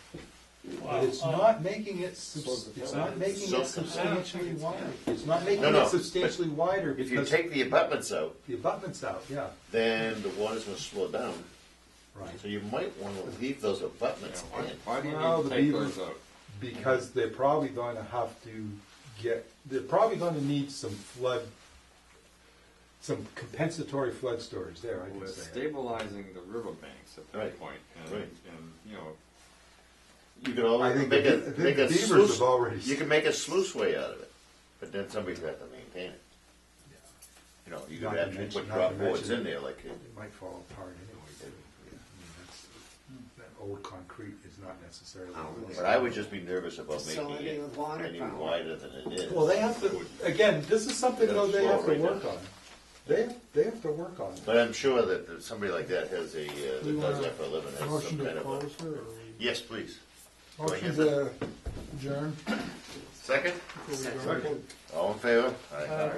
But it's not making it, it's not making So- it substantially wider. It's not making No, no, it substantially wider if you because take the abutments out, the abutment's out, yeah. then the water's gonna slow down. Right. So you might wanna leave those abutments in. Why do you Well, need the to take beavers- those out? Because they're probably gonna have to they're probably gonna need some compensatory flood storage there, I Well, can it's say. stabilizing the riverbanks at that Right, point, right. and you know, You could I always think make the a, be- I think make the a beavers sluice, have already- you can make a sluice way out of it, but then somebody's got to maintain it. You know, you Not could to actually mention- put not drop to boards mention- in there like. It might fall apart anyway, too. I mean, that old concrete is not necessarily. But I would just be nervous about making Facility it with water any power. wider than it is. Well, they have to, again, this is something though they have to Right work now. on. They have to work on it. But I'm sure that somebody like that has a, that We does wanna that for a living, has some Motion to kind of a. close it, or Yes, please. Go motion ahead. to adjourn? Second? Second. All in favor? Aye.